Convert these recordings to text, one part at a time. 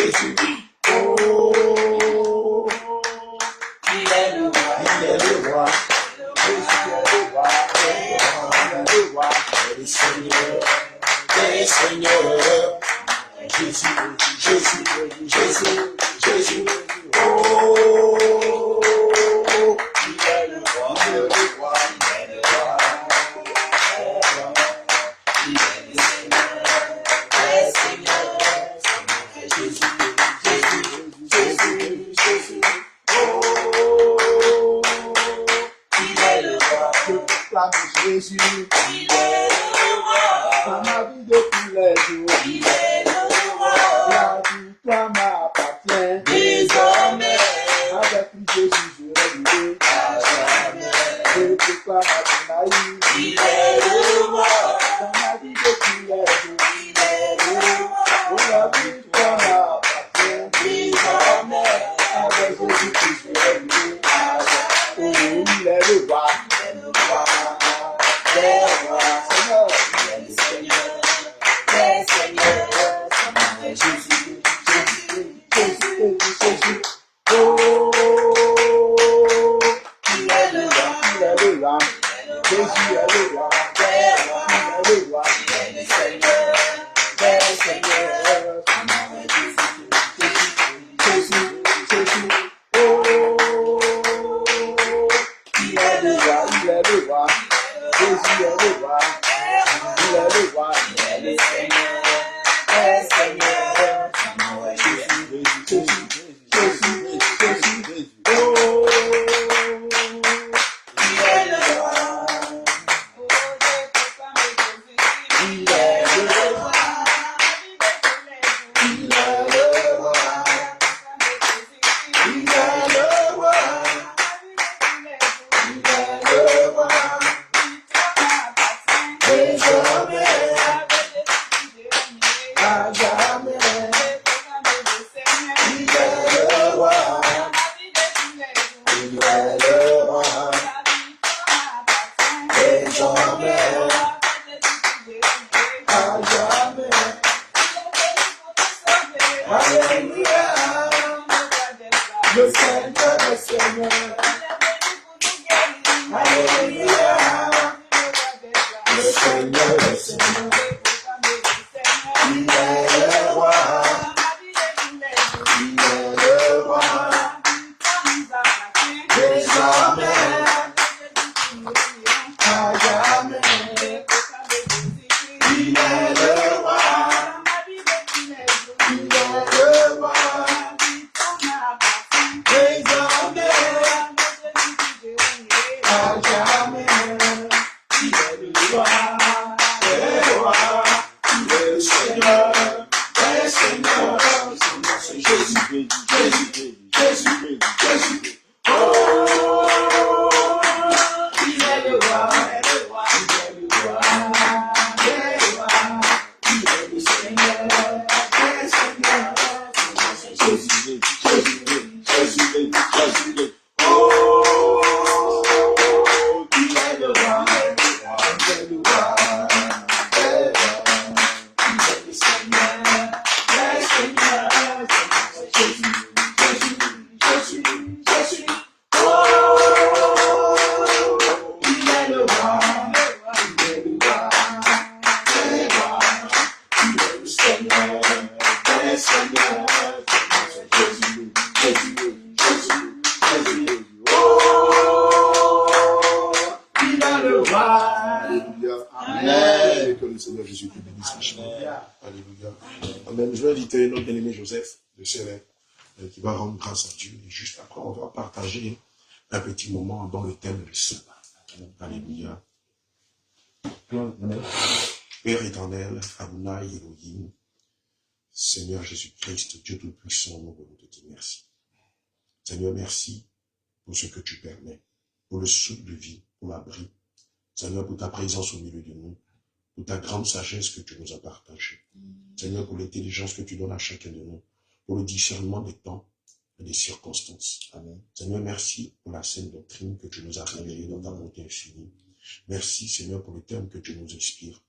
Jésus. Oh, il est le roi, il est le roi. Jésus est le roi, il est le roi, il est le Seigneur, des seigneurs. Jésus, Jésus, Jésus, Jésus. Oh, il est le roi, il est le roi, il est le roi. Il est le Seigneur, des seigneurs. Jésus, Jésus, Jésus, Jésus. Oh, il est le roi. Je proclame Jésus. Il est le roi. Dans ma vie de tous les jours. Il est le roi. La victoire m'appartient. Désormais. Avec lui Jésus je vais vivre. À jamais. Je proclame Adonai. Il est le roi. Dans ma vie de tous les jours. Il est le roi. La victoire m'appartient. Désormais. Avec Jésus je vais vivre. À jamais. Oh, il est le roi. Il est le roi. Les rois, Seigneur, il est le Seigneur, les seigneurs, Jésus, Jésus, Jésus, Jésus. Oh, il est le roi, il est le roi, Jésus est le roi, les rois, il est le roi, il est le Seigneur, les seigneurs, Jésus, Jésus, oh, il est le roi, il est le roi. Jésus est le roi, il est le roi, il est le Seigneur, le Seigneur. Jésus, Jésus, Jésus, Jésus, oh, il est le roi, il est le roi, il est le roi, il est le roi, il est le roi. Désormais, à jamais, il est le roi, il est le roi, désormais, à jamais, alléluia, le Seigneur, le Seigneur, alléluia. Le Seigneur, le Seigneur, il est le roi, il est le roi, désormais, à jamais, il est le roi, il est le roi, désormais, à jamais, il est le roi. Alléluia. Amen. Je vais inviter notre bien-aimé Joseph de Célèbre qui va rendre grâce à Dieu. Et juste après, on va partager un petit moment dans le thème du sabbat. Alléluia. Père éternel, Adonai Elohim, Seigneur Jésus-Christ, Dieu Tout-Puissant, nous voulons te dire merci. Seigneur, merci pour ce que tu permets, pour le souffle de vie, pour l'abri. Seigneur, pour ta présence au milieu de nous, pour ta grande sagesse que tu nous as partagée. Seigneur, pour l'intelligence que tu donnes à chacun de nous, pour le discernement des temps et des circonstances. Amen. Seigneur, merci pour la saine doctrine que tu nous as révélée dans ta bonté infinie. Merci, Seigneur, pour le terme que tu nous inspires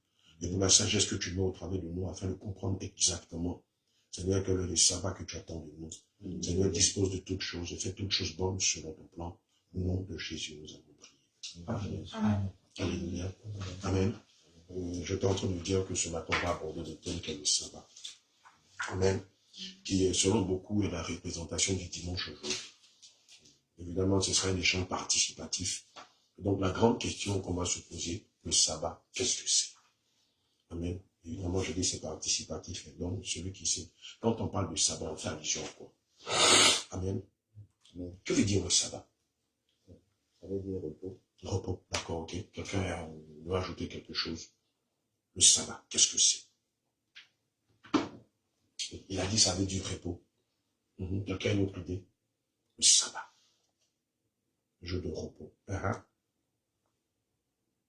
et pour la sagesse que tu mets au travers de nous afin de comprendre exactement Seigneur, quel est le sabbat que tu attends de nous? Seigneur, dispose de toutes choses et fais toutes choses bonnes selon ton plan. Au nom de Jésus, nous avons prié. Amen. Amen. Alléluia. Amen. J'étais en train de dire que ce matin, on va aborder le thème qu'est le sabbat. Amen. Qui, selon beaucoup, est la représentation du dimanche aujourd'hui. Évidemment, ce sera un échange participatif. Donc, la grande question qu'on va se poser, le sabbat, qu'est-ce que c'est? Amen. Évidemment, je dis c'est participatif. Et donc, celui qui sait, quand on parle de sabbat, on fait allusion à quoi? Amen. Que veut dire le sabbat? Ça veut dire repos. Repos, d'accord, ok. Quelqu'un veut ajouter quelque chose. Le sabbat, qu'est-ce que c'est? Il a dit ça veut dire repos. Quelqu'un a une autre idée? Le sabbat. Jour de repos.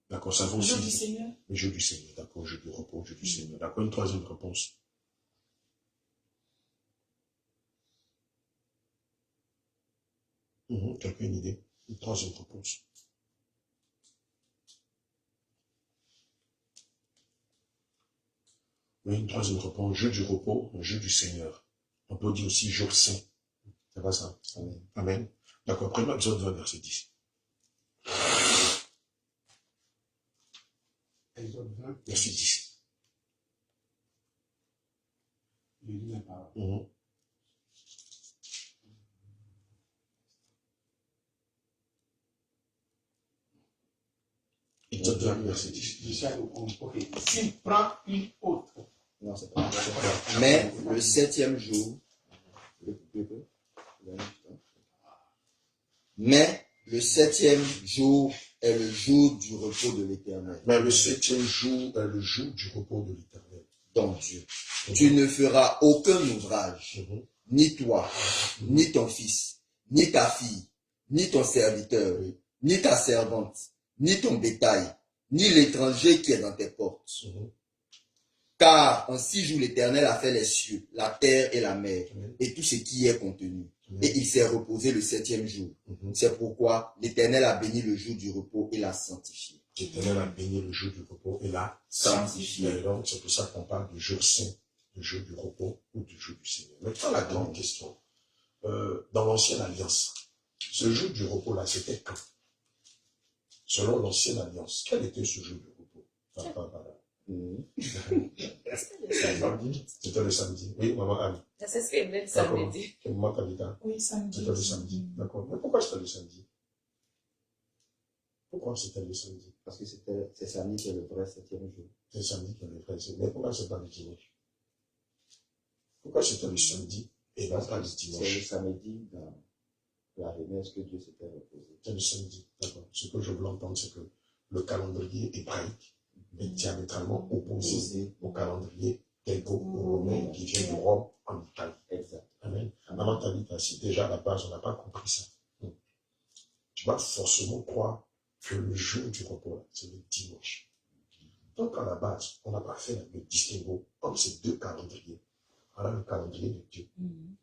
D'accord, ça va aussi. Le jour du Seigneur. Le jour du Seigneur, d'accord, jour du repos, jour du Seigneur. D'accord, une troisième réponse. Quelqu'un a une idée? Une troisième réponse. Oui, une troisième réponse. Jour du repos, jour du Seigneur. On peut dire aussi jour saint. C'est pas ça? Amen. Amen. D'accord, prenons Exode 20, verset 10. Exode 20, verset 10. je lis la parole. Exode 20, verset 10. Ok. S'il prend une autre. Non, c'est pas. Mais le septième jour, mais le septième jour est le jour du repos de l'Éternel. Mais le septième jour est le jour du repos de l'Éternel. Ton Dieu. Tu ne feras aucun ouvrage, ni toi, ni ton fils, ni ta fille, ni ton serviteur, ni ta servante, ni ton bétail, ni l'étranger qui est dans tes portes. Car en 6 jours l'Éternel a fait les cieux, la terre et la mer, et tout ce qui y est contenu. Et il s'est reposé le septième jour. C'est pourquoi l'Éternel a béni le jour du repos et l'a sanctifié. L'Éternel a béni le jour du repos et l'a sanctifié. Et donc, c'est pour ça qu'on parle du jour saint, du jour du repos ou du jour du Seigneur. Maintenant, la grande question. Dans l'ancienne alliance, ce jour du repos-là, c'était quand? Selon l'ancienne alliance, quel était ce jour du repos? C'était le samedi. Oui, maman Anne. C'est ce qu'elle voulait le samedi. Maman Tabitha. Oui, samedi. C'était le samedi. D'accord. Mais pourquoi c'était le samedi? Pourquoi c'était le samedi? Parce que c'est samedi qui est le vrai septième jour. C'est le samedi qui est le vrai septième. Mais pourquoi c'est pas le dimanche? Pourquoi c'était le samedi et non pas le dimanche? C'est le samedi dans la Genèse que Dieu s'était reposé. C'est le samedi. D'accord. Ce que je veux entendre, c'est que le calendrier hébraïque est diamétralement opposé au calendrier gréco-romain qui vient de Rome en Italie. Exact. Amen. Maman Tabitha, si déjà à la base on n'a pas compris ça, tu vas forcément croire que le jour du repos, c'est le dimanche. Donc à la base, on n'a pas fait le distinguo entre ces deux calendriers. Voilà le calendrier de Dieu.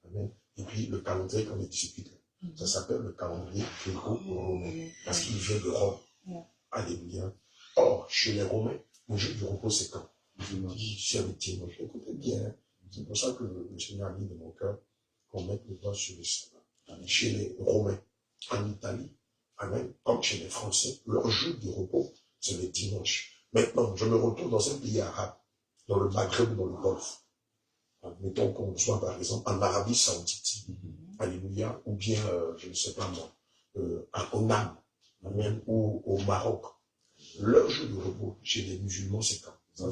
Amen. Et puis le calendrier qu'on discute, ça s'appelle le calendrier gréco-romain parce qu'il vient de Rome. Alléluia. Or, chez les Romains, le jour du repos, c'est quand? C'est le dimanche. Écoutez bien, c'est pour ça que le Seigneur a mis dans mon cœur qu'on mette le doigt sur le sabbat. Chez les Romains, en Italie, amen, comme chez les Français, leur jour du repos, c'est le dimanche. Maintenant, je me retrouve dans un pays arabe, dans le Maghreb ou dans le Golfe. Mettons qu'on soit par exemple en Arabie Saoudite, alléluia, ou bien, je ne sais pas moi, à Oman, amen, ou au Maroc. Leur jour de repos chez les musulmans, c'est quand? C'est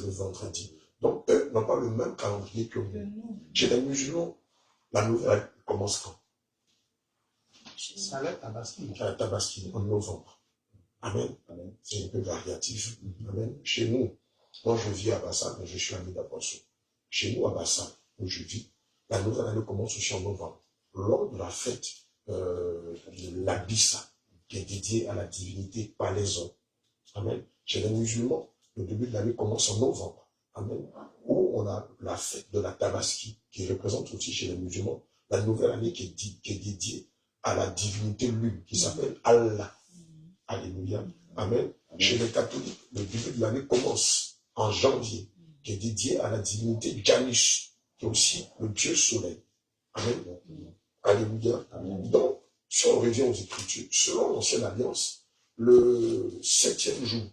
le vendredi. Donc, eux n'ont pas le même calendrier que nous. Chez les musulmans, la nouvelle commence quand? Ça va être Tabaski. À Tabaski, en novembre. Amen. C'est un peu variatif. Amen. Chez nous, moi je vis à Bassam, mais je suis ami d'Aboisseau. Chez nous, à Bassam, où je vis, la nouvelle année commence aussi en novembre. Lors de la fête de l'Abissa, qui est dédiée à la divinité Palaiso. Amen. Chez les musulmans, le début de l'année commence en novembre. Amen. Où on a la fête de la Tabaski, qui représente aussi chez les musulmans la nouvelle année qui est dédiée à la divinité lune, qui s'appelle Allah. Alléluia. Amen. Chez les catholiques, le début de l'année commence en janvier, qui est dédié à la divinité Janus. est aussi le Dieu soleil. Amen. Alléluia. Donc, si on revient aux Écritures, selon l'Ancienne Alliance, le 7e jour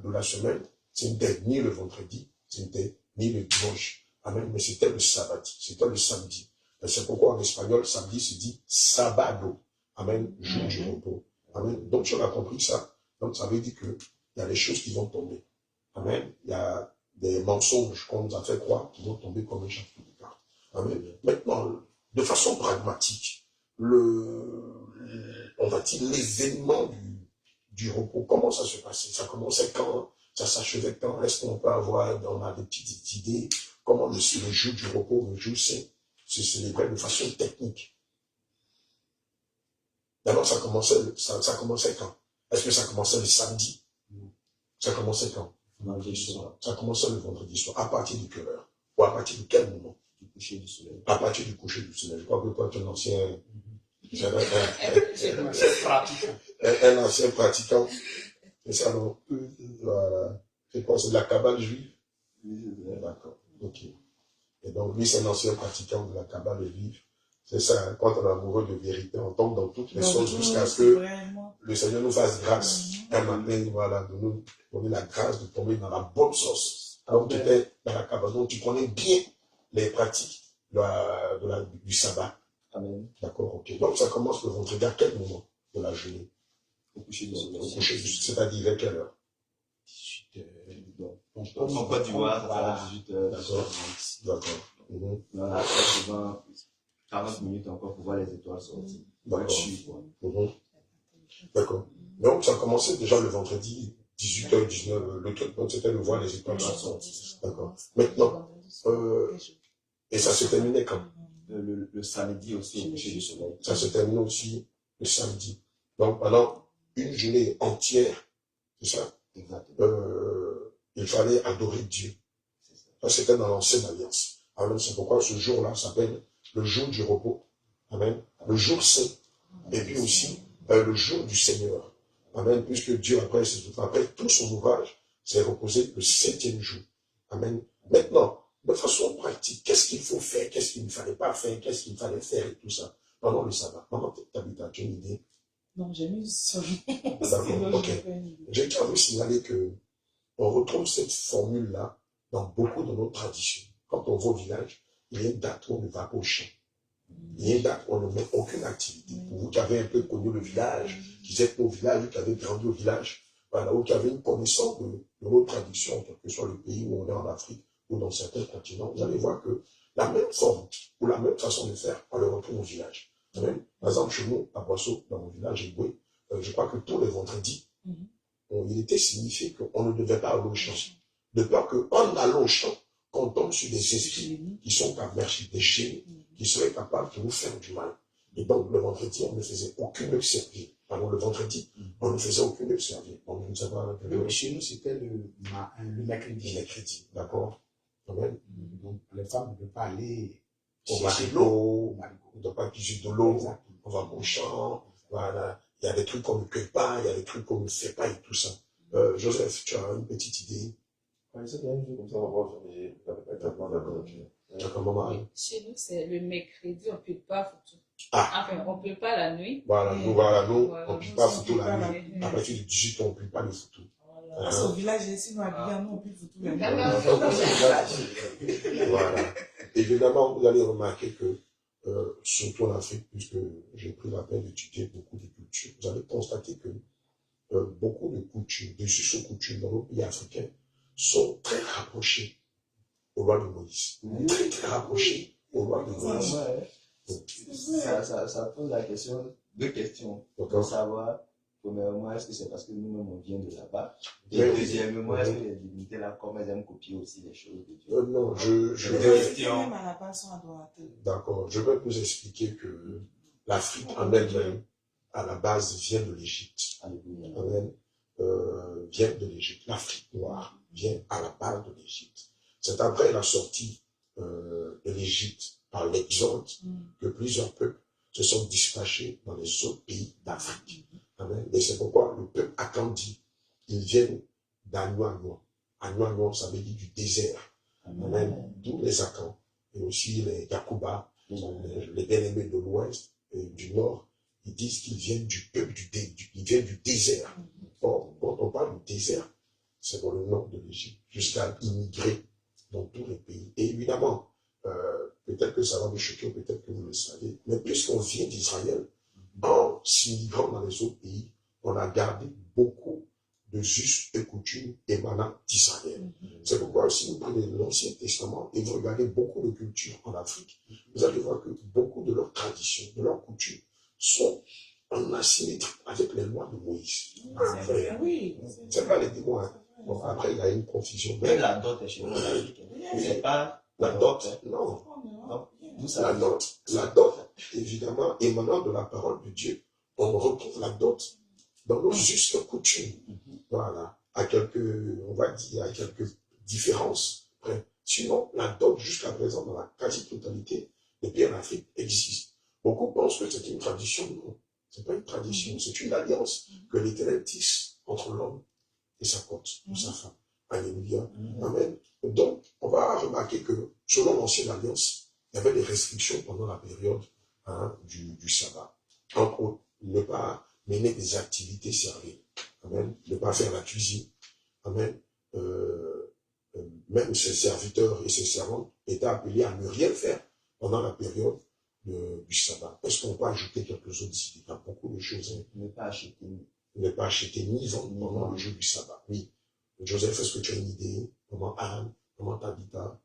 de la semaine, ce n'était ni le vendredi, ce n'était ni le dimanche. Amen. Mais c'était le sabbat, c'était le samedi. Et c'est pourquoi en espagnol, samedi se dit sabado. Amen. Jour du repos. Amen. Donc, si on a compris ça, donc ça veut dire qu'il y a des choses qui vont tomber. Amen. Il y a des mensonges qu'on nous a fait croire qui vont tomber comme un chapeau de cartes. Amen. Maintenant, de façon pragmatique, on va dire l'événement du repos, comment ça se passait? Ça commençait quand? Ça s'achevait quand? Est-ce qu'on peut avoir, on a des petites idées, comment le jour du repos, le jour saint, se célébrait de façon technique? D'abord, ça commençait quand? Est-ce que ça commençait le samedi? Ça commençait quand? Ça commençait le vendredi soir. À partir de quelle heure? Ou à partir de quel moment? Du coucher du soleil. À partir du coucher du soleil. Je crois que toi, tu es un ancien... un ancien pratiquant. C'est ça, non? Voilà. C'est quoi? C'est de la Kabbale juive? D'accord. Ok. Et donc, lui, c'est un ancien pratiquant de la Kabbale juive. C'est ça, hein, quand on est amoureux de vérité, on tombe dans toutes les choses jusqu'à ce que le Seigneur nous fasse grâce. Un matin, voilà, de nous donner la grâce de tomber dans la bonne sauce. Donc, tu étais dans la Kabbale, donc tu connais bien les pratiques du sabbat. Amen. D'accord, ok. Donc, ça commence le vendredi à quel moment de la journée? Au coucher du soleil. Au coucher du soleil, c'est-à-dire vers quelle heure? 18h. En Côte d'Ivoire, à 18h. D'accord. D'accord. Voilà, souvent 40 minutes encore pour voir les étoiles sortir. D'accord. D'accord. Donc, ça commençait déjà le vendredi, 18h, 19h, le truc, donc c'était de voir les étoiles sortir. D'accord. Maintenant, et ça se terminait quand? Le samedi aussi, au coucher du soleil. Ça se terminait aussi le samedi. Donc, pendant une journée entière, c'est ça? Exactement. Il fallait adorer Dieu. Ça, c'était dans l'Ancienne Alliance. Amen. C'est pourquoi ce jour-là s'appelle le jour du repos. Amen. Le jour saint. Et puis aussi, le jour du Seigneur. Amen. Puisque Dieu, après tout son ouvrage, s'est reposé le 7e jour. Amen. Maintenant, de façon pratique, qu'est-ce qu'il faut faire? Qu'est-ce qu'il ne fallait pas faire? Qu'est-ce qu'il fallait faire et tout ça? Pendant le sabbat, pendant tu as une idée? Non, j'ai mis sur D'accord, ok. J'ai qu'à vous signaler que on retrouve cette formule-là dans beaucoup de nos traditions. Quand on va au village, il y a une date où on ne va pas au champ. Il y a une date où on ne met aucune activité. Pour vous qui avez un peu connu le village, qui êtes au village, qui avez grandi au village, voilà, ou qui avez une connaissance de nos traditions, quel que soit le pays où on est en Afrique ou dans certains continents, vous allez voir que la même forme ou la même façon de faire, on le retrouve au village. Par exemple, chez nous, à Boisseau, dans mon village, Éboué, je crois que tous les vendredis, il était signifié qu'on ne devait pas aller au champ. De peur qu'en allant au champ, qu'on tombe sur des esprits qui sont capables, des génies, qui seraient capables de nous faire du mal. Et donc, le vendredi, on ne faisait aucune servir. Pardon, le vendredi, on ne faisait aucune servir. Donc, nous savons que Chez nous, c'était le mercredi. le mercredi, d'accord? Amen. Donc, les femmes ne peuvent pas aller Au marigot, on ne doit pas piger de l'eau, on va au champ, voilà. Il y a des trucs qu'on ne cueille pas, il y a des trucs qu'on ne fait pas et tout ça. Joseph, tu as une petite idée? C'est bien vu comme ça, on va voir, j'avais pas exactement d'accord. D'accord, maman. Chez nous, c'est le mercredi, on ne peut pas foutre. Ah. Enfin, on ne peut pas la nuit. Voilà, nous, on ne peut pas foutre la nuit. nuit. À partir de 18 ans, on ne peut pas le foutre. Parce qu'au village, ici, nous habillons, nous, on peut foutre la nuit. Voilà. Évidemment, vous allez remarquer que, surtout en Afrique, puisque j'ai pris la peine d'étudier beaucoup de cultures, vous allez constater que beaucoup de coutumes, de us et coutumes dans nos pays africains sont très rapprochés au roi de Moïse. Très, très rapprochés au roi de Moïse. Ça pose la question, deux questions. Pour savoir, premièrement, est-ce que c'est parce que nous-mêmes on vient de là-bas? Et deuxièmement, est-ce que les divinités là, comme elles aiment copier aussi les choses de Dieu? Non, d'accord, je vais vous expliquer que l'Afrique en elle-même, à la base, vient de l'Égypte. Amen. Vient de l'Égypte. L'Afrique noire vient à la base de l'Égypte. C'est après la sortie de l'Égypte par l'exode que plusieurs peuples se sont dispatchés dans les autres pays d'Afrique. Amen. Et c'est pourquoi le peuple Akandi, ils viennent d'Anyuanyuan. Anyuanyuan, ça veut dire du désert. Amen. D'où les Akans. et aussi les Yakuba, les bien-aimés de l'Ouest et du Nord, ils disent qu'ils viennent du peuple ils viennent du désert. Or, quand on parle du désert, c'est dans le nord de l'Égypte, jusqu'à immigrer dans tous les pays. Et évidemment, peut-être que ça va vous choquer, peut-être que vous le savez, mais puisqu'on vient d'Israël, en s'immigrant dans les autres pays, on a gardé beaucoup de us et coutumes émanant d'Israël. C'est pourquoi si vous prenez l'Ancien Testament et vous regardez beaucoup de cultures en Afrique, vous allez voir que beaucoup de leurs traditions, de leurs coutumes sont en asymétrie avec les lois de Moïse. Oui. C'est pas les démons. Hein. Bon, après, il y a une confusion. Même la dot est chez nous en Afrique. C'est pas La dot, non. La dot, évidemment, émanant de la parole de Dieu, on retrouve la dot dans nos justes coutumes. Voilà. À quelques, on va dire, à quelques différences. Sinon, la dot, jusqu'à présent, dans la quasi-totalité des pays en Afrique, existe. Beaucoup pensent que c'est une tradition. Non, c'est pas une tradition, c'est une alliance que l'Éternel tisse entre l'homme et sa côte, ou sa femme. Alléluia. Amen. Donc, on va remarquer que, selon l'ancienne alliance, il y avait des restrictions pendant la période du sabbat. Entre autres, ne pas mener des activités serviles. Amen. Ne pas faire la cuisine. Amen. Même ses serviteurs et ses servantes étaient appelés à ne rien faire pendant la période du sabbat. Est-ce qu'on peut ajouter quelques autres idées? Il y a beaucoup de choses. Hein. Ne pas acheter. Ne pas acheter ni vendre pendant le jour du sabbat. Oui. Joseph, est-ce que tu as une idée? Comment Anne? Comment Tabitha?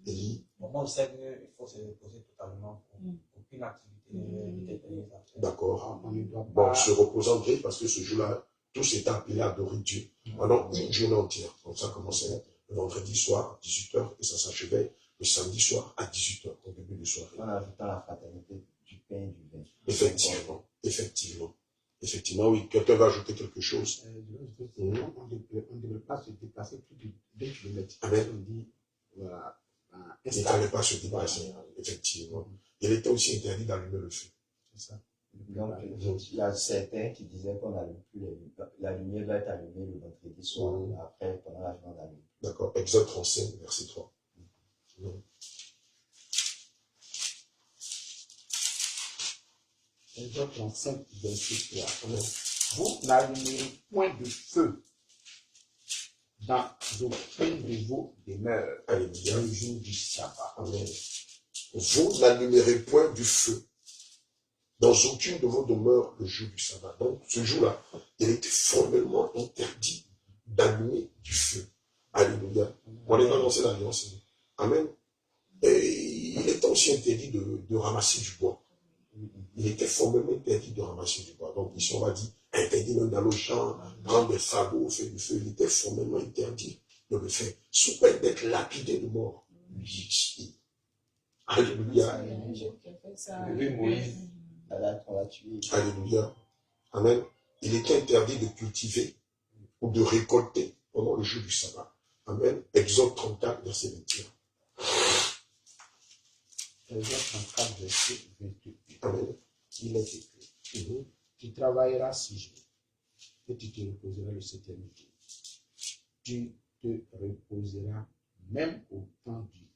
Élie? Moi, je sais qu'il faut se reposer totalement pour aucune activité n'était. D'accord. On ne doit Bon, pas. se reposant bien parce que ce jour-là, tous étaient appelés à adorer Dieu. Pendant une journée entière. Donc ça commençait le vendredi soir à 18h et ça s'achevait le samedi soir à 18h, au début de soirée. En ajoutant la fraternité du pain et du vin. Effectivement. Effectivement. Effectivement, oui. Quelqu'un va ajouter quelque chose. On ne devrait pas se déplacer plus de 2 km. Amen. On dit, voilà. Il ne fallait pas se déplacer. Effectivement. Il était aussi interdit d'allumer le feu. C'est ça. Donc, il y a certains qui disaient qu'on n'allume plus la lumière doit être allumée le vendredi soir, après, pendant la journée d'allumer. D'accord. Exode 35, verset 3. Exode 35, verset 3. Vous n'allumerez point de feu dans aucune de vos demeures Alléluia. le jour du sabbat. Amen. Vous n'allumerez point du feu dans aucune de vos demeures le jour du sabbat. Donc, ce jour-là, il était formellement interdit d'allumer du feu. Alléluia. On est dans l'ancienne alliance. Amen. Et il était aussi interdit de ramasser du bois. Il était formellement interdit de ramasser du bois. Donc, ici, on va dire, interdit même dans le champ, prendre des fagots, faire du feu. Il était formellement interdit de le faire, sous peine d'être lapidé de mort. Alléluia. Oui, Moïse, on l'a tué. Alléluia. Amen. Il était interdit de cultiver ou de récolter pendant le jour du sabbat. Amen. Exode 34, verset 21. Exode 34, verset 21. Amen. Il est écrit. Tu travailleras 6 jours et tu te reposeras le 7e jour. Tu te reposeras même au temps du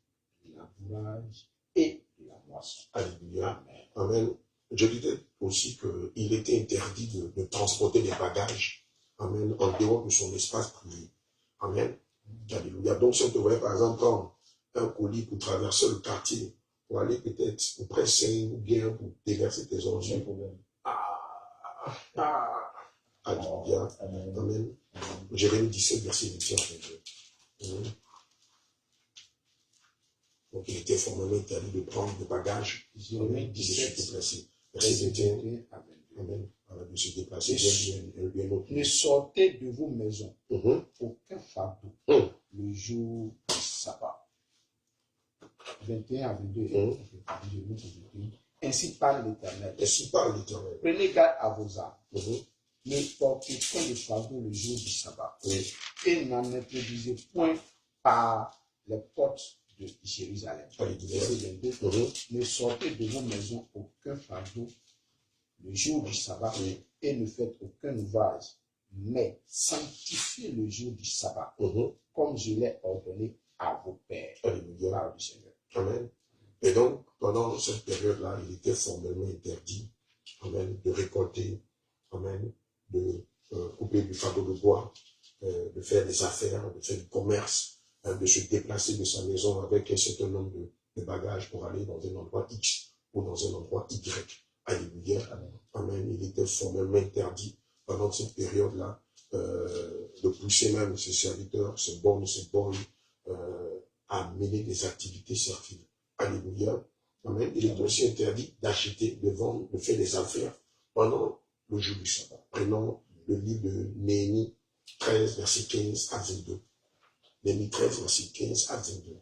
labourage et de la moisson. Alléluia. Amen. Je disais aussi qu'il était interdit de transporter des bagages. Amen. En dehors de son espace privé. Amen. Alléluia. Donc, si on te voyait, par exemple, prendre un colis pour traverser le quartier, pour aller peut-être auprès Saint ou bien pour déverser tes ordures. Alléluia. Amen. Jérémie 17, verset 21. Donc, il était formellement interdit de prendre des bagages. Jérémie de se 17, déplacer. Verset 21. Amen. Voilà, de se déplacer. Bien autre. Ne sortez de vos maisons aucun fardeau le jour du sabbat. 21 à 22. Ainsi parle l'Éternel. Ainsi parle l'Éternel. Prenez garde à vos âmes. Ne portez point de fardeau le jour du sabbat. Et n'en introduisez point par les portes de Jérusalem. Verset 22. Ne sortez de vos maisons aucun fardeau le jour du sabbat et ne faites aucun ouvrage, mais sanctifiez le jour du sabbat, comme je l'ai ordonné à vos pères. Alléluia. Parole du Seigneur. Amen. Et donc, pendant cette période-là, il était formellement interdit, amen, de récolter, amen, de couper du fagot de bois, de faire des affaires, de faire du commerce, de se déplacer de sa maison avec un certain nombre de bagages pour aller dans un endroit X ou dans un endroit Y. Alléluia. Amen. Il était formellement interdit pendant cette période-là de pousser même ses serviteurs, ses bonnes, à mener des activités serviles. Alléluia. Amen. Il est aussi interdit d'acheter, de vendre, de faire des affaires pendant le jour du sabbat. Prenons le livre de Néhémie 13, verset 15 à 22. Néhémie 13, verset 15 à 22.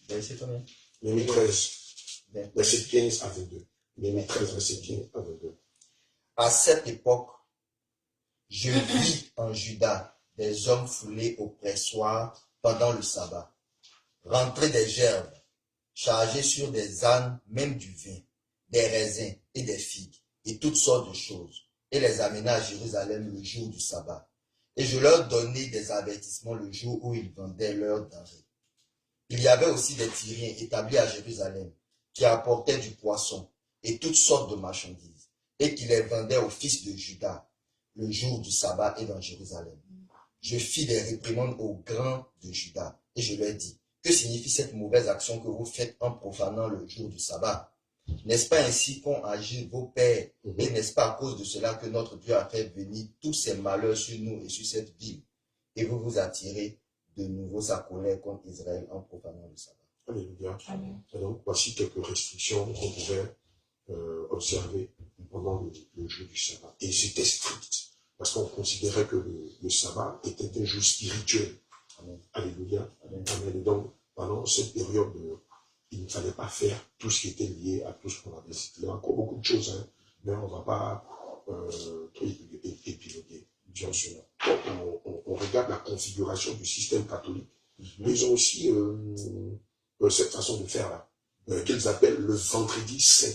Verset combien? Néhémie 13, verset 15 à 22. Néhémie 13, verset 15 à 22. À cette époque, je vis en Juda des hommes foulés au pressoir pendant le sabbat, rentrer des gerbes, chargés sur des ânes, même du vin, des raisins et des figues, et toutes sortes de choses, et les amener à Jérusalem le jour du sabbat. Et je leur donnai des avertissements le jour où ils vendaient leurs denrées. Il y avait aussi des Tyriens établis à Jérusalem, qui apportaient du poisson et toutes sortes de marchandises, et qui les vendaient aux fils de Juda le jour du sabbat et dans Jérusalem. Je fis des réprimandes aux grands de Juda, et je leur dis, que signifie cette mauvaise action que vous faites en profanant le jour du sabbat? N'est-ce pas ainsi qu'ont agi vos pères, et n'est-ce pas à cause de cela que notre Dieu a fait venir tous ces malheurs sur nous et sur cette ville, et vous vous attirez de nouveau sa colère contre Israël en profanant le sabbat? Alléluia. Et donc, voici quelques restrictions qu'on pouvait observer pendant le jour du sabbat. Et c'était strict, parce qu'on considérait que le sabbat était un jour spirituel. Amen. Alléluia. Amen. Et donc, pendant cette période, il ne fallait pas faire tout ce qui était lié à tout ce qu'on avait cité. Il y a encore beaucoup de choses, hein, mais on ne va pas épiloguer sur cela. On regarde la configuration du système catholique. Mais ils ont aussi cette façon de faire là, qu'ils appellent le vendredi saint.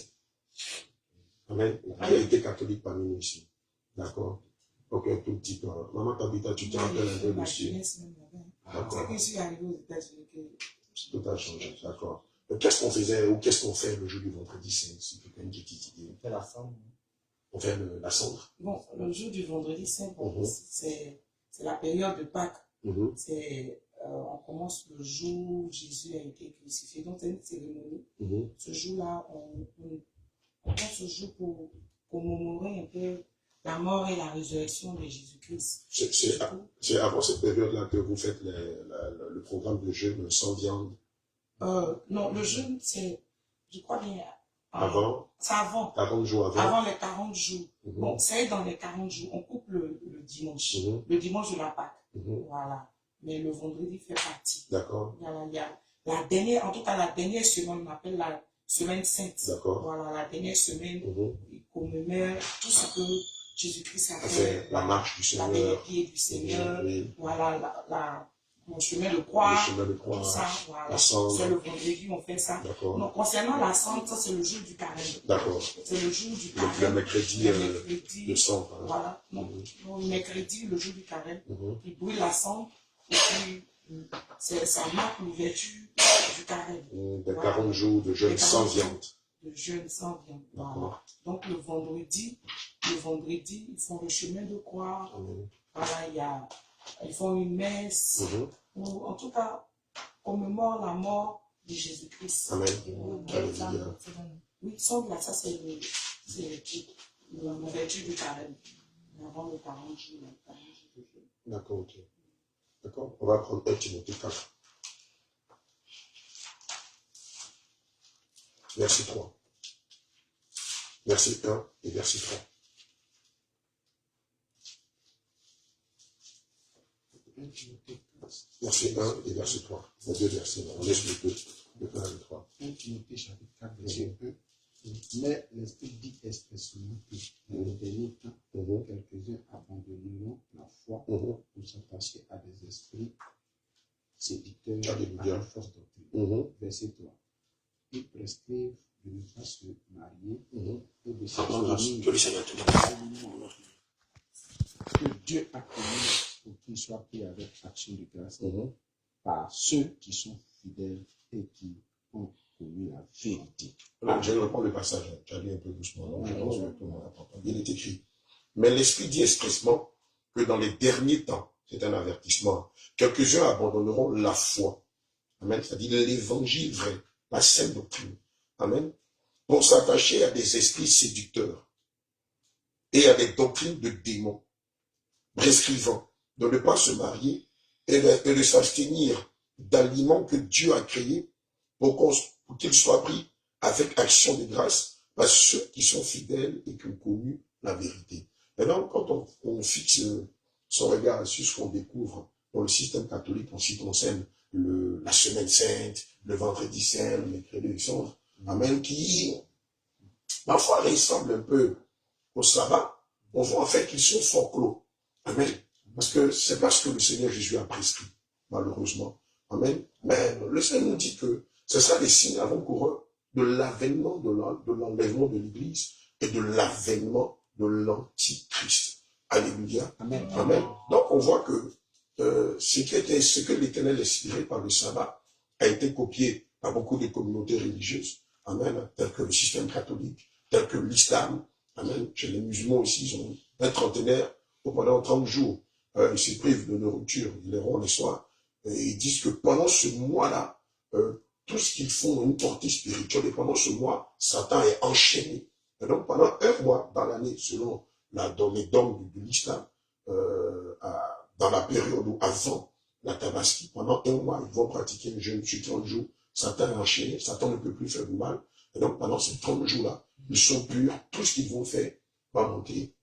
Amen. Qui a été catholique parmi nous ici? D'accord? Ok, un tout petit peu. Maman Tabitha, tu te rappelles un peu dessus? D'accord. C'est que je suis arrivé aux États-Unis que tout a changé, d'accord. Qu'est-ce qu'on faisait ou qu'est-ce qu'on fait le jour du vendredi saint? Si quelqu'un a une petite idée. On fait la cendre. On fait la cendre. Bon, le jour du vendredi saint, c'est la période de Pâques. On commence le jour où Jésus a été crucifié. Donc, c'est une cérémonie. Ce jour-là, on prend ce jour pour commémorer un peu la mort et la résurrection de Jésus-Christ. C'est avant cette période-là que vous faites le programme de jeûne sans viande? Non, le jeûne, c'est, je crois bien, avant? C'est avant. 40 jours avant? Avant les 40 jours. Bon, c'est dans les 40 jours. On coupe le dimanche. Le dimanche de la Pâque. Voilà. Mais le vendredi fait partie. D'accord. Il y a la dernière, en tout cas, la dernière semaine, on appelle la semaine sainte. D'accord. Voilà, la dernière semaine, il commémore tout ce que Jésus-Christ a fait. La marche du Seigneur. La dernière pied du Seigneur. Voilà, le chemin de croix. Le chemin de croix. Tout ça, voilà. La cendre. C'est le vendredi, on fait ça. D'accord. Donc, concernant la cendre, ça, c'est le jour du carême. D'accord. C'est le jour du carême. Le mercredi de cendre. Hein. Voilà. Donc, le mercredi, le jour du carême, il brûle la cendre. Et puis, ça marque l'ouverture du carême. Des 40 jours de jeûne sans viande. De jeûne sans viande. Voilà. Donc, le vendredi, ils font le chemin de croix. Voilà, ils font une messe. Ou, en tout cas, commémore la mort de Jésus-Christ. Amen. Oui, sans là, ça, c'est l'ouverture du carême. Avant le 40 jours. D'accord, ok. D'accord, on va prendre 1 Timothée 4. Verset 3. Verset 1 et verset 3. Verset 1 et verset 3. Il y a deux versets, on laisse le 1 et le 3. 1 Timothée chapitre 4, verset 1. Mais l'Esprit dit expressément que dans les derniers temps, quelques-uns abandonneront la foi pour s'attacher à des esprits séducteurs à la fausse doctrine. Verset 3. Ils prescrivent de ne pas se marier et de s'abstenir que Dieu a connu pour qu'il soit pris avec action de grâce par ceux qui sont fidèles et qui ont connu la vérité. Alors, je reprends le passage, tu as lu un peu doucement. Donc je pense que tout le monde a compris. Il est écrit. Mais l'Esprit dit expressement que dans les derniers temps, c'est un avertissement, quelques-uns abandonneront la foi. Amen. C'est-à-dire l'évangile vrai, la saine doctrine. Amen. Pour s'attacher à des esprits séducteurs et à des doctrines de démons, prescrivant de ne pas se marier et de s'abstenir d'aliments que Dieu a créés pour qu'ils soient pris avec action de grâce par ceux qui sont fidèles et qui ont connu la vérité. Maintenant, quand on fixe son regard sur ce qu'on découvre dans le système catholique en ce qui concerne la semaine sainte, le vendredi saint, le mercredi saint, amen, qui parfois ressemble un peu au sabbat, on voit en fait qu'ils sont fort clos. Amen. Parce que c'est pas ce que le Seigneur Jésus a prescrit, malheureusement. Amen. Mais le Seigneur nous dit que ce sera des signes avant-coureurs de l'avènement de l'enlèvement de l'Église et de l'avènement de l'Antichrist. Alléluia. Amen. Amen. Donc on voit que ce que l'Éternel inspiré par le sabbat a été copié par beaucoup de communautés religieuses. Amen. Tel que le système catholique, tel que l'islam. Amen. Chez les musulmans aussi, ils ont un trentenaire où pendant 30 jours, ils se privent de nourriture, ils les rendent les soirs. Et ils disent que pendant ce mois-là, tout ce qu'ils font a une portée spirituelle. Et pendant ce mois, Satan est enchaîné. Et donc pendant un mois dans l'année, selon dans les dogmes de l'islam, dans la période où avant la tabaski, pendant un mois, ils vont pratiquer le jeûne sur 30 jours. Satan est enchaîné, Satan ne peut plus faire du mal. Et donc pendant ces 30 jours-là, ils sont purs, tout ce qu'ils vont faire va monter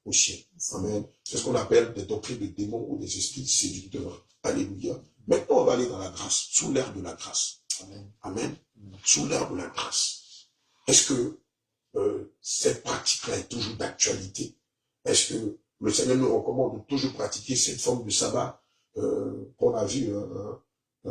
au ciel. Amen. C'est ce qu'on appelle des doctrines de démons ou des esprits séducteurs. Alléluia. Maintenant, on va aller dans la grâce, sous l'air de la grâce. Amen. Amen. Sous l'air de la grâce. Est-ce que cette pratique-là est toujours d'actualité? Est-ce que le Seigneur nous recommande de toujours pratiquer cette forme de sabbat qu'on a vu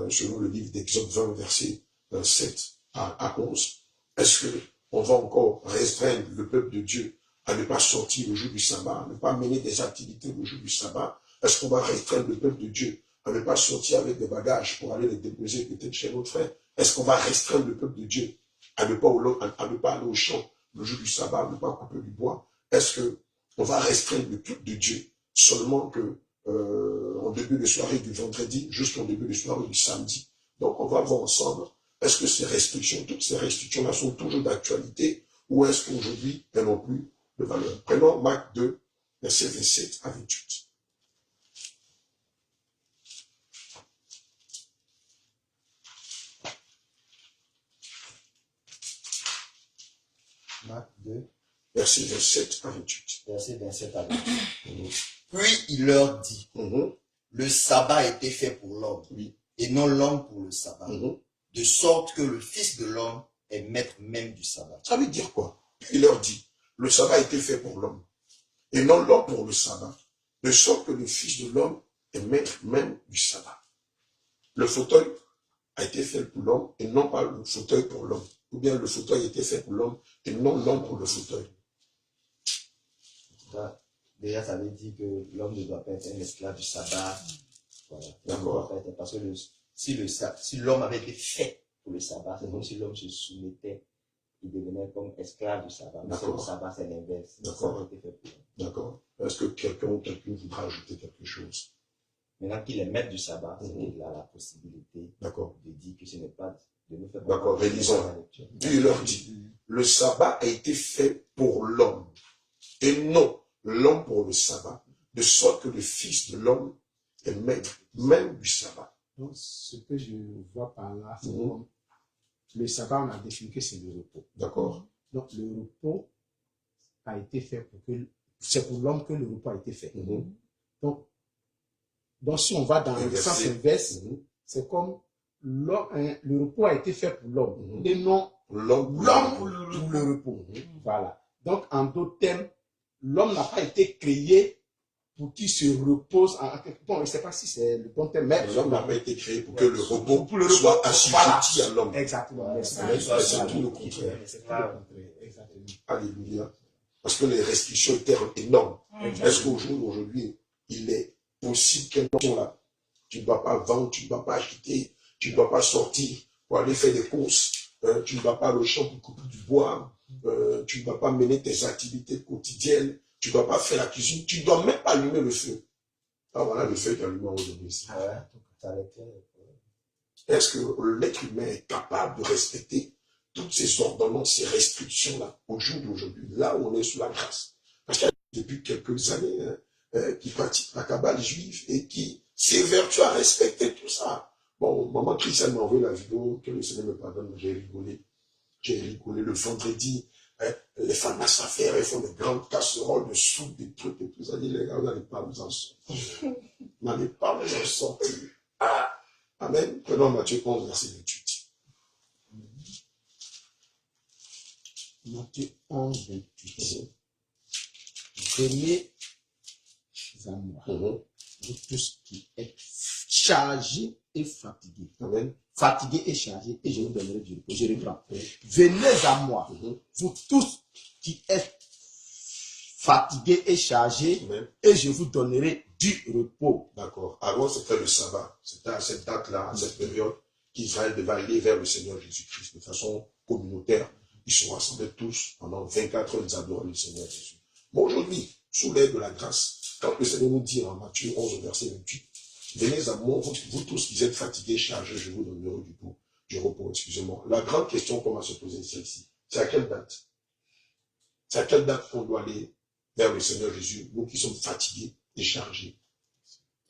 selon le livre d'Exode 20, verset 7 à 11? Est-ce qu'on va encore restreindre le peuple de Dieu à ne pas sortir le jour du sabbat, à ne pas mener des activités le jour du sabbat? Est-ce qu'on va restreindre le peuple de Dieu à ne pas sortir avec des bagages pour aller les déposer peut-être chez notre frère? Est-ce qu'on va restreindre le peuple de Dieu à ne pas aller au champ le jour du sabbat, à ne pas couper du bois? Est-ce qu'on va restreindre le peuple de Dieu seulement que en début de soirée du vendredi jusqu'en début de soirée du samedi? Donc on va voir ensemble, est-ce que ces restrictions, toutes ces restrictions-là sont toujours d'actualité ou est-ce qu'aujourd'hui elles n'ont plus de valeur? Prenons Marc 2, verset 27 à 28. Marc 2, verset 27 à 28. verset 27 à 28. Puis il leur dit, le sabbat a été fait pour l'homme, et non l'homme pour le sabbat, de sorte que le Fils de l'homme est maître même du sabbat. Ça veut dire quoi? Il leur dit, le sabbat a été fait pour l'homme, et non l'homme pour le sabbat, de sorte que le Fils de l'homme est maître même du sabbat. Le fauteuil a été fait pour l'homme, et non pas le fauteuil pour l'homme. Ou bien le fauteuil a été fait pour l'homme, et non l'homme pour le fauteuil. Déjà, ça veut dire que l'homme ne doit pas être un esclave du sabbat. Voilà. D'accord. Parce que si l'homme avait été fait pour le sabbat, c'est comme si l'homme se soumettait, il devenait comme esclave du sabbat. Mais le sabbat, c'est l'inverse. D'accord. D'accord. Est-ce que quelqu'un ou quelqu'une voudra ajouter quelque chose? Maintenant qu'il est maître du sabbat, c'est qu'il a la possibilité de dire que ce n'est pas de nous faire. D'accord, réalisons. Il leur dit, le sabbat a été fait pour l'homme, et non l'homme pour le sabbat, de sorte que le Fils de l'homme est maître même du sabbat. Donc, ce que je vois par là, c'est comme le sabbat, on a défini que c'est le repos. D'accord. Donc, le repos a été fait c'est pour l'homme que le repos a été fait. Donc, si on va dans le sens inverse, c'est comme le repos a été fait pour l'homme, et non l'homme pour le repos. Voilà. Donc, en d'autres termes, l'homme n'a pas été créé pour qu'il se repose. Bon, je ne sais pas si c'est le bon terme, mais l'homme n'a pas été créé pour que le repos soit assujetti à l'homme. Exactement. C'est tout le contraire. Exactement. Alléluia. Parce que les restrictions étaient énormes. Est-ce qu'au jour d'aujourd'hui, il est possible qu'un homme là, tu ne dois pas vendre, tu ne dois pas acheter, tu ne dois pas sortir pour aller faire des courses, tu ne vas pas au champ pour couper du bois, tu ne dois pas mener tes activités quotidiennes, tu ne dois pas faire la cuisine, tu ne dois même pas allumer le feu. Ah voilà le feu qui allume aujourd'hui. Est-ce que l'être humain est capable de respecter toutes ces ordonnances, ces restrictions-là, au jour d'aujourd'hui, là où on est sous la grâce? Parce qu'il y a depuis quelques années qui pratiquent la cabale juive et qui s'évertuent à respecter tout ça. Bon, maman Christiane m'a envoyé la vidéo, que le Seigneur me pardonne, j'ai rigolé. J'ai rigolé le vendredi. Les femmes à sa faire, elles font des grandes casseroles de soupe, des trucs et tout ça. Les gars, vous n'allez pas vous en sortir. Vous n'allez pas vous en sortir. Ah, amen. Prenons Matthieu 11, verset 28. Matthieu 11, 28. Venez à moi, vous tous qui êtes chargés et fatigués. Amen. Fatigués et chargés, et je vous donnerai du repos. Je reprends. Venez à moi, vous tous qui êtes fatigués et chargés, Amen. et je vous donnerai du repos. D'accord. Avant, c'était le sabbat. C'était à cette date-là, à cette période, qu'Israël devait aller vers le Seigneur Jésus-Christ de façon communautaire. Ils sont rassemblés tous pendant 24 heures, ils adorent le Seigneur Jésus. Mais aujourd'hui, sous l'aide de la grâce, quand le Seigneur nous dit en Matthieu 11, verset 28, venez à moi, vous tous qui êtes fatigués, chargés, je vous donnerai du repos, excusez-moi. La grande question qu'on va se poser, c'est ici. C'est à quelle date? C'est à quelle date qu'on doit aller vers le Seigneur Jésus, nous qui sommes fatigués et chargés?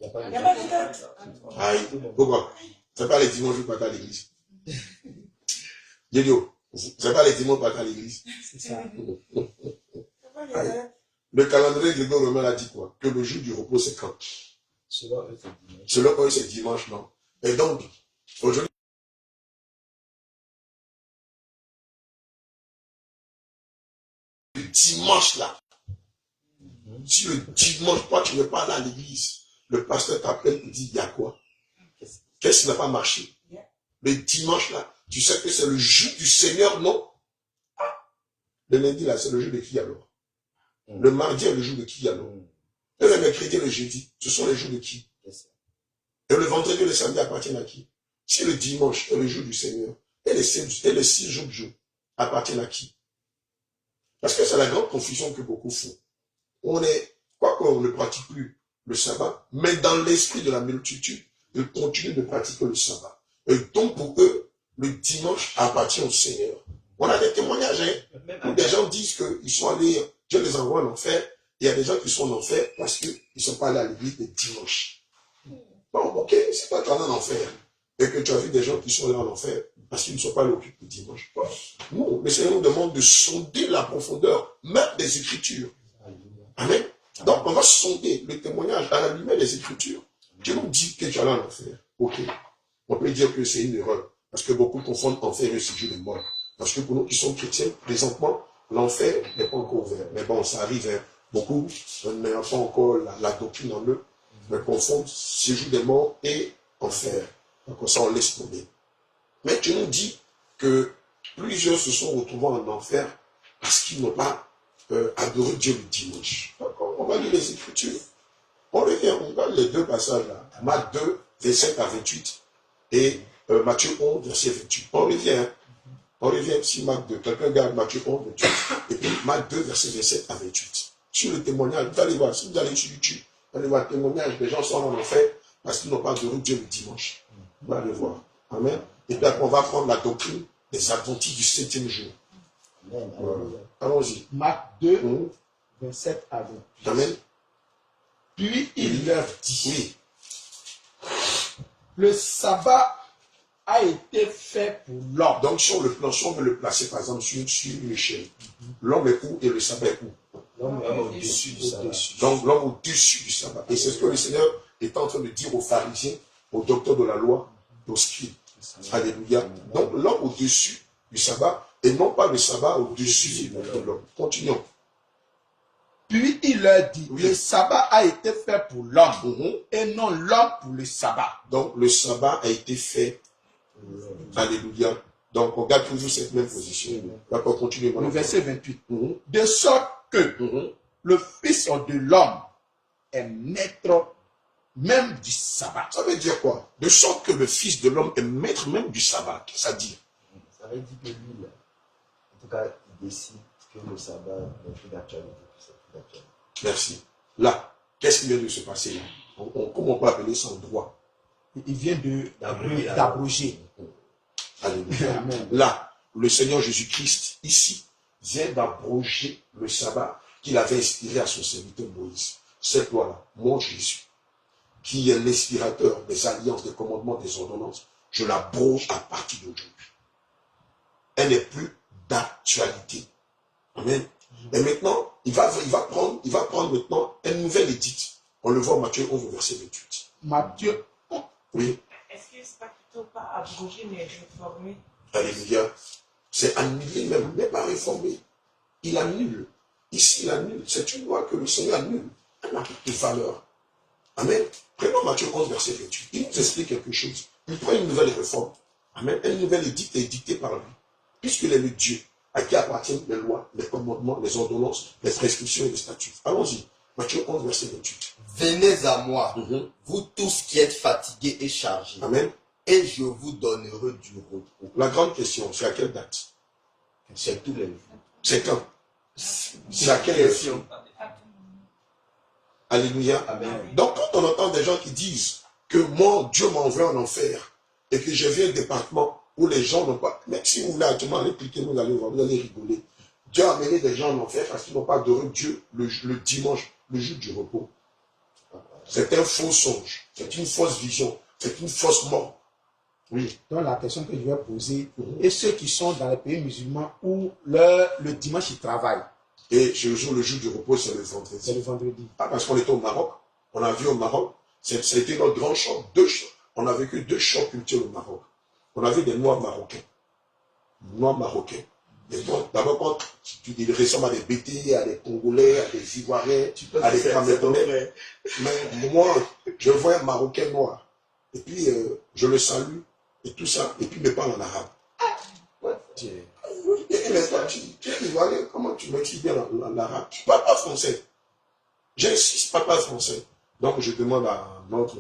Il n'y a pas de date. Aïe, pourquoi? C'est pas les dimanches où pas à l'église. Diego, c'est pas les dimanches pas à l'église. C'est ça. Le calendrier Grégo-Romain a dit quoi? Que le jour du repos, c'est quand? Selon eux, c'est dimanche, non? Et donc, aujourd'hui, le dimanche là, si le dimanche, toi, tu n'es pas allé à l'église, le pasteur t'appelle et dit, il y a quoi? Qu'est-ce qui n'a pas marché? Le dimanche là, tu sais que c'est le jour du Seigneur, non? Le lundi là, c'est le jour de qui alors? Le mardi est le jour de qui alors? Et le mercredi et le jeudi, ce sont les jours de qui? Et le vendredi et le samedi appartiennent à qui? Si le dimanche est le jour du Seigneur, et les 6 jours du jour appartiennent à qui? Parce que c'est la grande confusion que beaucoup font. Quoi qu'on ne pratique plus le sabbat, mais dans l'esprit de la multitude, ils continuent de pratiquer le sabbat. Et donc pour eux, le dimanche appartient au Seigneur. On a des témoignages, où des gens disent qu'ils sont allés, Dieu les envoie en enfer. Il y a des gens qui sont en enfer parce qu'ils ne sont pas allés à l'église le dimanche. Bon, ok, c'est pas toi en enfer. Et que tu as vu des gens qui sont allés en enfer parce qu'ils ne sont pas allés au culte le dimanche. Non, le Seigneur nous demande de sonder la profondeur même des Écritures. Amen. Donc, on va sonder le témoignage à la lumière des Écritures. Dieu nous dit que tu es allé en enfer. Ok. On peut dire que c'est une erreur. Parce que beaucoup confondent enfer et séjour de mort. Parce que pour nous qui sommes chrétiens, présentement, l'enfer n'est pas encore ouvert. Mais bon, ça arrive. Beaucoup n'ont pas encore la doctrine en eux, mais confondent séjour des morts et enfer. Donc ça, on laisse tomber. Mais Dieu nous dit que plusieurs se sont retrouvés en enfer parce qu'ils n'ont pas adoré Dieu le dimanche. Donc, on va lire les Écritures. On revient, on va les deux passages là. Marc 2, verset à 28 et Matthieu 11, verset 28. On revient. On revient si Marc 2. Quelqu'un garde Matthieu 11, 28. Et puis Marc 2, verset 27 à 28. Sur le témoignage, vous allez voir, si vous allez sur YouTube, vous allez voir le témoignage, les gens sont en enfer parce qu'ils n'ont pas adoré Dieu le dimanche. Vous allez voir. Amen. Et puis après, on va prendre la doctrine des adventistes du 7e jour. Voilà. Allons-y. Marc 2, 27 à 28. Amen. Puis il leur dit, Oui. le sabbat a été fait pour l'homme. Donc, sur le plan, si on veut le placer, par exemple, sur une échelle, l'homme est où et le sabbat est où? L'homme est au-dessus du sabbat. Donc, l'homme au-dessus du sabbat. Et c'est ce que le Seigneur est en train de dire aux pharisiens, aux docteurs de la loi, aux scribes. Alléluia. Donc, l'homme au-dessus du sabbat, et non pas le sabbat au-dessus de l'homme. Continuons. Puis il leur dit, Oui. le sabbat a été fait pour l'homme, et non l'homme pour le sabbat. Donc, le sabbat a été fait. Alléluia. Donc, on garde toujours cette même position. D'accord, continuez. Le verset 28. De sorte que le Fils de l'homme est maître même du sabbat. Ça veut dire quoi? De sorte que le Fils de l'homme est maître même du sabbat. Qu'est-ce que ça dit? Ça veut dire que lui, là, en tout cas, il décide que le sabbat n'est plus d'actualité, que c'est plus d'actualité. Merci. Là, qu'est-ce qui vient de se passer là? Comment on peut appeler ça en droit? Il vient d'abroger. Alléluia. Amen. Là, le Seigneur Jésus-Christ, ici, vient d'abroger le sabbat qu'il avait inspiré à son serviteur Moïse. Cette loi-là, moi Jésus, qui est l'inspirateur des alliances, des commandements, des ordonnances, je l'abroge à partir d'aujourd'hui. Elle n'est plus d'actualité. Amen. Et maintenant, il va prendre maintenant une nouvelle édite. On le voit en Matthieu 11, verset 28. Matthieu. Oui. Est-ce que ce n'est pas plutôt pas abrogé, mais réformé? Alléluia. C'est annulé même, mais pas réformé. Il annule. Ici, il annule. C'est une loi que le Seigneur annule. Elle n'a plus de valeur. Amen. Prenons Matthieu 11, verset 28. Il nous explique quelque chose. Il prend une nouvelle réforme. Amen. Une nouvelle édite est dictée par lui. Puisqu'il est le Dieu à qui appartiennent les lois, les commandements, les ordonnances, les prescriptions et les statuts. Allons-y. Matthieu 11, verset 28. Venez à moi, vous tous qui êtes fatigués et chargés, Amen. et je vous donnerai du repos. La grande question, c'est à quelle date? C'est tous les jours. C'est quand? C'est à quelle question? Alléluia. Amen. Donc, quand on entend des gens qui disent que moi, Dieu m'envoie en enfer et que je viens d'un département où les gens n'ont pas, même si vous voulez actuellement aller cliquer, vous allez voir, vous allez rigoler. Dieu a amené des gens en enfer parce qu'ils n'ont pas adoré Dieu le dimanche, le jour du repos. C'est un faux songe, c'est une fausse vision, c'est une fausse mort. Oui. Donc la question que je vais poser, et ceux qui sont dans les pays musulmans où le dimanche ils travaillent, Et le jour du repos, c'est le vendredi. c'est le vendredi. Ah, parce qu'on était au Maroc, on a vu au Maroc, c'était notre grand choc, on a vécu deux chocs culturels au Maroc. On a vu des Noirs marocains. Noirs marocains. Et donc, d'abord, quand ils ressemblent à des BT, à des Congolais, à des Ivoiriens, à des Camerounais. Mais moi, je vois un Marocain noir. Et puis, je le salue, et tout ça, et puis il me parle en arabe. Mais toi, tu es Ivoirien, comment tu m'écris bien l'arabe? Tu ne parles pas français. J'insiste, pas français. Donc, je demande à notre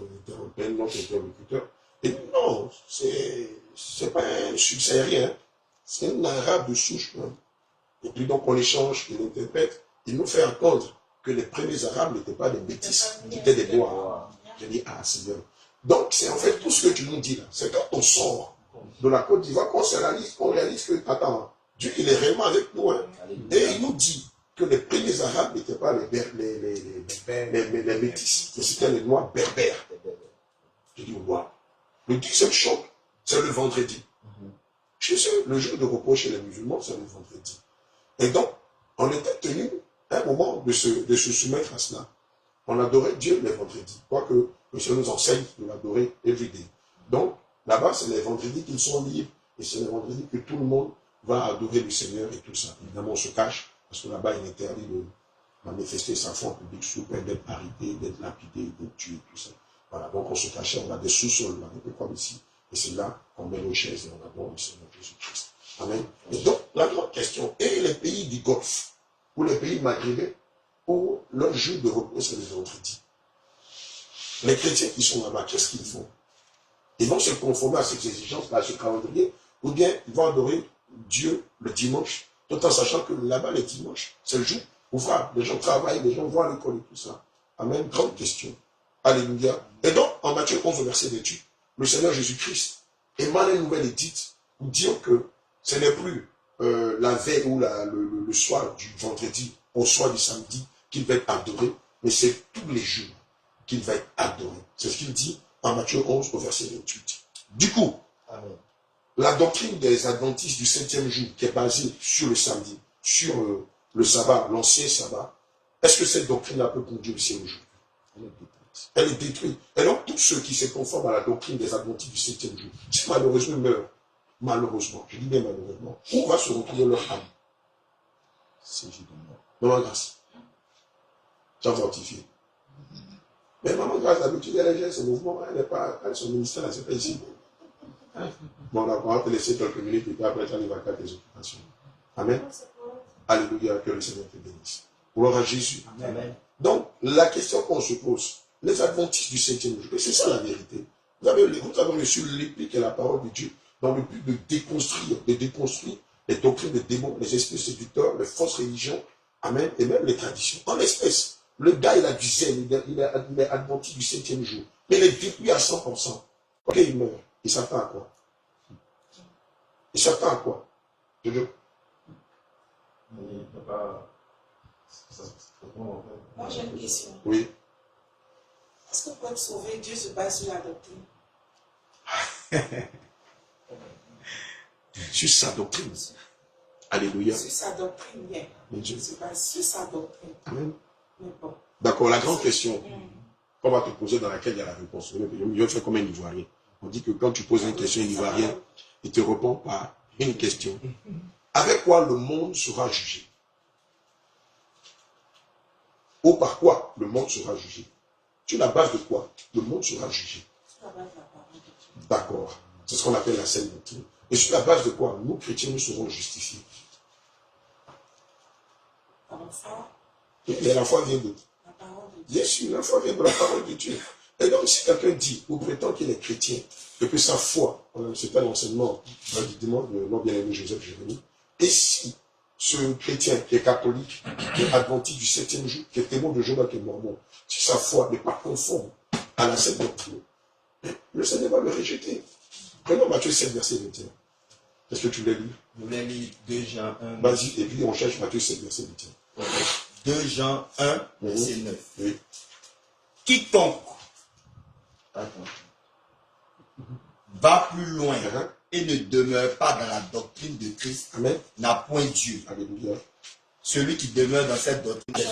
interlocuteur, et non, c'est pas un subsaharien, c'est un arabe de souche. Hein. Et puis donc on échange, il interprète, il nous fait entendre que les premiers arabes n'étaient pas des métis, ils étaient des noirs. Je dis, ah Seigneur. Donc c'est en fait tout ce que tu nous dis là, c'est quand on sort de la Côte d'Ivoire qu'on réalise que, attends, Dieu il est réellement avec nous. Hein. Et il nous dit que les premiers arabes n'étaient pas les métis, mais c'était les noirs berbères. Je dis, waouh. Le deuxième choc, c'est le vendredi. Je sais, le jour de repos chez les musulmans, c'est le vendredi. Et donc, on était tenu à un moment de se soumettre à cela. On adorait Dieu les vendredis. Quoique le Seigneur nous enseigne de l'adorer everyday. Donc, là-bas, c'est les vendredis qu'ils sont libres. Et c'est les vendredis que tout le monde va adorer le Seigneur et tout ça. Évidemment, on se cache, parce que là-bas, il est interdit de manifester sa foi en public sous peine d'être arrêté, d'être lapidé, d'être tué, tout ça. Voilà, donc on se cachait, on a des sous-sols, un peu comme ici. Et c'est là qu'on met nos chaises et on adore le Seigneur Jésus-Christ. Amen. Et donc, la grande question, et les pays du Golfe, ou les pays maghrébins, où leur jour de repos, c'est le vendredi. Les chrétiens qui sont là-bas, qu'est-ce qu'ils font? Ils vont se conformer à ces exigences, à ce calendrier, ou bien ils vont adorer Dieu le dimanche, tout en sachant que là-bas, le dimanche, c'est le jour où les gens travaillent, les gens vont à l'école et tout ça. Amen. Grande question. Alléluia. Et donc, en Matthieu 11, verset 28, le Seigneur Jésus-Christ émane une nouvelle édite pour dire que ce n'est plus la veille ou le soir du vendredi au soir du samedi qu'il va être adoré, mais c'est tous les jours qu'il va être adoré. C'est ce qu'il dit en Matthieu 11 au verset 28. Du coup, Amen. La doctrine des adventistes du 7e jour qui est basée sur le samedi, sur le sabbat, l'ancien sabbat, est-ce que cette doctrine-là peut conduire aussi aujourd'hui? Elle est détruite. Et donc, tous ceux qui se conforment à la doctrine des adventistes du 7e jour, si malheureusement ils meurent, malheureusement, je dis bien malheureusement, où va se retrouver leur âme? C'est jour de mort. Maman Grâce. Tu as fortifié. Mais Maman Grâce, d'habitude, elle gère ce mouvement, elle n'est pas, elle, son ministère, elle n'est pas ici. Bon, on va te laisser quelques minutes et puis après, tu arrives à faire tes occupations. Amen. Alléluia, que le Seigneur te bénisse. Gloire à Jésus. Amen. Donc, la question qu'on se pose, les adventistes du 7e jour, et c'est ça la vérité. Vous avez reçu l'épée qui est la parole de Dieu, dans le but de déconstruire les doctrines des démons, les esprits séducteurs, les fausses religions, amen, et même les traditions. En espèce, le gars, il a du zèle, il est adventiste du 7e jour, mais il est détruit à 100%. Ok, il meurt. Il s'attend à quoi? Il s'attend à quoi? Mais papa, Moi, j'ai une question. Oui. Est-ce que pour être sauvé, Dieu se base sur la doctrine? Sur sa doctrine. Alléluia. Sur sa doctrine, bien. Dieu. Il se base sur sa doctrine. Amen. Mais bon. D'accord, la grande question qu'on va te poser dans laquelle il y a la réponse. Je vais faire comme un Ivoirien. On dit que quand tu poses une question à un Ivoirien, il te répond par une question. Avec quoi le monde sera jugé? Ou par quoi le monde sera jugé? Sur la base de quoi le monde sera jugé? Sur la base de la parole de Dieu. D'accord. C'est ce qu'on appelle la saine doctrine. Et sur la base de quoi nous, chrétiens, nous serons justifiés? Par la foi, Mais la foi vient de la parole de Dieu. Bien sûr, la foi vient de la parole de Dieu. Et donc, si quelqu'un dit ou prétend qu'il est chrétien, et que sa foi, c'est un enseignement du dimanche de notre bien-aimé Joseph Jérémie, et si ce chrétien qui est catholique, qui est adventiste du 7e jour, qui est témoin de Jéhovah, qui est mormon, si sa foi n'est pas conforme à la sainte doctrine, le Seigneur va le rejeter. Prenons Matthieu 7, verset 21. Est-ce que tu voulais lire? Vous voulez lire 2 Jean 1. Vas-y, et puis on cherche Matthieu 7, verset 21. 2 Jean 1, verset 9. Oui. Quiconque va plus loin Uh-huh. et ne demeure pas dans la doctrine de Christ Amen. n'a point Dieu. Alléluia. Celui qui demeure dans cette doctrine.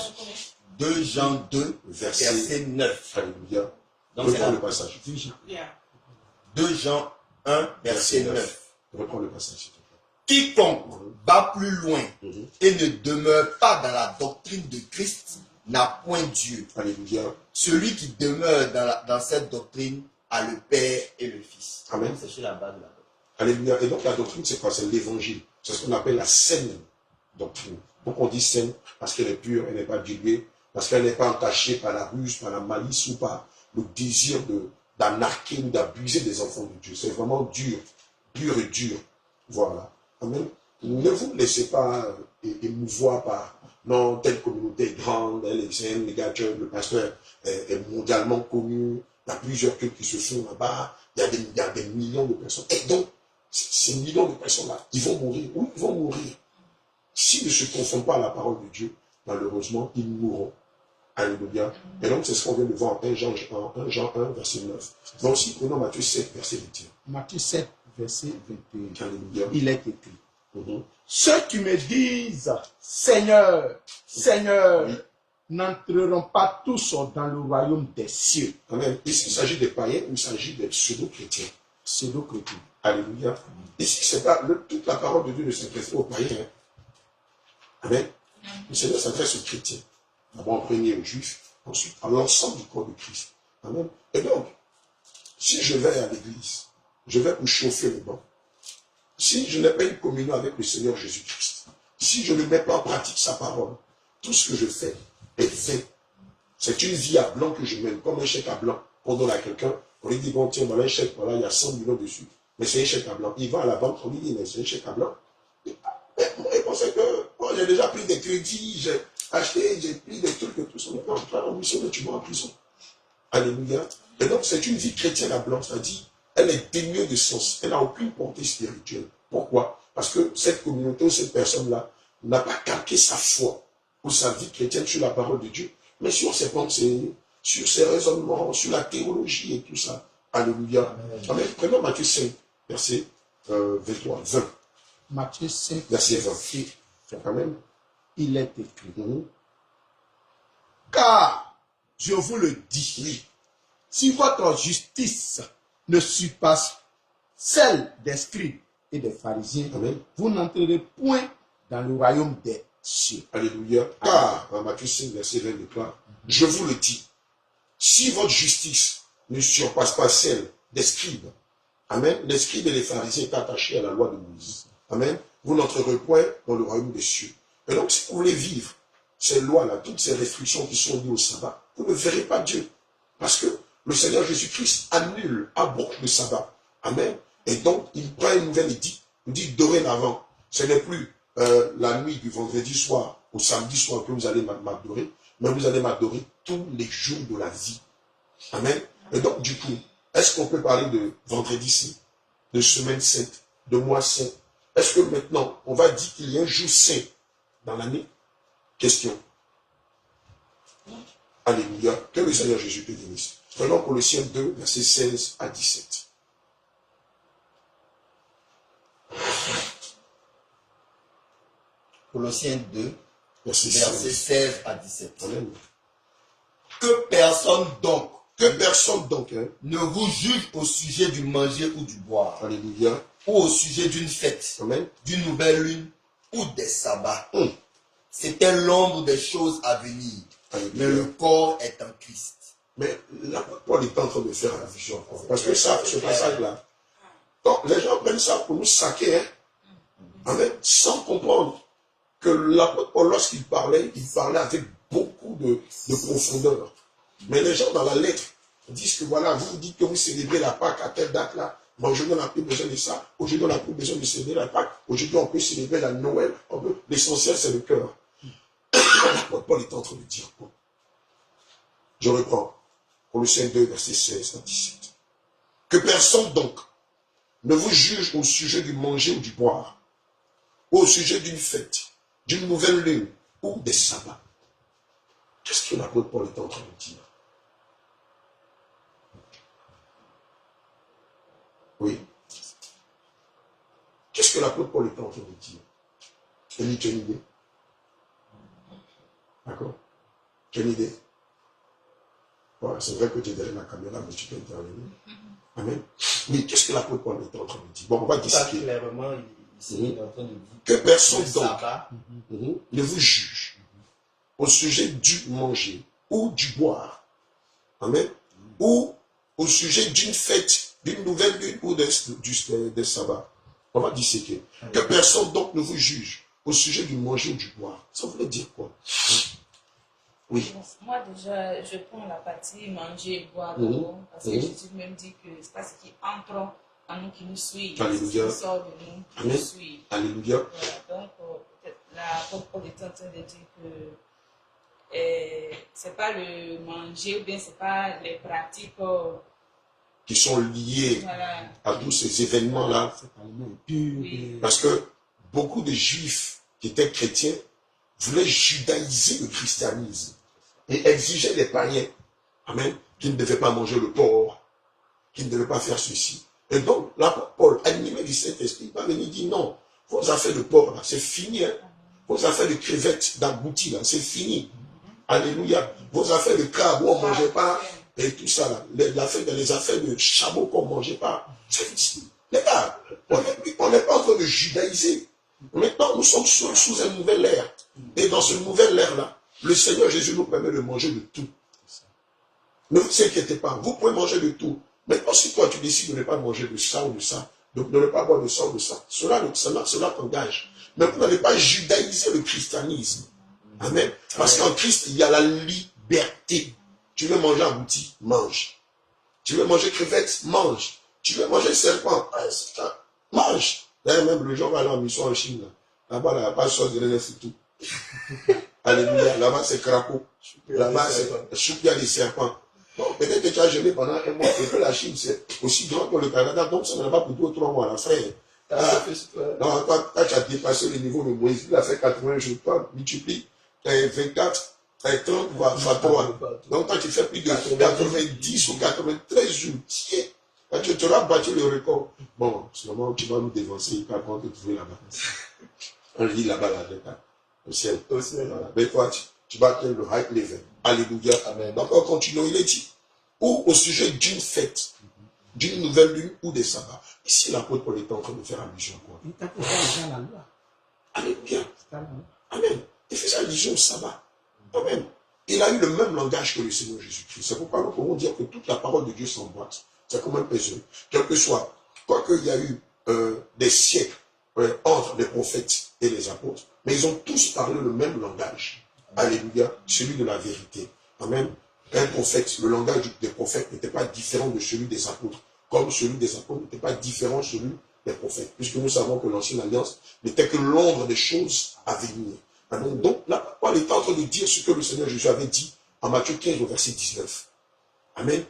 2 Jean 2, verset 9. Alléluia. Donc c'est Reprends la le passage. Bien. 2 Jean 1, verset 9. Reprends le passage, s'il te plaît. Quiconque va plus loin Mhm. et ne demeure pas dans la doctrine de Christ n'a point Dieu. Alléluia. Celui qui demeure dans cette doctrine a le Père et le Fils. Amen. C'est sur la base de la doctrine. Alléluia. Et donc la doctrine, c'est quoi? C'est l'évangile. C'est ce qu'on appelle la saine doctrine. Pourquoi on dit saine? Parce qu'elle est pure, elle n'est pas diluée, parce qu'elle n'est pas entachée par la ruse, par la malice ou par le désir d'anarquer ou d'abuser des enfants de Dieu. C'est vraiment dur, pur et dur. Voilà. Amen. Ne vous laissez pas émouvoir par non, telle communauté est grande, elle est saine, les gars, le pasteur est mondialement connu, il y a plusieurs cultes qui se font là-bas, il y a des millions de personnes. Et donc, ces millions de personnes-là, ils vont mourir. Oui, ils vont mourir. S'ils ne se confondent pas à la parole de Dieu, malheureusement, ils mourront. Alléluia. Et donc, c'est ce qu'on vient de voir en 1 Jean 1, verset 9. Donc, si prenons Matthieu 7, verset 21. Matthieu 7, verset 21. Alléluia. Il est écrit. Mhm. Ceux qui me disent Seigneur, Seigneur, Oui. n'entreront pas tous dans le royaume des cieux. Amen. Ici, il s'agit des païens ou il s'agit des pseudo-chrétiens. Pseudo-chrétiens. Alléluia. Ici, c'est pas toute la parole de Dieu ne s'adresse pas aux païens. Hein. Amen. Le Seigneur s'adresse aux chrétiens. D'abord en premier aux juifs, ensuite à l'ensemble du corps de Christ. Amen. Et donc, si je vais à l'église, je vais pour chauffer le banc. Si je n'ai pas une communion avec le Seigneur Jésus-Christ, si je ne mets pas en pratique sa parole, tout ce que je fais est fait. C'est une vie à blanc que je mène, comme un chèque à blanc. On donne à quelqu'un, on lui dit, bon, tiens, voilà un chèque, voilà, il y a 100 millions dessus. Mais c'est un chèque à blanc. Il va à la banque, on lui dit, mais c'est un chèque à blanc. Mais moi, il pensait que, oh, j'ai déjà pris des crédits, j'ai acheté, j'ai pris des trucs et tout ça. Non, tu vas en mission, mais tu vas en prison. Alléluia. Et donc, c'est une vie chrétienne à blanc, c'est-à-dire, elle est dénuée de sens. Elle n'a aucune portée spirituelle. Pourquoi? Parce que cette communauté ou cette personne-là n'a pas calqué sa foi ou sa vie chrétienne sur la parole de Dieu, mais sur ses pensées, sur ses raisonnements, sur la théologie et tout ça. Alléluia. Amen. Prenons Matthieu 5, verset 23, 20. Matthieu 5, Verset 20. verset 20. Amen. Il est écrit. Mhm. Car, je vous le dis, Oui. si votre justice ne surpasse celle des scribes et des pharisiens, Amen. vous n'entrerez point dans le royaume des cieux. Alléluia. Car, en Matthieu 5, verset 20 déclare, je vous le dis, si votre justice ne surpasse pas celle des scribes, amen, les scribes et les pharisiens étaient attachés à la loi de Moïse, amen, vous n'entrerez point dans le royaume des cieux. Et donc, si vous voulez vivre ces lois-là, toutes ces restrictions qui sont liées au sabbat, vous ne verrez pas Dieu. Parce que le Seigneur Jésus-Christ annule, aborde le sabbat. Amen. Et donc, il prend une nouvelle édite, il dit dorénavant, ce n'est plus la nuit du vendredi soir au samedi soir que vous allez m'adorer, mais vous allez m'adorer tous les jours de la vie. Amen. Et donc, du coup, est-ce qu'on peut parler de vendredi saint, de semaine sainte, de mois saint? Est-ce que maintenant, on va dire qu'il y a un jour saint dans l'année? Question. Alléluia. Que le Seigneur Jésus te bénisse. Prenons Colossiens 2, versets 16 à 17. Colossiens 2, Verset versets 16. 16 à 17. Amen. Que personne donc hein, ne vous juge au sujet du manger ou du boire, Alléluia. ou au sujet d'une fête, Amen. d'une nouvelle lune ou des sabbats. Hum. C'était l'ombre des choses à venir, Alléluia. mais le corps est en Christ. Mais l'apôtre Paul est en train de faire allusion encore. Parce que ça, ce passage-là, donc les gens prennent ça pour nous saquer, hein, amen, sans comprendre que l'apôtre Paul, lorsqu'il parlait avec beaucoup de profondeur. Mais les gens dans la lettre disent que voilà, vous dites que vous célébrez la Pâque à telle date-là. Mais aujourd'hui, on n'a plus besoin de ça. Aujourd'hui, on n'a plus besoin de célébrer la Pâque. Aujourd'hui, on peut célébrer la Noël. L'essentiel, c'est le cœur. L'apôtre Paul est en train de dire quoi? Je reprends. Colossiens 2, verset 16 à 17. Que personne donc ne vous juge au sujet du manger ou du boire, ou au sujet d'une fête, d'une nouvelle lune ou des sabbats. Qu'est-ce que l'apôtre Paul est en train de dire? Oui. Qu'est-ce que l'apôtre Paul est en train de dire? Tu as une idée? D'accord? Tu as une idée? Voilà, c'est vrai que tu es derrière la caméra, mais tu peux intervenir. Amen. Oui, qu'est-ce que l'apôtre Paul est en train de dire? Bon, on va discuter. Clairement, il est en train de dire Que personne le donc sabbat, ne vous juge au sujet du manger ou du boire. Amen. Ou au sujet d'une fête, d'une nouvelle lune ou des sabbats. On va disséquer. Que personne donc ne vous juge au sujet du manger ou du boire. Ça voulait dire quoi? Oui. Moi déjà, je prends la partie manger, boire, parce que Jésus même dit que c'est pas ce qui entre en nous qui nous suit, c'est ce qui sort de nous qui nous suit. Alléluia. Voilà, donc peut-être l'apôtre Paul est en train de dire que c'est pas le manger ou bien c'est pas les pratiques qui sont liées à tous ces événements-là. Oui. Parce que beaucoup de juifs qui étaient chrétiens voulaient judaïser le christianisme et exigeaient des païens, amen, qui ne devaient pas manger le porc, qui ne devaient pas faire ceci. Et donc, l'apôtre Paul, animé du Saint-Esprit, va venir dire non, vos affaires de porc, là, c'est fini. Hein. Vos affaires de crevettes, d'aboutis, là, c'est fini. Alléluia. Vos affaires de crabe, où on ne mangeait pas, et tout ça, là, les affaires de chameau qu'on ne mangeait pas. Les gars, on n'est pas en train de judaïser. Maintenant, nous sommes sous un nouvel ère. Et dans ce nouvel ère-là, le Seigneur Jésus nous permet de manger de tout. Ne vous inquiétez pas, vous pouvez manger de tout. Maintenant, si toi, tu décides de ne pas manger de ça ou de ça, de ne pas boire de ça ou de ça, cela t'engage. Mais vous n'allez pas judaïser le christianisme. Amen. Parce qu'en Christ, il y a la liberté. Tu veux manger abouti, mange. Tu veux manger crevettes, mange. Tu veux manger serpent, mange. D'ailleurs, même le jour où on va aller en mission en Chine, là-bas, il n'y a pas de sauce de lait tout. Alléluia. Là-bas, c'est crapaud. Là-bas, c'est choupi, il y a des serpents. Bon, peut-être que tu as jeûné pendant un mois, et que la Chine, c'est aussi grand que le Canada, donc ça n'a pas pour 2 ou 3 mois, là, frère. Non, toi, tu as dépassé le niveau de Moïse, il a fait 80 jours, toi, multiplie 24, 30, voire 3. Donc, toi, tu fais plus de 90 ou 93 jours. Tiens, tu auras battu le record. Bon, seulement, tu vas nous dévancer, par contre, te trouver là-bas. On lit là-bas, là, au ciel. Voilà. Mais toi, tu vas atteindre le high level. Alléluia. Amen. Donc, on continue, il est dit. Ou au sujet d'une fête, d'une nouvelle lune ou des sabbats. Ici, l'apôtre Paul est en train de faire allusion à quoi? Il t'a fait dans la loi. Alléluia. Amen. Il fait allusion au sabbat. Amen. Il a eu le même langage que le Seigneur Jésus-Christ. C'est pourquoi nous pouvons dire que toute la parole de Dieu s'emboîte. C'est comme un puzzle. Quel que soit, quoiqu'il y a eu des siècles entre les prophètes et les apôtres, mais ils ont tous parlé le même langage. Alléluia. Celui de la vérité. Amen. Un prophète, le langage des prophètes n'était pas différent de celui des apôtres. Comme celui des apôtres n'était pas différent de celui des prophètes. Puisque nous savons que l'ancienne alliance n'était que l'ombre des choses à venir. Amen. Donc là, Paul est en train de dire ce que le Seigneur Jésus avait dit en Matthieu 15 au verset 19. Amen.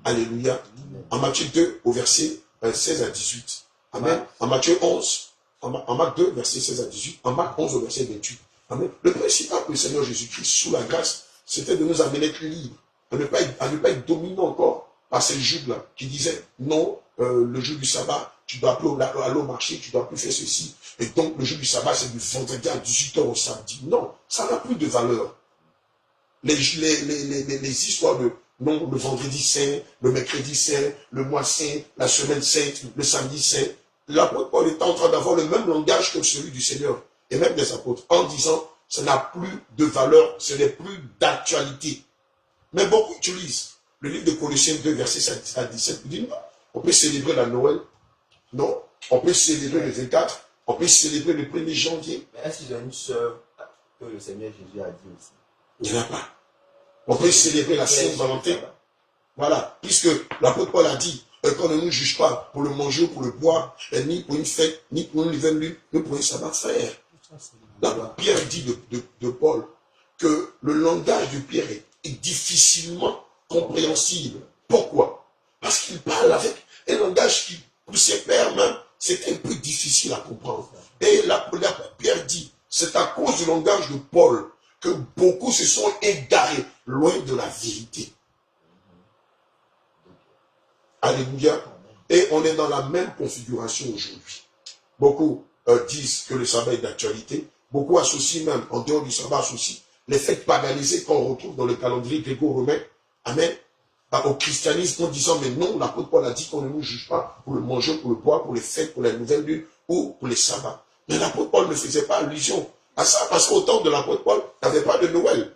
Alléluia. En Matthieu 2 au verset 16 à 18. Amen. En Matthieu 11, en Marc 2, verset 16 à 18. En Marc 11 au verset 28. Amen. Le principal pour le Seigneur Jésus-Christ, sous la grâce, c'était de nous amener à être libres, à ne pas être dominé encore par ces juges-là qui disaient non, le jour du sabbat, tu dois plus aller au marché, tu dois plus faire ceci. Et donc, le jour du sabbat, c'est du vendredi à 18h au samedi. Non, ça n'a plus de valeur. Les histoires de non, le vendredi saint, le mercredi saint, le mois saint, la semaine sainte, le samedi saint. L'apôtre Paul est en train d'avoir le même langage que celui du Seigneur et même des apôtres en disant ça n'a plus de valeur, ce n'est plus d'actualité. Mais beaucoup utilisent le livre de Colossiens 2, verset 7 à 17. Ils disent non, on peut célébrer la Noël. Non, on peut célébrer le 24, on peut célébrer le 1er janvier. Mais est-ce qu'ils ont une sœur que le Seigneur Jésus a dit aussi? Il n'y en a pas. On peut célébrer la Saint-Valentin. Voilà. Puisque l'apôtre Paul a dit qu'on ne nous juge pas pour le manger ou pour le boire, ni pour une fête, ni pour une nouvelle lune, ni pour un sabbat frère. Là, Pierre dit de Paul que le langage de Pierre est difficilement compréhensible. Pourquoi? Parce qu'il parle avec un langage qui, pour ses pères même, c'était un peu difficile à comprendre. Et là, Pierre dit, c'est à cause du langage de Paul que beaucoup se sont égarés loin de la vérité. Alléluia. Et on est dans la même configuration aujourd'hui. Beaucoup disent que le sabbat est d'actualité. Beaucoup associent même, en dehors du sabbat, associent les fêtes paganisées qu'on retrouve dans le calendrier gréco-romain. Amen. Au christianisme en disant, mais non, l'apôtre Paul a dit qu'on ne nous juge pas pour le manger, pour le boire, pour les fêtes, pour les nouvelles lunes ou pour les sabbats. Mais l'apôtre Paul ne faisait pas allusion à ça, parce qu'au temps de l'apôtre Paul, il n'y avait pas de Noël.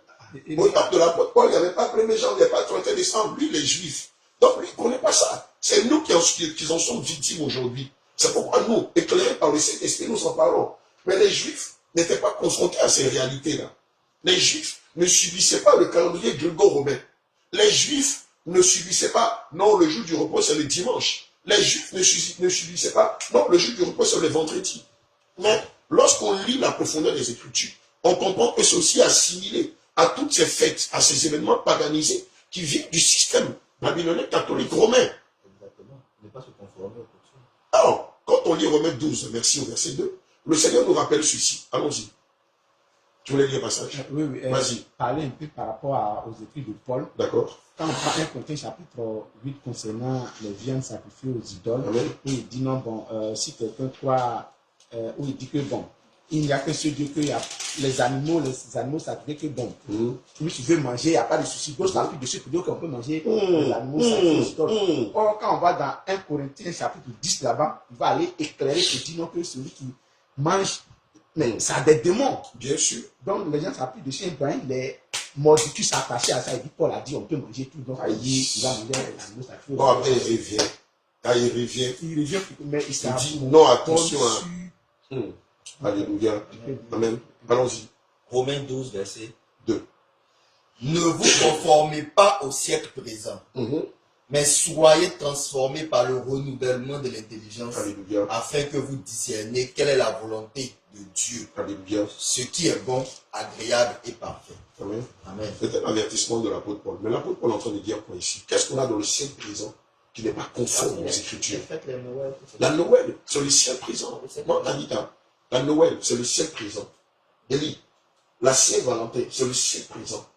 Au temps de l'apôtre Paul, il n'y avait pas 1er janvier, il n'y avait pas 31 décembre. Lui, les Juifs. Donc, lui, il ne connaît pas ça. C'est nous qui en sommes victimes aujourd'hui. C'est pourquoi nous, éclairés par le Saint-Esprit, nous en parlons. Mais les Juifs n'étaient pas confrontés à ces réalités-là. Les Juifs ne subissaient pas le calendrier gréco-romain. Les Juifs ne subissaient pas, non, le jour du repos, c'est le dimanche. Les Juifs ne subissaient pas, non, le jour du repos, c'est le vendredi. Mais lorsqu'on lit la profondeur des Écritures, on comprend que c'est aussi assimilé à toutes ces fêtes, à ces événements paganisés qui viennent du système babylonien catholique romain. Exactement. Ne pas se conformer au coutume. Alors, quand on lit Romains 12, merci au verset 2, le Seigneur nous rappelle ceci. Allons-y. Tu voulais lire le passage? Oui, oui. Vas-y. Parler un peu par rapport aux écrits de Paul. D'accord. Quand on prend 1 Corinthiens chapitre 8 concernant les viandes sacrifiées aux idoles, Amen. où il dit non, bon, si quelqu'un croit, où il dit que bon, il n'y a que ce Dieu que les animaux sacrifiés que bon. Lui, tu veux manger, il n'y a pas de souci. D'autres s'appuient dessus pour dire qu'on peut manger les animaux sacrifiés aux idoles. Or, quand on va dans 1 Corinthiens chapitre 10 là-bas, il va aller éclairer et dire non que celui qui mange, mais ça a des démons. Bien sûr. Donc, les gens s'appuient dessus, Ibrahim, les mordicus attachés à ça, il dit, Paul a dit, on peut manger tout. Donc, il va manger les animaux sacrifiés. Bon, après, il revient. Quand il revient, Il revient, mais il il dit non, attention. à Alléluia. Amen. Allons-y. Romains 12, verset 2. Ne vous conformez pas au siècle présent, mais soyez transformés par le renouvellement de l'intelligence, Alléluia. afin que vous discerniez quelle est la volonté de Dieu, Alléluia. ce qui est bon, agréable et parfait. Amen. Amen. C'est un avertissement de l'apôtre Paul. Mais l'apôtre Paul est en train de dire quoi ici? Qu'est-ce qu'on a dans le ciel présent qui n'est pas conforme aux Écritures? La Noël, c'est le ciel présent. Moi, la Noël, c'est le ciel présent. Élie, la Saint-Valentin, c'est le ciel présent.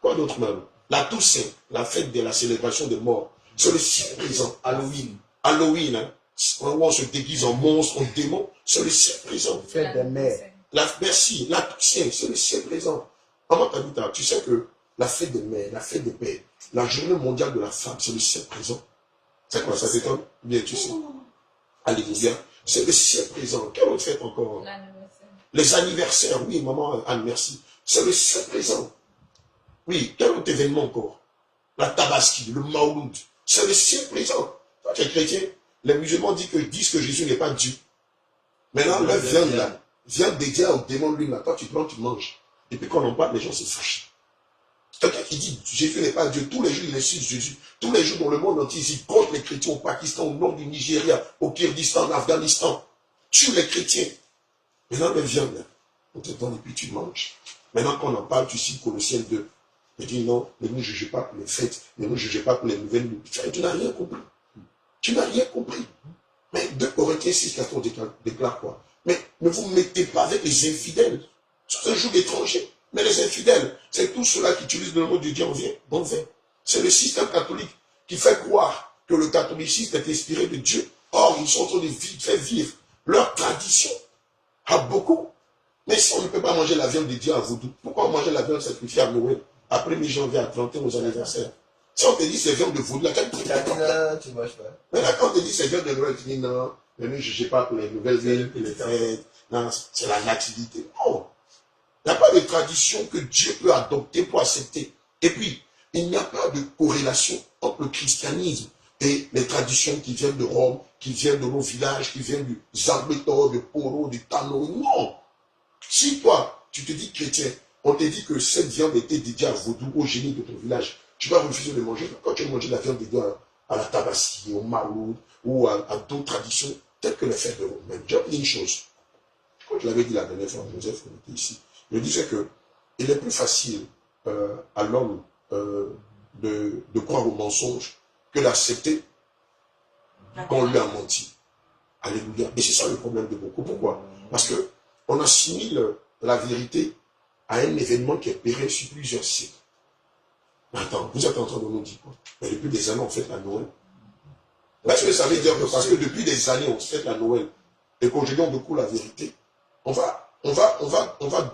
Quoi d'autre même? La Toussaint, la fête de la célébration des morts, c'est le ciel présent. Halloween. Halloween, hein, où on se déguise en monstre, en démon, c'est le ciel présent. Fête des mères. Merci, la Toussaint, c'est le ciel présent. Comment t'as tu sais que la fête des mères, la fête des pères, la journée mondiale de la femme, c'est le ciel présent. C'est quoi, ça t'étonne? Bien, tu sais. Alléluia. C'est le ciel présent. Quelle autre fête encore? L'anniversaire. Les anniversaires, oui, maman Anne, merci. C'est le ciel présent. Oui, quel autre événement encore? La Tabaski, le Maouloud. C'est le ciel présent. Toi, tu es chrétien. Les musulmans disent que Jésus n'est pas Dieu. Maintenant, leur viande là, viande dédiée au démon lui là, toi tu prends, tu manges. Et puis quand on en parle, les gens se fâchent. Quelqu'un qui dit Jésus n'est pas Dieu, tous les jours il insulte Jésus. Tous les jours dans le monde entier, il contre les chrétiens au Pakistan, au nord du Nigeria, au Kyrgyzstan, en Afghanistan. Tue les chrétiens. Maintenant, les viandes, on te donne et puis tu manges. Maintenant, quand on en parle, tu cites Colossiens 2. Il dit non, ne nous jugez pas pour les fêtes, ne nous jugez pas pour les nouvelles lunes. Tu n'as rien compris. Tu n'as rien compris. Mais 2 Corinthiens 6, 14 déclare quoi? Mais ne vous mettez pas avec les infidèles. C'est un joug d'étranger. Mais les infidèles, c'est tous ceux-là qui utilisent le nom de Dieu en vain. C'est le système catholique qui fait croire que le catholicisme est inspiré de Dieu. Or, ils sont en train de faire vivre leur tradition à beaucoup. Mais si on ne peut pas manger la viande de Dieu à Vaudou, pourquoi on mange la viande sacrifiée à Noël, après mi-janvier à 31 aux anniversaires? Si on te dit c'est viande de Vaudou, la tu ne manges pas. Mais là, quand on te dit c'est viande de Noël, tu dis non, ne jugez pas pour les nouvelles villes, les fêtes, non, c'est la nativité. Non. Il n'y a pas de tradition que Dieu peut adopter pour accepter. Et puis, il n'y a pas de corrélation entre le christianisme et les traditions qui viennent de Rome, qui viennent de nos villages, qui viennent du Zambétor, de Poro, du Tano. Non. Si toi, tu te dis chrétien, on te dit que cette viande était dédiée à Vaudou, au génie de ton village, tu vas refuser de manger. Quand tu as mangé la viande dédiée à la Tabassie, au Maroud, ou à d'autres traditions, telles que les fêtes de Rome. Même, j'ai dit une chose. Quand je l'avais dit la dernière fois, Joseph, on était ici. Je disais que il est plus facile à l'homme de croire au mensonge que d'accepter qu'on lui a menti. Alléluia. Et c'est ça le problème de beaucoup. Pourquoi? Parce que on assimile la vérité à un événement qui est pérenne sur plusieurs siècles. Attends, vous êtes en train de nous dire quoi? Mais depuis des années, on fait la Noël. Est-ce que ça veut dire que parce que depuis des années, on fait la Noël et qu'on regarde beaucoup la vérité, on va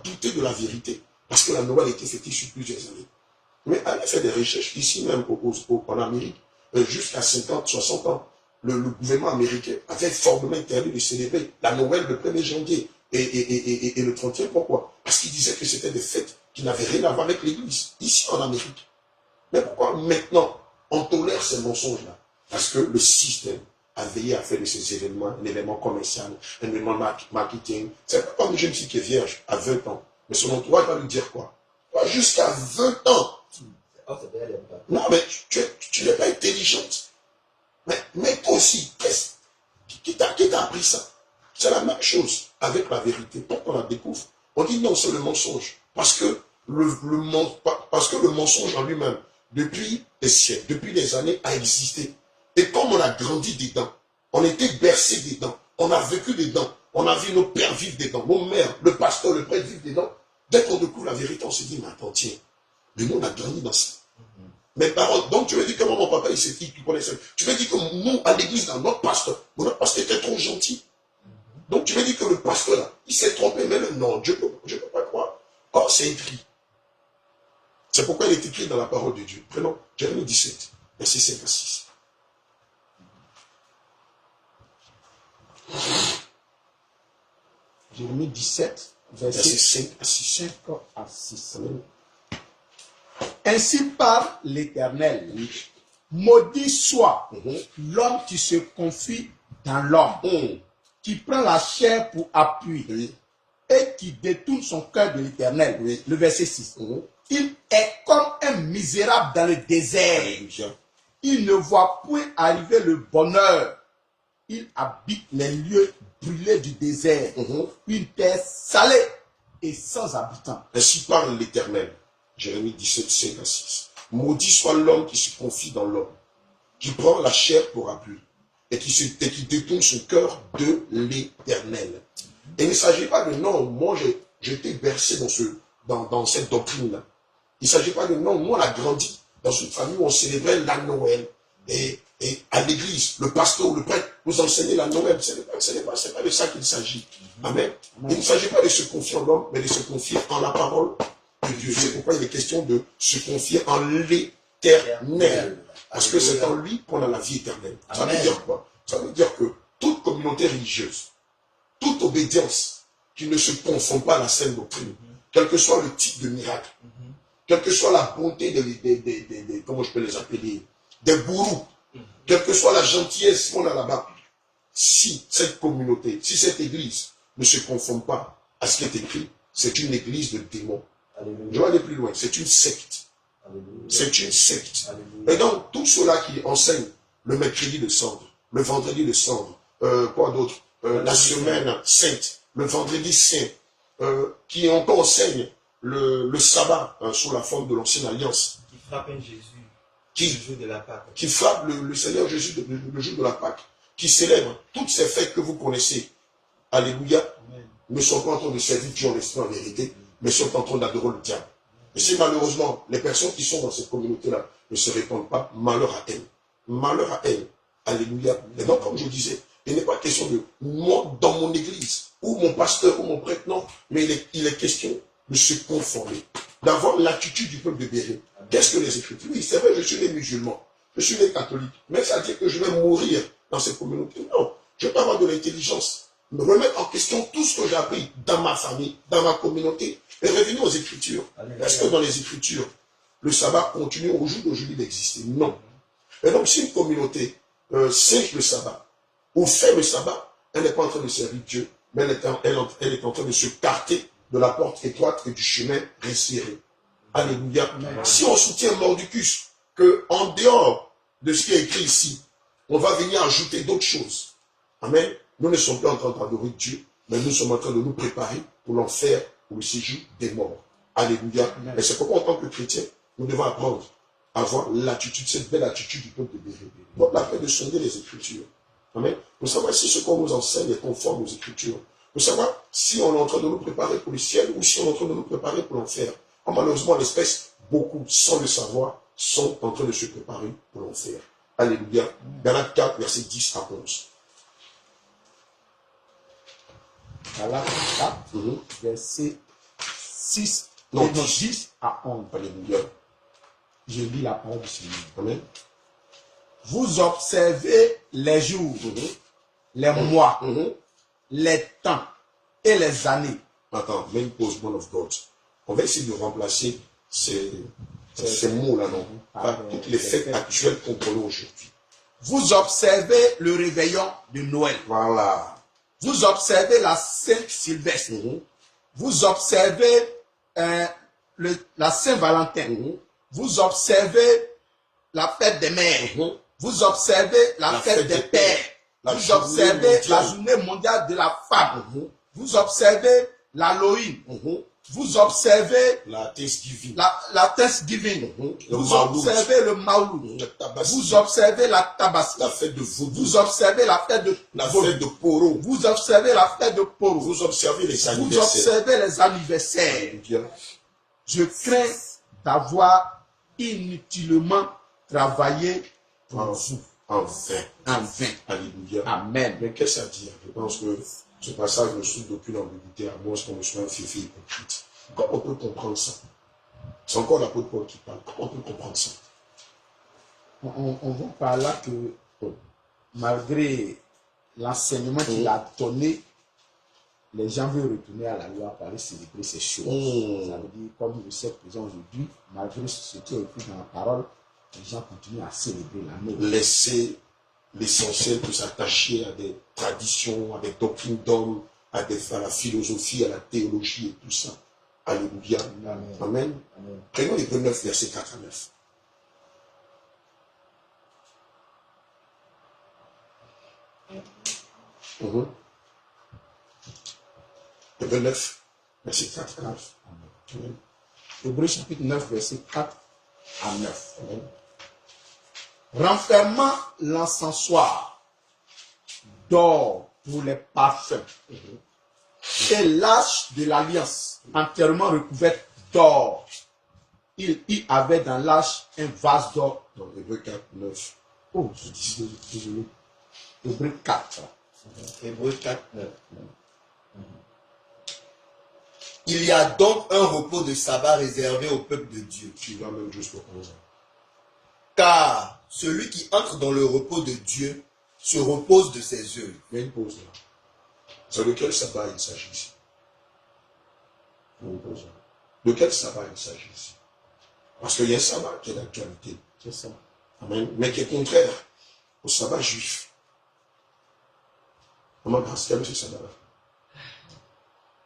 douter de la vérité, parce que la Noël a été fêtée sur plusieurs années. Mais allez faire des recherches, ici même en Amérique, jusqu'à 50, 60 ans, le gouvernement américain avait formellement interdit de célébrer la Noël le 1er janvier et le 31. Pourquoi? Parce qu'il disait que c'était des fêtes qui n'avaient rien à voir avec l'Église, ici en Amérique. Mais pourquoi maintenant on tolère ces mensonges-là? Parce que le système a veillé à faire de ces événements un événement commercial, un événement marketing. C'est pas comme une jeune fille qui est vierge à 20 ans. Mais son entourage va lui dire quoi? Jusqu'à 20 ans. Non, mais tu n'es pas intelligente. Mais toi aussi, qui t'a appris ça? C'est la même chose avec la vérité. Quand on la découvre, on dit non, c'est le mensonge. Parce que le mensonge en lui-même, depuis des siècles, depuis des années, a existé. Et comme on a grandi dedans, on était bercé dedans, on a vécu dedans, on a vu nos pères vivre dedans, nos mères, le pasteur, le prêtre vivre dedans. Dès qu'on découvre la vérité, on se dit, mais attends, tiens, mais nous on a grandi dans ça. Mes parents, donc tu me dis que mon papa, il s'est dit qu'il connaissait. Tu me dis que nous, à l'église, dans notre pasteur était trop gentil. Donc tu me dis que le pasteur, là, il s'est trompé, mais non, je ne peux pas croire. Or, c'est écrit. C'est pourquoi il est écrit dans la parole de Dieu. Prenons Jérémie 17, verset 5 à 6. Jérémie 17, verset 5 à 6. 5 à 6. Ainsi parle l'Éternel. Maudit soit l'homme qui se confie dans l'homme, qui prend la chair pour appui et qui détourne son cœur de l'Éternel. Le verset 6. Il est comme un misérable dans le désert. Il ne voit point arriver le bonheur. Il habite les lieux brûlés du désert. Une terre salée et sans habitants. Ainsi parle l'Éternel. Jérémie 17, 5 à 6. Maudit soit l'homme qui se confie dans l'homme, qui prend la chair pour appui et qui détourne son cœur de l'Éternel. Et il ne s'agit pas de non, moi j'ai été bercé dans cette doctrine-là. Il ne s'agit pas de non, moi on a grandi dans une famille où on célébrait la Noël. Et à l'église, le pasteur ou le prêtre nous enseignait la Noël. Ce n'est pas de ça qu'il s'agit. Amen. Il ne s'agit pas de se confier en l'homme, mais de se confier en la parole de Dieu. C'est pourquoi il est question de se confier en l'Éternel. Parce que c'est en lui qu'on a la vie éternelle. Ça veut dire quoi? Ça veut dire que toute communauté religieuse, toute obédience qui ne se confond pas à la saine doctrine, quel que soit le type de miracle, quelle que soit la bonté des comment je peux les appeler, des gourous, quelle que soit la gentillesse qu'on a là-bas, si cette communauté, si cette église ne se confond pas à ce qui est écrit, c'est une église de démons. Alléluia. Je vais aller plus loin. C'est une secte. Alléluia. C'est une secte. Alléluia. Et donc, tous ceux-là qui enseignent le mercredi de cendre, le vendredi de cendre, quoi d'autre, la semaine sainte, le vendredi saint, qui encore enseignent le sabbat sous la forme de l'ancienne alliance, Qui frappe un Jésus qui, le jour de la Pâque. qui frappe le Seigneur Jésus le jour de la Pâque, qui célèbre toutes ces fêtes que vous connaissez, alléluia, Amen. ne sont pas en train de servir Dieu en l'esprit en vérité, mais sont en train d'adorer le diable. Et si malheureusement, les personnes qui sont dans cette communauté-là ne se répandent pas, malheur à elles. Malheur à elles. Alléluia. Et donc, comme je disais, il n'est pas question de moi dans mon église, ou mon pasteur, ou mon prêtre, non, mais il est question de se conformer, d'avoir l'attitude du peuple de Béret. Qu'est-ce que les Écritures? Oui, c'est vrai, je suis né musulman, je suis né catholique, mais ça dit que je vais mourir dans cette communauté. Non, je peux avoir de l'intelligence, me remettre en question tout ce que j'ai appris dans ma famille, dans ma communauté, et revenir aux Écritures. Est-ce que dans les Écritures, le sabbat continue au jour d'aujourd'hui d'exister? Non. Et donc, si une communauté sait le sabbat, ou fait le sabbat, elle n'est pas en train de servir Dieu, mais elle est en train de se carter de la porte étroite et du chemin resserré. Alléluia. Si on soutient Mordicus, que en dehors de ce qui est écrit ici, on va venir ajouter d'autres choses. Amen. Nous ne sommes pas en train d'adorer Dieu, mais nous sommes en train de nous préparer pour l'enfer, pour le séjour des morts. Alléluia. Et c'est pourquoi en tant que chrétien, nous devons apprendre à avoir l'attitude, cette belle attitude du peuple de Béret. Donc la paix de sonder les Écritures. Amen. Pour savoir si ce qu'on nous enseigne est conforme aux Écritures. Pour savoir si on est en train de nous préparer pour le ciel ou si on est en train de nous préparer pour l'enfer. Malheureusement, l'espèce, beaucoup, sans le savoir, sont en train de se préparer pour l'enfer. Alléluia. Galates 4, verset 10 à 11. Galates 4, verset 6, Non, 10 à 11. Alléluia. Je lis la parole du Seigneur. Amen. Vous observez les jours, les mois, les temps et les années. Attends, même pause, man of God. On va essayer de remplacer ces mots-là, non? Par toutes les fêtes actuelles qu'on connaît aujourd'hui. Vous observez le réveillon de Noël. Voilà. Vous observez la Saint-Sylvestre. Vous observez la Saint-Valentin. Vous observez la fête des mères. Vous observez la fête des pères. Vous observez la journée mondiale de la femme. Vous observez l'Halloween. Vous observez la Thanksgiving. La Thanksgiving. Vous observez le Maouloud. Vous observez la Tabaski. La fête de Vaudou. Vous observez la fête de Poro. Vous observez la fête de Poro. Vous observez les anniversaires. Vous observez les anniversaires. Je crains d'avoir inutilement travaillé pour vous. En vain. En vain. Alléluia. Amen. Mais qu'est-ce que ça dit? Je pense que ce passage ne souffre d'aucune ambiguïté, à moins qu'on soit un fifi hypocrite. Comment on peut comprendre ça? C'est encore l'apôtre Paul qui parle. Comment on peut comprendre ça? On voit par là que malgré l'enseignement qu'il a donné, les gens veulent retourner à la loi pour aller célébrer ces choses. Ça veut dire, comme le sait présent aujourd'hui, malgré ce qui est écrit dans la parole, les gens continuent à célébrer la Noël. Laisser l'essentiel de s'attacher à des traditions, à des doctrines d'hommes, à la philosophie, à la théologie et tout ça. Alléluia. Amen. Amen. Prenons l'Hébreux 9, verset 4 à 9. Hébreux 9, verset 4 à 9. Amen. Hébreux chapitre 9, verset 4 à 9. Amen. Renfermant l'encensoir d'or pour les parfums et l'arche de l'alliance entièrement recouverte d'or. Il y avait dans l'arche un vase d'or. Dans Hébreux 4, 9. Oh, je dis désolé. Hébreux 4. Hébreux 4, 9. Il y a donc un repos de sabbat réservé au peuple de Dieu. Tu vas même jusqu'au 11 ans. Car celui qui entre dans le repos de Dieu se repose de ses œuvres. Il y a une pause là. C'est de quel sabbat il s'agit ici? De quel sabbat il s'agit ici? Parce qu'il y a un sabbat qui est d'actualité. C'est ça. Amen. Mais qui est contraire au sabbat juif. Comment grâce ce sabbat-là?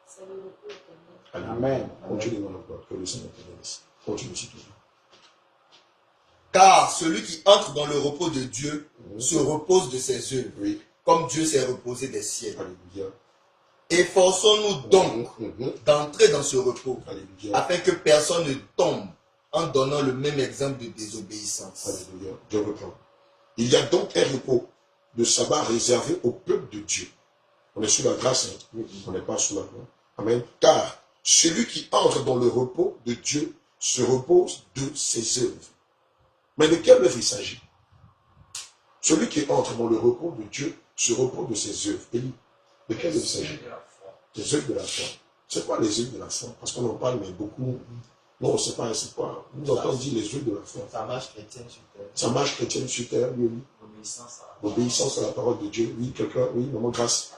C'est le repos éternel. Amen. Continue, mon encore. Que le Seigneur te bénisse. Continue, s'il te plaît. Car celui qui entre dans le repos de Dieu se repose de ses œuvres, comme Dieu s'est reposé des siennes. Alléluia. Efforçons-nous donc d'entrer dans ce repos, Alléluia. afin que personne ne tombe en donnant le même exemple de désobéissance. Alléluia. Je reprends. Il y a donc un repos de sabbat réservé au peuple de Dieu. On est sous la grâce, hein? On n'est pas sous la gloire. Amen. Car celui qui entre dans le repos de Dieu se repose de ses œuvres. Mais de quelle œuvre il s'agit? Celui qui entre dans le repos de Dieu se repose de ses œuvres. Élie, de quelle œuvre il s'agit? Des œuvres de la foi. C'est quoi les œuvres de la foi? Parce qu'on en parle, mais beaucoup. Non, c'est pas, c'est quoi? Nous entendons dire les œuvres de la foi. Ça marche chrétienne sur terre. Ça marche chrétienne sur terre, oui, oui. L'obéissance à la parole de Dieu. Oui, quelqu'un, oui, maman, grâce.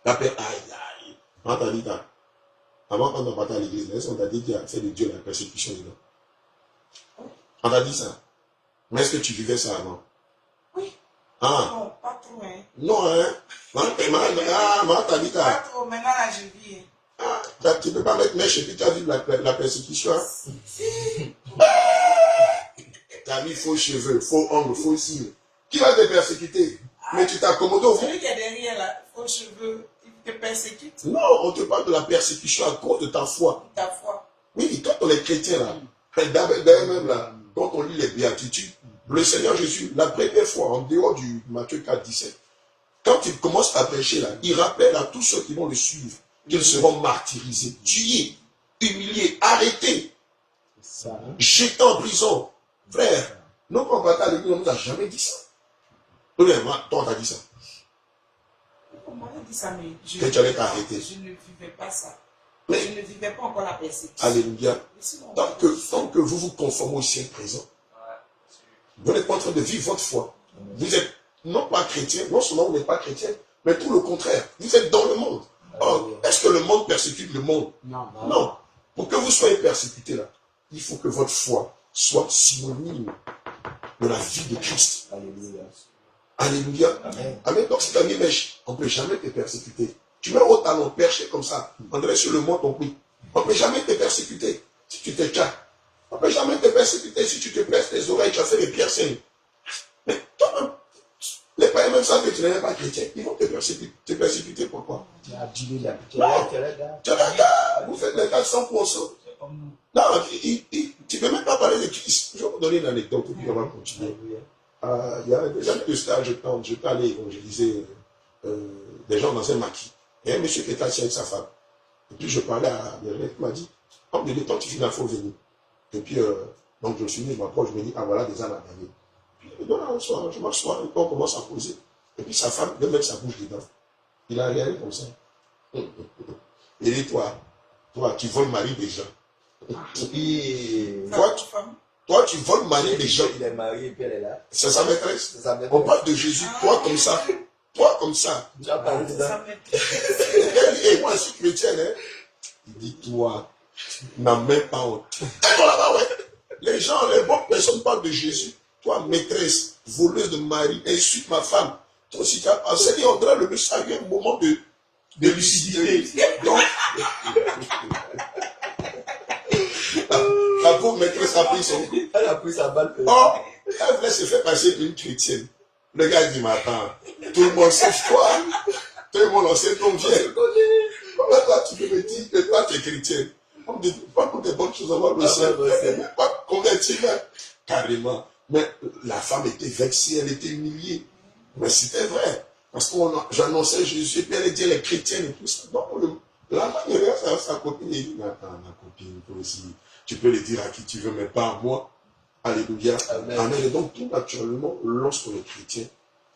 La paix, aïe, aïe. On t'a dit, avant qu'on n'a pas à l'église, on t'a dit qu'il y a fait de Dieu la persécution dedans. On t'a dit ça. Mais est-ce que tu vivais ça avant? Oui. Ah. Non, pas trop, hein. Non, hein. Maman t'a dit ça. Pas trop, maintenant là, je vis. Hein. Ah, tu ne peux pas mettre mèche et puis tu as vu la persécution. Hein? Tu as mis faux cheveux, faux ongles, faux cils. Qui va te persécuter? Mais tu t'accommodes au fond. Celui qui est derrière là, faux cheveux, il te persécute. Non, on te parle de la persécution à cause de ta foi. Ta foi. Oui, quand on est chrétien là, d'ailleurs même là, quand on lit les béatitudes, le Seigneur Jésus, la première fois, en dehors du Matthieu 4, 17, quand il commence à prêcher là, il rappelle à tous ceux qui vont le suivre qu'ils seront martyrisés, tués, humiliés, arrêtés, jetés en prison. Frère, nous quand on va à l'église, on ne nous a jamais dit ça. Toi, on t'a dit ça. On m'avait dit ça, mais Que tu allais t'arrêter. je ne vivais pas ça. Mais, je ne vivais pas encore la persécution. alléluia. Sinon, Tant que vous vous conformez au ciel présent, vous n'êtes pas en train de vivre votre foi. Vous êtes non pas chrétien, non seulement vous n'êtes pas chrétien, mais tout le contraire. Vous êtes dans le monde. Or, est-ce que le monde persécute le monde? Non. Non. Pour que vous soyez persécuté là, il faut que votre foi soit synonyme de la vie de Christ. Alléluia. Alléluia. Amen. Amen. Donc si tu as mis mèche, on ne peut jamais te persécuter. Tu mets au talon perché comme ça, on dirait sur le mont ton prix. On ne peut jamais te persécuter si tu te tiens. On ne peut jamais te persécuter si tu te presses les oreilles, tu as fait des piercings. Mais toi-même, les païens même savent que tu n'es pas chrétien. Ils vont te persécuter. Te persécuter pourquoi? Tu as dilé la Tu as la gare. Vous faites les gars 100%. Non, tu ne peux même pas parler de Christ. Je vais vous donner une anecdote et puis on va continuer. Il y a des années de stage, quand j'étais allé évangéliser des gens dans un maquis. Il y a un monsieur qui était assis avec sa femme. Et puis je parlais à Myriam, il m'a dit, homme de temps, tu finis, il faut venir. Et puis, donc je me suis mis, je m'approche, je me dis, ah voilà, des âmes à gagner. Puis il me donne un soir, je m'assois, et puis on commence à poser. Et puis sa femme, de mettre sa bouche dedans. Il a regardé comme ça. Il dit, toi, tu voles mari des gens. Toi, tu voles mari des gens. Il est marié et puis elle est là. C'est sa maîtresse. C'est sa maîtresse. On parle de Jésus, toi comme ça. Toi comme ça. Tu as parlé dedans. Et moi, je suis chrétienne. Hein? Il dit, toi, tu n'as même pas honte. Et toi là-bas, ouais. Les gens, les bonnes personnes parlent de Jésus. Toi, maîtresse, voleuse de mari, insulte ma femme. Toi aussi, tu as passé. Et on dirait le monsieur a eu un moment de lucidité. Donc, la pauvre maîtresse a pris son coup. Elle a pris sa balle. Or, elle voulait se faire passer pour une chrétienne. Le gars dit, mais attends, tout le monde sait toi. Tout le monde en sait ton vieux. Comment toi tu peux me dire que toi tu es chrétien? On ne dit pas toutes les bonnes choses à voir le ciel. Pas converti, carrément. Mais la femme était vexée, elle était humiliée. Mais c'était vrai. Parce que j'annonçais Jésus, et puis elle dit, elle est chrétienne et tout ça. Donc, la femme regarde sa copine et dit, attends, ma copine, toi aussi, tu peux le dire à qui tu veux, mais pas à moi. Alléluia. Amen. Amen. Et donc, tout naturellement, lorsqu'on est chrétien,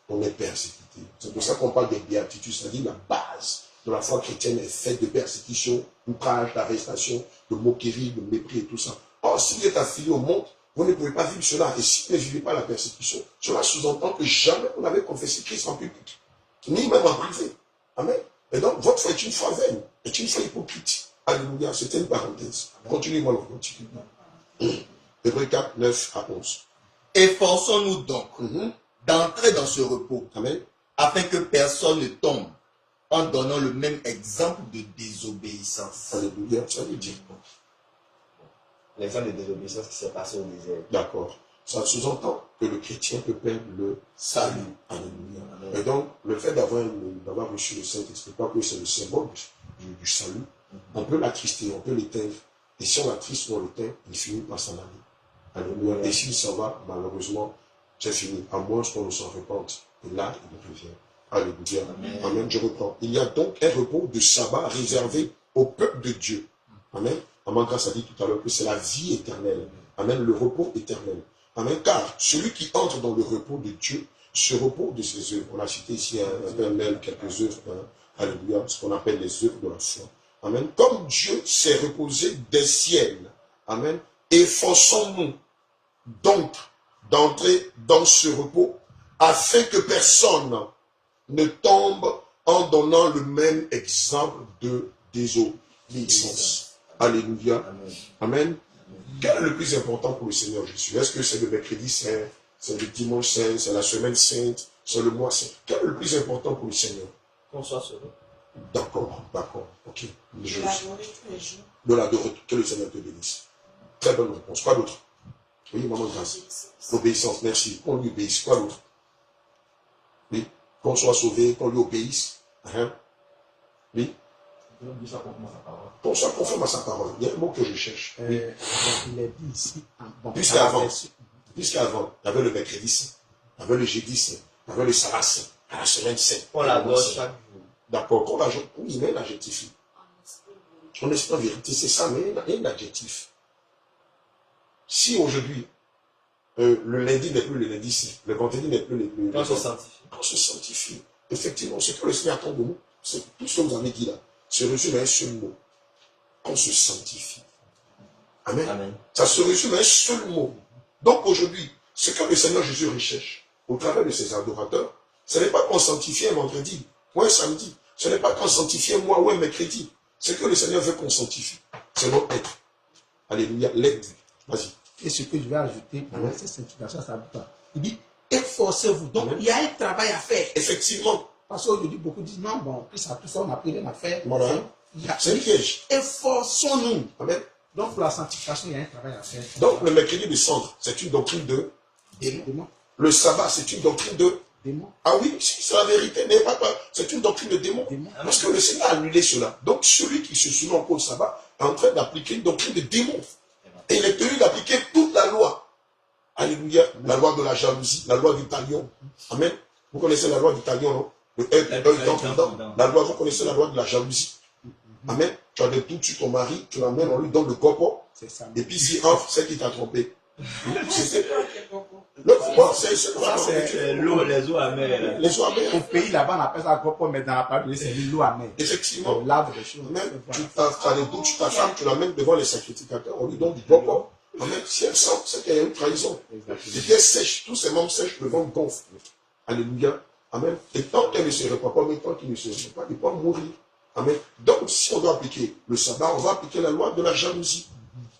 on est persécuté. C'est pour ça qu'on parle des béatitudes, c'est-à-dire la base de la foi chrétienne est faite de persécution, outrage, d'arrestation, de moquerie, de mépris et tout ça. Or, si vous êtes affilié au monde, vous ne pouvez pas vivre cela. Et si vous ne vivez pas la persécution, cela sous-entend que jamais vous n'avez confessé Christ en public, ni même en privé. Amen. Et donc, votre foi est une foi vaine, est une foi hypocrite. Alléluia. C'était une parenthèse. Continuez-moi le continue. Hébreux 4, 9 à 11. Efforçons-nous donc d'entrer dans ce repos, Amen. afin que personne ne tombe en donnant le même exemple de désobéissance. Alléluia. Ça veut dire quoi? L'exemple de désobéissance qui s'est passé au désert. D'accord. Ça sous-entend que le chrétien peut perdre le salut. Alléluia. Et donc, le fait d'avoir reçu le Saint-Esprit, pas que c'est le symbole du salut, on peut l'attrister, on peut l'éteindre. Et si on l'attriste ou on l'éteint, il finit par s'en aller. Alléluia. Et s'il s'en va, malheureusement, c'est fini. À moins qu'on ne s'en repente. Et là, il revient. Alléluia. Amen. Je reprends. Il y a donc un repos de sabbat réservé au peuple de Dieu. Amen. Amandras a dit tout à l'heure que c'est la vie éternelle. Amen. Le repos éternel. Amen. Car celui qui entre dans le repos de Dieu se repose de ses œuvres. On a cité ici un pêle-mêle quelques œuvres. Alléluia. Ce qu'on appelle les œuvres de la foi. Amen. Comme Dieu s'est reposé des ciels. Amen. Efforçons-nous donc d'entrer dans ce repos afin que personne ne tombe en donnant le même exemple de désobéissance. Alléluia. Amen. Quel est le plus important pour le Seigneur Jésus? Est-ce que c'est le mercredi saint, c'est le dimanche saint, c'est la semaine sainte, c'est le mois saint? Quel est le plus important pour le Seigneur? Qu'on soit sauvé. D'accord, ok. De l'adorer tous les jours. De l'adorer, que le Seigneur te bénisse. Très bonne réponse. Quoi d'autre? Oui, maman Grâce. L'obéissance, merci. Qu'on lui obéisse. Quoi d'autre? Oui. Qu'on soit sauvé, qu'on lui obéisse. Hein? Oui. Qu'on soit conforme à sa parole. Il y a un mot que je cherche. Oui. Il est dit ici. Puisqu'avant, il y avait le mercredi saint, il y avait le jeudi saint, il y avait le sabbat saint, la semaine sainte. On l'adore chaque jour. D'accord, qu'on l'adore. Oui, mais l'adjectif. On est en vérité, c'est ça, mais il y a un adjectif. Si aujourd'hui, le lundi n'est plus le lundi saint, le vendredi n'est plus le On se sanctifie. On se sanctifie. Effectivement, ce que le Seigneur attend de nous, c'est tout ce que vous avez dit là, se résume à un seul mot. On se sanctifie. Amen. Amen. Ça se résume à un seul mot. Donc aujourd'hui, ce que le Seigneur Jésus recherche au travers de ses adorateurs, ce n'est pas qu'on sanctifie un vendredi ou un samedi. Ce n'est pas qu'on sanctifie un mois ou un mercredi. Ce que le Seigneur veut qu'on sanctifie, c'est notre être. Alléluia. L'être. Vas-y. Et ce que je vais ajouter pour cette sanctification, ça ne pas. Il dit, efforcez-vous. Donc, il y a un travail à faire. Effectivement. Parce qu'aujourd'hui, beaucoup disent, non, bon, puis ça, tout ça, on a pris rien à faire. Voilà. C'est un piège. Efforçons-nous. Amen. Donc, pour la sanctification, il y a un travail à faire. Donc, le mercredi de cendre, c'est une doctrine de démon. Le sabbat, c'est une doctrine de démon. Ah oui, c'est la vérité, n'est pas. C'est une doctrine de démon. Parce que le Seigneur a annulé cela. Donc, celui qui se soumet encore au sabbat est en train d'appliquer une doctrine de démon. Et il est tenu d'appliquer toute la loi. Alléluia. La loi de la jalousie, la loi du talion. Amen. Vous connaissez la loi du talion, non? La loi, vous connaissez la loi de la jalousie. Amen. Tu as des doutes sur ton mari, tu l'amènes, on lui donne le copo. Et puis s'il offre, c'est qui t'a trompé. C'est l'eau, les eaux amères. Les eaux amères. Au pays là-bas, on appelle ça copo, mais dans la parole, c'est l'eau amère. Effectivement. On lave des choses. Même, tu as des doutes sur ta femme, tu l'amènes devant les sacrificateurs, on lui donne du copo. Amen. Si elle sent, c'est qu'il y a une trahison. Et qu'elle sèche, tous ces membres sèchent, le ventre gonfle. Alléluia. Amen. Et tant qu'elle ne se répand pas, mais tant qu'il ne se répand pas, il peut mourir. Amen. Donc, si on doit appliquer le sabbat, on va appliquer la loi de la jalousie.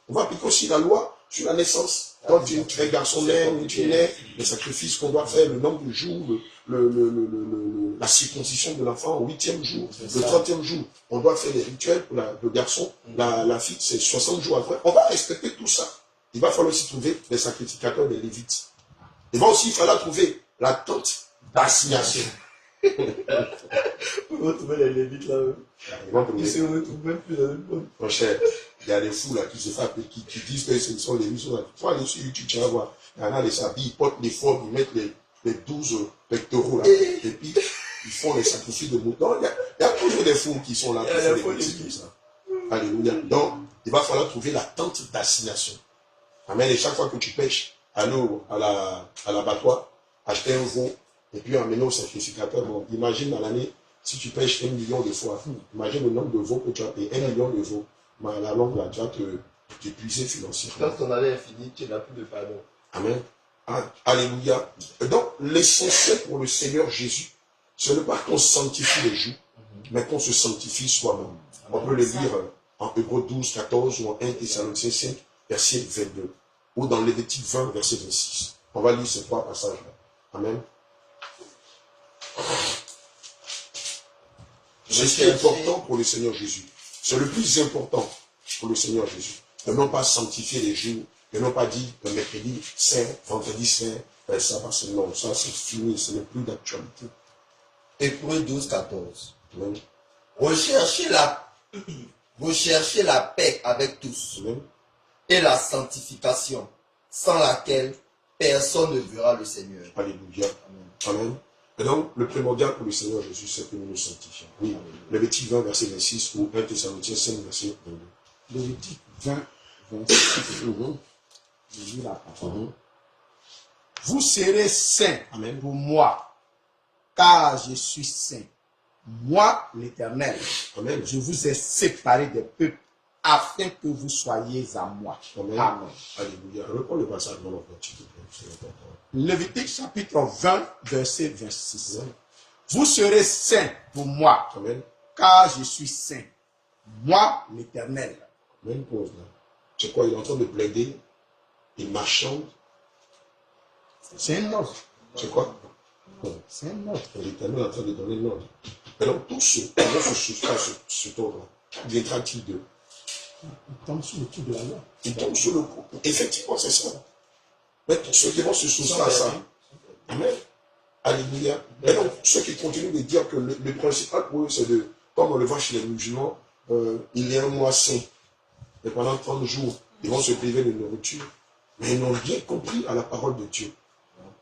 On va appliquer aussi la loi sur la naissance. Quand tu es un garçon né, tu nais, les sacrifices qu'on doit faire, le nombre de jours, la circoncision de l'enfant au 8e jour, le 30e jour. On doit faire des rituels pour le garçon, la fille, c'est 60 jours après. On va respecter tout ça. Il va falloir aussi trouver les sacrificateurs des Lévites. Il va aussi falloir trouver la tente d'assignation. Vous retrouvez les Lévites là. Ils se retrouvent même plus dans le monde. Mon cher, il y a des fous là qui se font qui disent que ce sont les Lévites. Il faut aller sur YouTube, tu vas voir. Il y en a les habits, ils portent les formes, ils mettent les 12 pectoraux là. Et puis, ils font les sacrifices de moutons. Il y a toujours des fous qui sont là pour faire des bêtises comme ça. Alléluia. Donc, il va falloir trouver la tente d'assignation. Amen. Et chaque fois que tu pêches, allez à l'abattoir, acheter un veau, et puis emmener au sacrificateur. Bon, imagine à l'année, si tu pêches 1 million de fois, imagine le nombre de veaux que tu as payé, 1 million de veaux. Mais à la longue, là, tu vas t'épuiser financièrement. Quand ton année est finie, tu n'as plus de pardon. Amen. Alléluia. Et donc, l'essentiel pour le Seigneur Jésus, ce n'est pas qu'on sanctifie les jours, mais qu'on se sanctifie soi-même. On peut le lire en Hébreux 12, 14 ou en 1 Thessaloniciens 5, verset 22. Ou dans Lévitique 20, verset 26. On va lire ces 3 passages-là. Amen. C'est ce qui est important pour le Seigneur Jésus. C'est le plus important pour le Seigneur Jésus. De non pas sanctifier les jours, de non pas dire que mercredi saint, vendredi saint, ça va, non, ça c'est fini, ce n'est plus d'actualité. Hébreux 12, 14. Amen. Recherchez la paix avec tous Amen. et la sanctification, sans laquelle personne ne verra le Seigneur. Alléluia. Amen. Et donc, le primordial pour le Seigneur Jésus, c'est que nous nous sanctifions. Oui. Lévitique 20, verset 26 ou 1 Thessaloniciens 5, verset 22. Lévitique 20, 26. Je lis la parole. Vous serez saints Amen. pour moi, car je suis saint. Moi, l'Éternel, Amen. je vous ai séparés des peuples afin que vous soyez à moi. Amen. Amen. Alléluia. Reprends le passage dans notre s'il te plaît. C'est important. Lévitique chapitre 20, verset 26. Amen. Vous serez saints pour moi, Amen. car je suis saint. Moi, l'Éternel. Même pause là. C'est quoi? Il est en train de plaider. Il marchande. C'est un ordre. C'est quoi? C'est un ordre. L'Éternel est en train de donner l'ordre. Et donc, tous ceux qui vont se soustraire à cet ordre, viendra-t-il d'eux? Il tombe sous le coup de la loi. Ils tombent sur le coup. Effectivement, c'est ça. Mais tous ceux qui vont se soustraire à ça. Amen. Alléluia. Et donc, ceux qui continuent de dire que le principal pour eux, c'est de, comme on le voit chez les musulmans, il y a un mois saint. Et pendant 30 jours, ils vont se priver de nourriture. Mais ils n'ont rien compris à la parole de Dieu.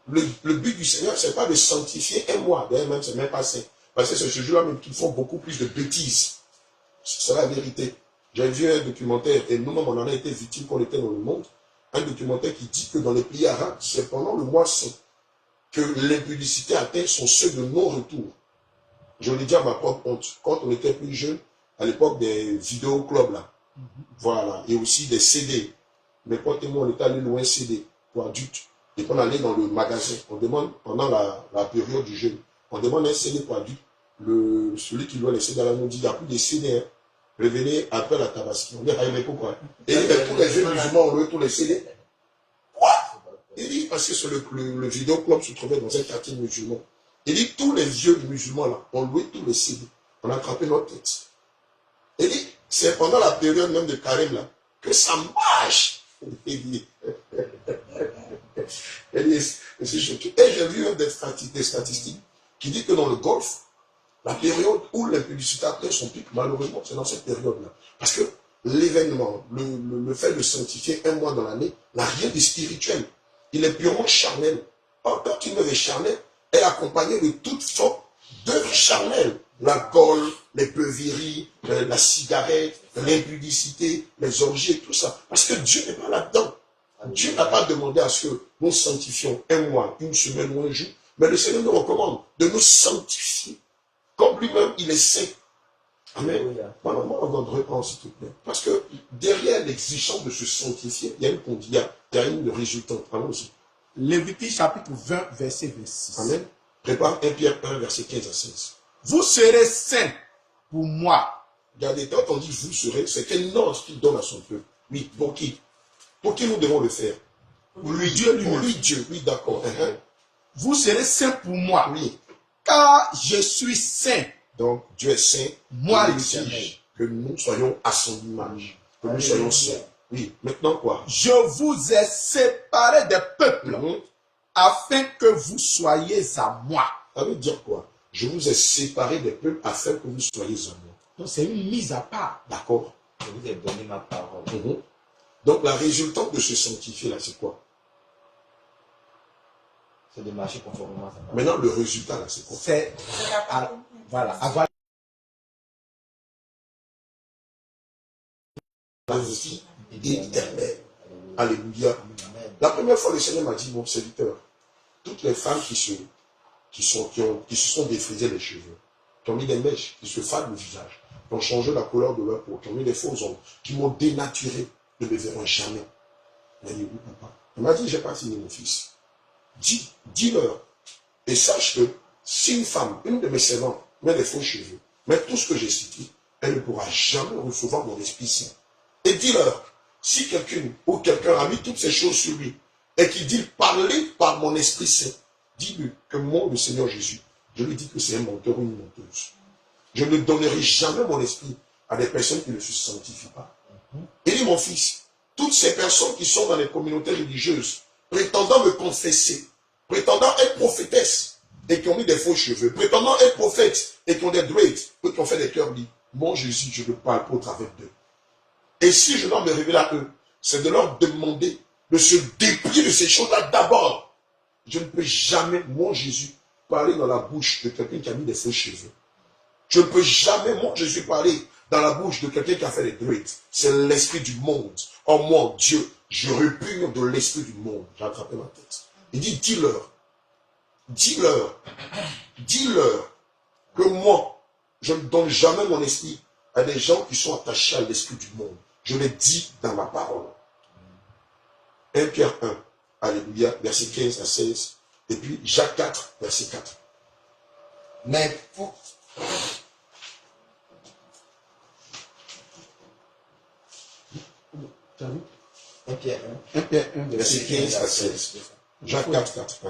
Le but du Seigneur, ce n'est pas de sanctifier un mois. D'ailleurs, même, ce n'est même pas saint. Parce que c'est ce jour-là même qu'ils font beaucoup plus de bêtises. C'est la vérité. J'ai vu un documentaire, et nous-mêmes, on en a été victimes quand on était dans le monde. Un documentaire qui dit que dans les pays arabes, c'est pendant le mois saint que l'impudicité atteint son seuil de non-retour. Je le dis à ma propre honte. Quand on était plus jeune, à l'époque des vidéoclubs, là, voilà, et aussi des CD. Mes potes et moi, on était allés louer un CD pour adultes. Et quand on allait dans le magasin, on demande, pendant la période du jeûne, on demande un CD pour adultes. Celui qui doit les CD, là, nous dit, il n'y a plus de CD, hein. Revenez après la tabaski. On dit, ah, mais pourquoi? Et il dit, mais tous les jeunes musulmans ont loué tous les CD. Quoi? Il dit, parce que sur le vidéoclub se trouvait dans un quartier musulman. Il dit, tous les vieux musulmans là, ont loué tous les CD. On a attrapé notre tête. Il dit, c'est pendant la période même de Karim là, que ça marche. Il dit, c'est choqué. Et j'ai vu des statistiques qui disent que dans le Golfe, la période où l'impudicité atteint son pic, malheureusement, c'est dans cette période-là. Parce que l'événement, le fait de sanctifier un mois dans l'année, n'a rien de spirituel. Il est purement charnel. Or, quand une œuvre est charnelle, elle est accompagnée de toutes sortes d'œuvres charnelles. La gaule, les peuveries, la cigarette, l'impudicité, les orgies, tout ça. Parce que Dieu n'est pas là-dedans. Dieu n'a pas demandé à ce que nous sanctifions un mois, une semaine ou un jour. Mais le Seigneur nous recommande de nous sanctifier. Comme lui-même, il est saint. Amen. Voilà, moi, on va reprendre, s'il te plaît. Parce que derrière l'exigence de se sanctifier, il y a une condition, il y a une résultante. Allons-y. Lévitique chapitre 20, verset 26. Amen. Prépare 1 Pierre 1, verset 15 à 16. Vous serez saints pour moi. Regardez, quand on dit vous serez, c'est un ordre qu'il donne à son peuple. Oui, pour qui? Pour qui nous devons le faire? Pour lui, Dieu lui-même. Pour lui, Dieu. Oui, d'accord. Vous serez saints pour moi. Oui. Car je suis saint. Donc, Dieu est saint. Moi, il exige que nous soyons à son image. Que nous soyons saints. Oui. Maintenant, quoi? Je vous ai séparés des peuples afin que vous soyez à moi. Ça veut dire quoi? Je vous ai séparés des peuples afin que vous soyez à moi. Donc, c'est une mise à part. D'accord. Je vous ai donné ma parole. Donc, la résultante de se sanctifier, là, c'est quoi? C'est de marcher conformément à sa parole. Maintenant, le résultat, là, c'est quoi? C'est voilà, avoir la vie éternelle. Alléluia. La première fois, le Seigneur m'a dit, mon serviteur, toutes les femmes qui se sont défrisées les cheveux, qui ont mis des mèches, qui se fardent le visage, qui ont changé la couleur de leur peau, qui ont mis des faux ongles, qui m'ont dénaturé, ne me verront jamais. Il m'a dit, oui, papa. Il m'a dit, j'ai pas fini, mon fils. Dis-leur, et sache que si une femme, une de mes servantes, met des faux cheveux, met tout ce que j'ai cité, elle ne pourra jamais recevoir mon Esprit Saint. Et dis-leur, si quelqu'un ou quelqu'un a mis toutes ces choses sur lui, et qui dit parler par mon Esprit Saint, dis-lui que moi, le Seigneur Jésus, je lui dis que c'est un menteur ou une menteuse. je ne donnerai jamais mon esprit à des personnes qui ne se sanctifient pas. Il dit, mon fils, toutes ces personnes qui sont dans les communautés religieuses, prétendant me confesser, prétendant être prophétesse, et qui ont mis des faux cheveux, prétendant être prophète, et qui ont des dreads, eux qui ont fait des cœurs lits, mon Jésus, je ne parle pas au travers d'eux. Et si je dois me révéler à eux, c'est de leur demander de se déplier de ces choses-là d'abord. Je ne peux jamais, mon Jésus, parler dans la bouche de quelqu'un qui a mis des faux cheveux. Je ne peux jamais, mon Jésus, parler dans la bouche de quelqu'un qui a fait des dreads. C'est l'esprit du monde. Oh mon Dieu, je répugne de l'esprit du monde. J'ai attrapé ma tête. Il dit, dis-leur que moi, je ne donne jamais mon esprit à des gens qui sont attachés à l'esprit du monde. Je l'ai dit dans ma parole. 1 Pierre 1, alléluia, verset 15 à 16. Et puis Jacques 4, verset 4. Mais pour... Tu as vu? 1 Pierre 1 Pierre 1, Verset 15 à 16. Jacques 4, 4.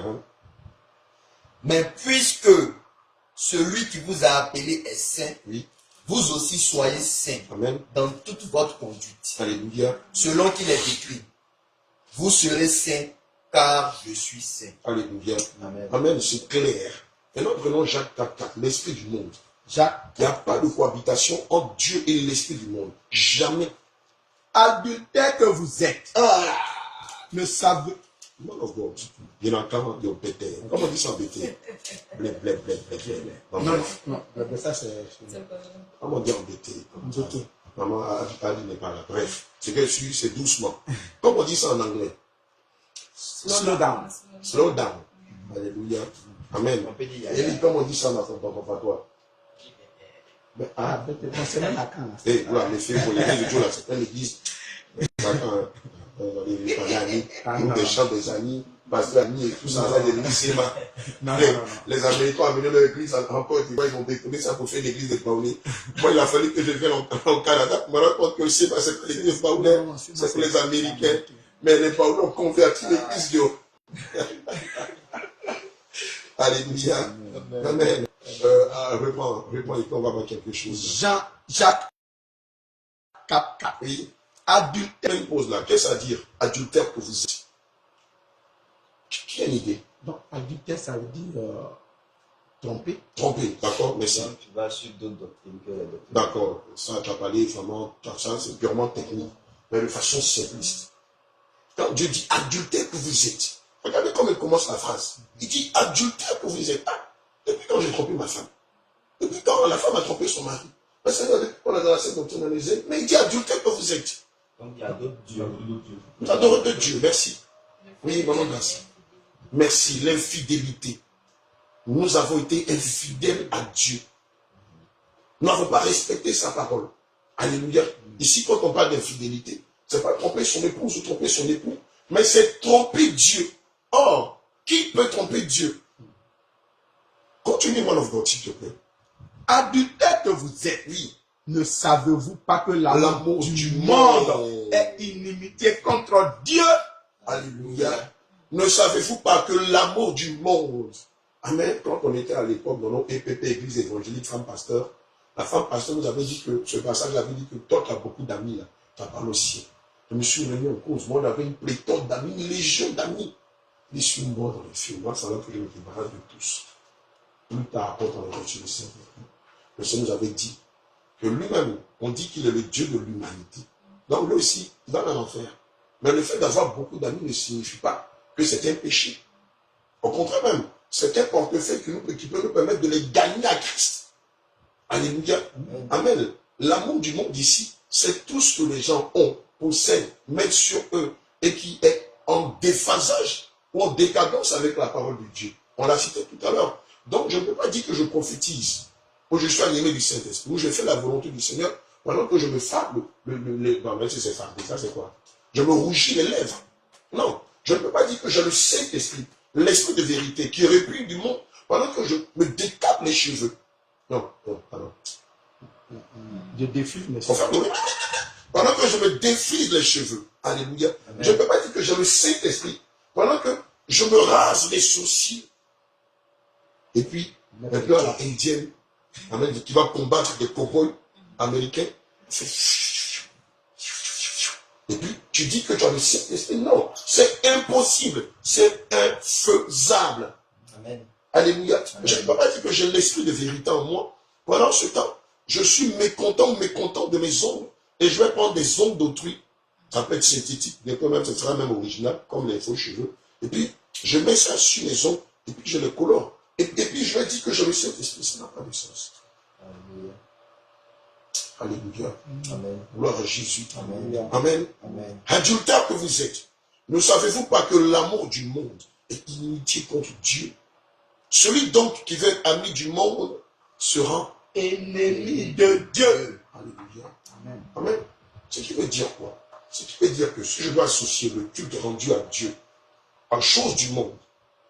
Mais puisque celui qui vous a appelé est saint, Oui. vous aussi soyez saints Amen. dans toute votre conduite. Alléluia. Selon qu'il est écrit, vous serez saints car je suis saint. Alléluia. Amen. Amen, c'est clair. Maintenant, prenons Jacques 4, 4, l'esprit du monde. Jacques, Il n'y a pas de cohabitation entre Dieu et l'esprit du monde. Jamais. adultère que vous êtes, ne savez... Man of God. Il y en a quand ils ont pété. Comment on dit ça en bété? Blé, blé, blé, blé, blé. Non, non, mais ça c'est... Comment on dit en bété? Maman Ali n'est pas là. Bref, ce que je suis, c'est doucement. Comment on dit ça en anglais? Slow down. Slow down. Alléluia. Amen. On peut dire, Et dit, comment on dit ça dans ton patois? Mais, Ah, c'est même à quand là? et voilà, les filles, il y a des jours là, certains l'église, les amis, nous des chants des amis, pasteur amis et tout ça, là, des lycées, les Américains ont amené leur église en Côte d'Ivoire, ils ont détourné ça pour faire l'église de Paoulé. Moi, il a fallu que je vienne au Canada pour me rendre compte que c'est parce que l'église de Paoulé, c'est pour les Américains, mais les Paoulés ont converti l'église de Alléluia. Amen. Réponds, et puis on va voir quelque chose. Jacques 4, 4. Oui. Adultère. Une pause là. Qu'est-ce que ça veut dire? Adultère que vous êtes. Qui a une idée? Donc, adultère, ça veut dire tromper. Tromper, d'accord? Merci. Donc, tu vas sur d'autres doctrines que les doctrines. D'accord. Ça, tu as parlé vraiment, ça c'est purement technique, mais de façon simpliste. Quand Dieu dit adultère que vous êtes, regardez comment il commence la phrase. Il dit adultère que vous êtes. Ah, depuis quand j'ai trompé ma femme? Depuis quand la femme a trompé son mari? Le Seigneur, depuis qu'on a dans la scène doctrinalisée, mais il dit adultère que vous êtes. Donc, il y a d'autres dieux. Nous adorons de Dieu, merci. Oui, maman, merci. Merci, l'infidélité. Nous avons été infidèles à Dieu. Nous n'avons pas respecté sa parole. Alléluia. Ici, quand on parle d'infidélité, ce n'est pas tromper son épouse ou tromper son époux, mais c'est tromper Dieu. Or, qui peut tromper Dieu? Continue, man of God, s'il te plaît. Adultère que vous êtes, Oui. ne savez-vous pas que l'amour du monde monde est inimitié contre Dieu? Alléluia. Ne savez-vous pas que l'amour du monde... Amen. Quand on était à l'époque dans nos EPP, Église évangélique, femme pasteur, la femme pasteur nous avait dit que, ce passage avait dit que toi qui as beaucoup d'amis, là, tu as parlé au ciel. Je me suis réuni en cause. Moi, j'avais une pléthore d'amis, une légion d'amis. Je suis mort dans les films. Moi, ça va que je me débarrasse de tous. Plus tard, quand on a reçu le Seigneur, le Seigneur nous avait dit que lui-même, on dit qu'il est le Dieu de l'humanité. Donc, lui aussi, il va dans l'enfer. Mais le fait d'avoir beaucoup d'amis ne signifie pas que c'est un péché. Au contraire même, c'est un portefeuille qui peut nous permettre de les gagner à Christ. Alléluia. Amen. L'amour du monde ici, c'est tout ce que les gens ont, possèdent, mettent sur eux et qui est en déphasage ou en décadence avec la parole de Dieu. On l'a cité tout à l'heure. Donc, je ne peux pas dire que je prophétise, ou je suis animé du Saint-Esprit, ou je fais la volonté du Seigneur, pendant que je me farde même si c'est fardé, ça c'est quoi? Je me rougis les lèvres. Non, je ne peux pas dire que j'ai le Saint-Esprit, l'Esprit de vérité, qui répugne du monde, pendant que je me décape les cheveux. Non, pardon. Je défile mes Enfin, pendant que je me défrise les cheveux. Alléluia. Amen. Je ne peux pas dire que j'ai le Saint-Esprit, pendant que je me rase les sourcils. Et puis à la indienne, Amen. Qui va combattre des cow-boys américains. Et puis, tu dis que tu as le Saint-Esprit. Non, c'est impossible. C'est infaisable. Amen. Alléluia. Je ne peux pas dire que j'ai l'esprit de vérité en moi. Pendant ce temps, je suis mécontent de mes ongles. Et je vais prendre des ongles d'autrui. Ça peut être synthétique, des fois même, ce sera même original, comme les faux cheveux. Et puis, je mets ça sur les ongles, et puis je les colore. Et puis, je vais dire que je le Saint-Esprit. Ça n'a pas de sens. Alléluia. Alléluia. Amen. Gloire à Jésus. Amen. Amen. Amen. Adultère que vous êtes, ne savez-vous pas que l'amour du monde est inimitié contre Dieu? Celui donc qui veut être ami du monde sera Ennemi de Dieu. Alléluia. Amen. Amen. Ce qui veut dire quoi? Ce qui veut dire que si je dois associer le culte rendu à Dieu en choses du monde,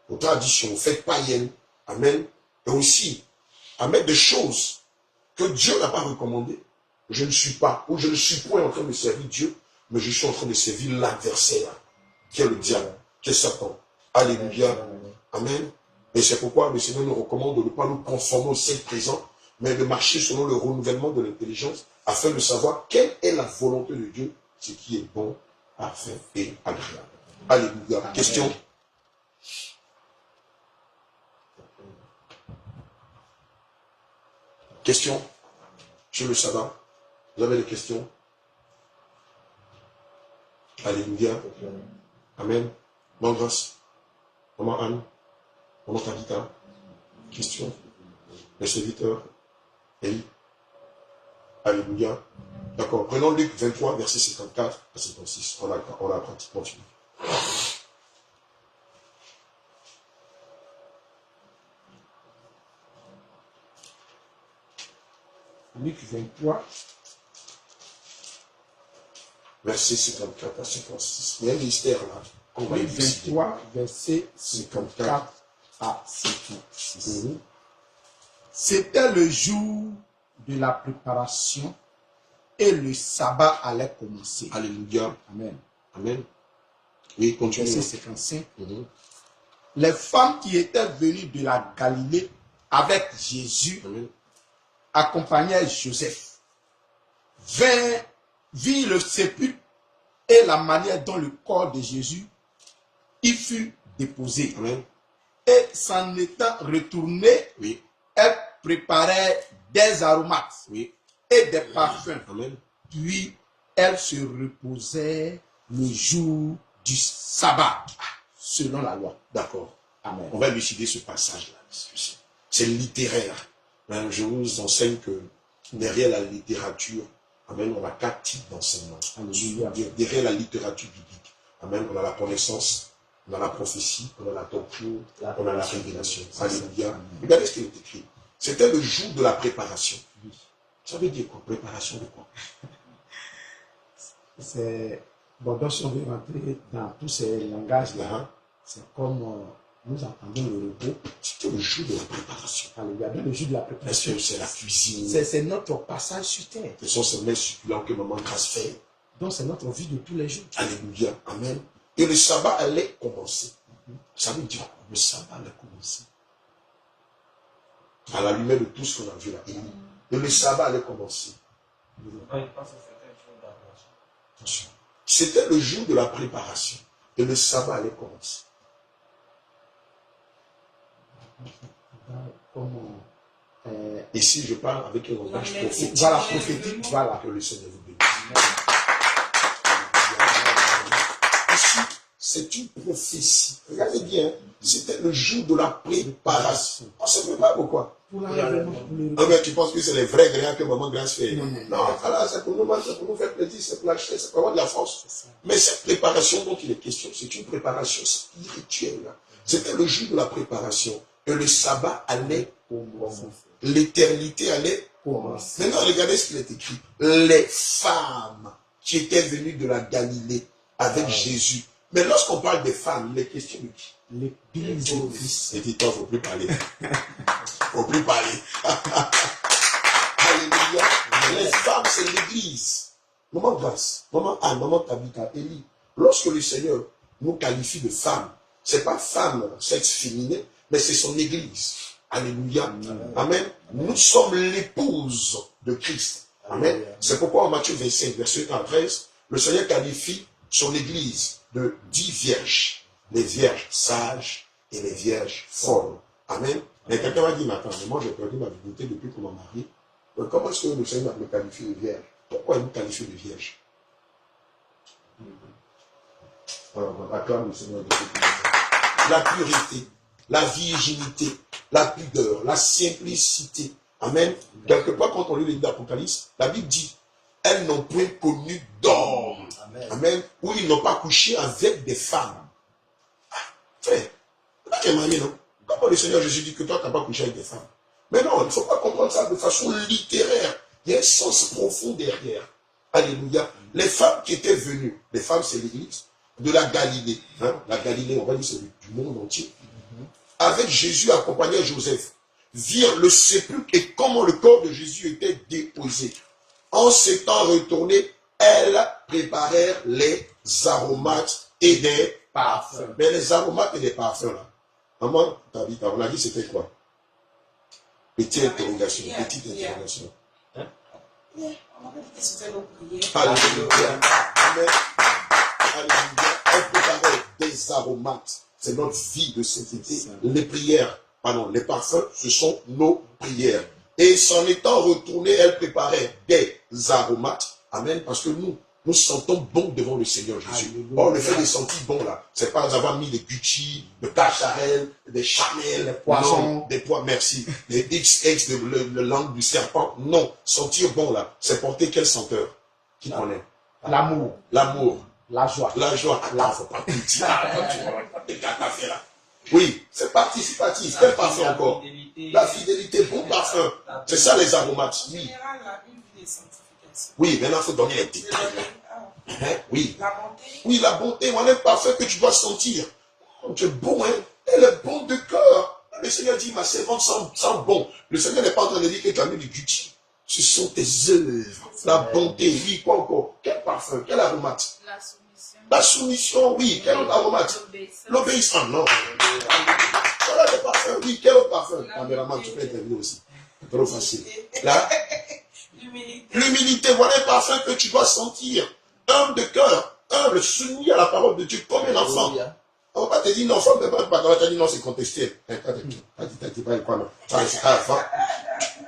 aux traditions, aux fêtes païennes, amen, et aussi à mettre des choses que Dieu n'a pas recommandées, je ne suis pas, ou je ne suis point en train de servir Dieu, mais je suis en train de servir l'adversaire, qui est le diable, qui est Satan. Alléluia. Amen. Et c'est pourquoi le Seigneur nous recommande de ne pas nous conformer au siècle présent, mais de marcher selon le renouvellement de l'intelligence, afin de savoir quelle est la volonté de Dieu, ce qui est bon, parfait et agréable. Alléluia. Amen. Question? Question sur le sabbat? Vous avez des questions? Alléluia. Amen. Bonne grâce. Maman Anne. Maman Tabitha. Question? Les serviteurs. Élie. Alléluia. D'accord. Prenons Luc 23, verset 54 à 56. On a pratiquement fini. Luc 23. Verset 54 à 56. Il y a un mystère là. On va Luc élucider. 23, verset 54 à 56. C'était le jour de la préparation et le sabbat allait commencer. Alléluia. Amen. Amen. Oui, continue. Verset 55. Les femmes qui étaient venues de la Galilée avec Jésus Amen. accompagnaient Joseph. Virent le sépulcre et la manière dont le corps de Jésus y fut déposé. Amen. Et s'en étant retourné, Oui. elles préparaient des aromates Oui. et des parfums. Amen. Puis elles se reposaient le jour du sabbat, selon la loi. D'accord. Amen. On va élucider ce passage-là. C'est littéraire. Je vous enseigne que derrière la littérature, amen, on a 4 types d'enseignements. Alléluia. Derrière la littérature biblique, amen, on a la connaissance, on a la prophétie, on a la doctrine, on a la révélation. Alléluia. Regardez ce qui est écrit. C'était le jour de la préparation. Ça veut dire quoi? Préparation de quoi? C'est bon, donc si on veut rentrer dans tous ces langages-là, c'est comme nous entendons le repos. C'était le jour de la préparation. Alléluia. Le jour de la préparation. Est-ce que c'est la cuisine? C'est notre passage sur terre. Ce sont ces mets succulents que maman Grâce fait. Donc c'est notre vie de tous les jours. Alléluia. Amen. Et le sabbat allait commencer. Ça veut dire quoi? Le sabbat allait commencer. À la lumière de tout ce qu'on a vu là. Et le sabbat allait commencer. C'était le jour de la préparation. Et le sabbat allait commencer. Ici, je parle avec un langage prophétique. Voilà, prophétique. Voilà. Que le Seigneur vous bénisse. Ici, c'est une prophétie. Regardez bien, c'était le jour de la préparation. On se prépare pourquoi? Pour l'enlèvement, pour le repos. Ah, mais tu penses que c'est les vrais grillats que maman Grâce fait? Non, voilà, c'est pour nous faire plaisir, c'est pour l'acheter, c'est pour avoir de la force. Mais cette préparation dont il est question, c'est une préparation spirituelle. C'était le jour de la préparation. Et le sabbat allait commencer. L'éternité allait commencer. Maintenant, regardez ce qu'il est écrit. Les femmes qui étaient venues de la Galilée avec Jésus. Mais lorsqu'on parle des femmes, il est question de qui? L'église de Christ. Et dis-toi, il ne faut plus parler. Il ne faut plus parler. Alléluia. Les femmes, c'est l'église. Maman Grâce, maman Anne, maman Tabitha, Élie. Lorsque le Seigneur nous qualifie de femmes, ce n'est pas femme, sexe féminin, mais c'est son église. Alléluia. Amen. Nous sommes l'épouse de Christ. Amen. C'est pourquoi en Matthieu 25, verset 1 à 13, le Seigneur qualifie son église de 10 vierges. Les vierges sages et les vierges folles. Amen. Mais quelqu'un m'a dit, mais attends, moi j'ai perdu ma virginité depuis qu'on m'a marié. Comment est-ce que le Seigneur me qualifie de vierge? Pourquoi il me qualifie de vierge? Alors, on acclame le Seigneur de Dieu. La purité, la virginité, la pudeur, la simplicité. Amen. Quelque part, quand on lit les livres d'Apocalypse, la Bible dit, elles n'ont point connu d'homme. Amen. Ou ils n'ont pas couché avec des femmes. Ah, frère, tu es marié, non? Comment le Seigneur Jésus dit que toi, tu n'as pas couché avec des femmes? Mais non, il ne faut pas comprendre ça de façon littéraire. Il y a un sens profond derrière. Alléluia. Les femmes qui étaient venues, les femmes, c'est l'église de la Galilée. Hein? La Galilée, on va dire, c'est du monde entier. Avec Jésus accompagné Joseph, virent le sépulcre et comment le corps de Jésus était déposé. En s'étant retournés, elles préparèrent les aromates et des parfums. Mais les aromates et des parfums, là, maman, on a dit c'était quoi? Petite interrogation. Petite interrogation. On avait dit que c'était nos prières. Alléluia. Amen. Alléluia. Elle préparait des aromates. C'est notre vie de sainteté. Les prières, pardon, les parfums, ce sont nos prières. Et s'en étant retournée, elle préparait des aromates. Amen. Parce que nous sentons bon devant le Seigneur Jésus. Or, le fait de sentir bon là, c'est pas d'avoir mis des Gucci, de Cacharel, des Chanel, des poissons, des pois, merci, des XX, le langue du serpent. Non, sentir bon là, c'est porter quelle senteur? Qui connaît? L'amour. L'amour. La joie. La joie. Là, faut pas tout dire. Là. Oui, c'est participatif. Quel parfum encore? La fidélité, bon parfum. C'est ça les aromates. En Oui. général, une vie de sanctification. Oui, maintenant, il faut donner les détails. Hein? Oui. La bonté. Oui, la bonté, voilà un parfum que tu dois sentir. Oh, tu es bon, hein? Elle est bonne de cœur. Le Seigneur dit, ma servante sent bon. Le Seigneur n'est pas en train de dire que tu as mis du Gucci. Ce sont tes œuvres. La bonté, oui, quoi encore? Quel parfum? Quel aromate? La soumission. La soumission, oui. Quel autre aromate? L'obéissance, non. Voilà le parfum, oui. Quel autre parfum? Caméraman, tu peux intervenir aussi. Trop facile. Là, l'humilité, voilà un parfum que tu dois sentir. Humble de cœur, humble, soumis à la parole de Dieu, comme un enfant. On va pas te dire non, enfant, mais pas, on va te dire non, c'est contesté.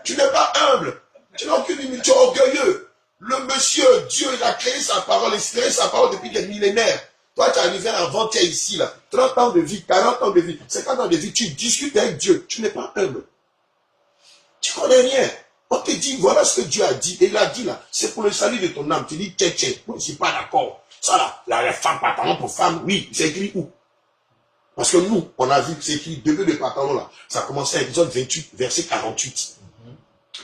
Tu n'es pas humble, tu n'as aucune humilité, tu es orgueilleux. Le monsieur, Dieu, il a créé sa parole, il a créé sa parole depuis des millénaires. Toi, tu es arrivé avant-hier ici, là, 30 ans de vie, 40 ans de vie, 50 ans de vie, tu discutes avec Dieu, tu n'es pas humble. Tu connais rien. On te dit, voilà ce que Dieu a dit. Et il a dit là, c'est pour le salut de ton âme. Tu dis, tiens, moi je ne suis pas d'accord. Ça là, la femme, pantalon pour femme, oui, c'est écrit où? Parce que nous, on a vu que c'est écrit degré de pantalon là. Ça a commencé à Exode 28, verset 48.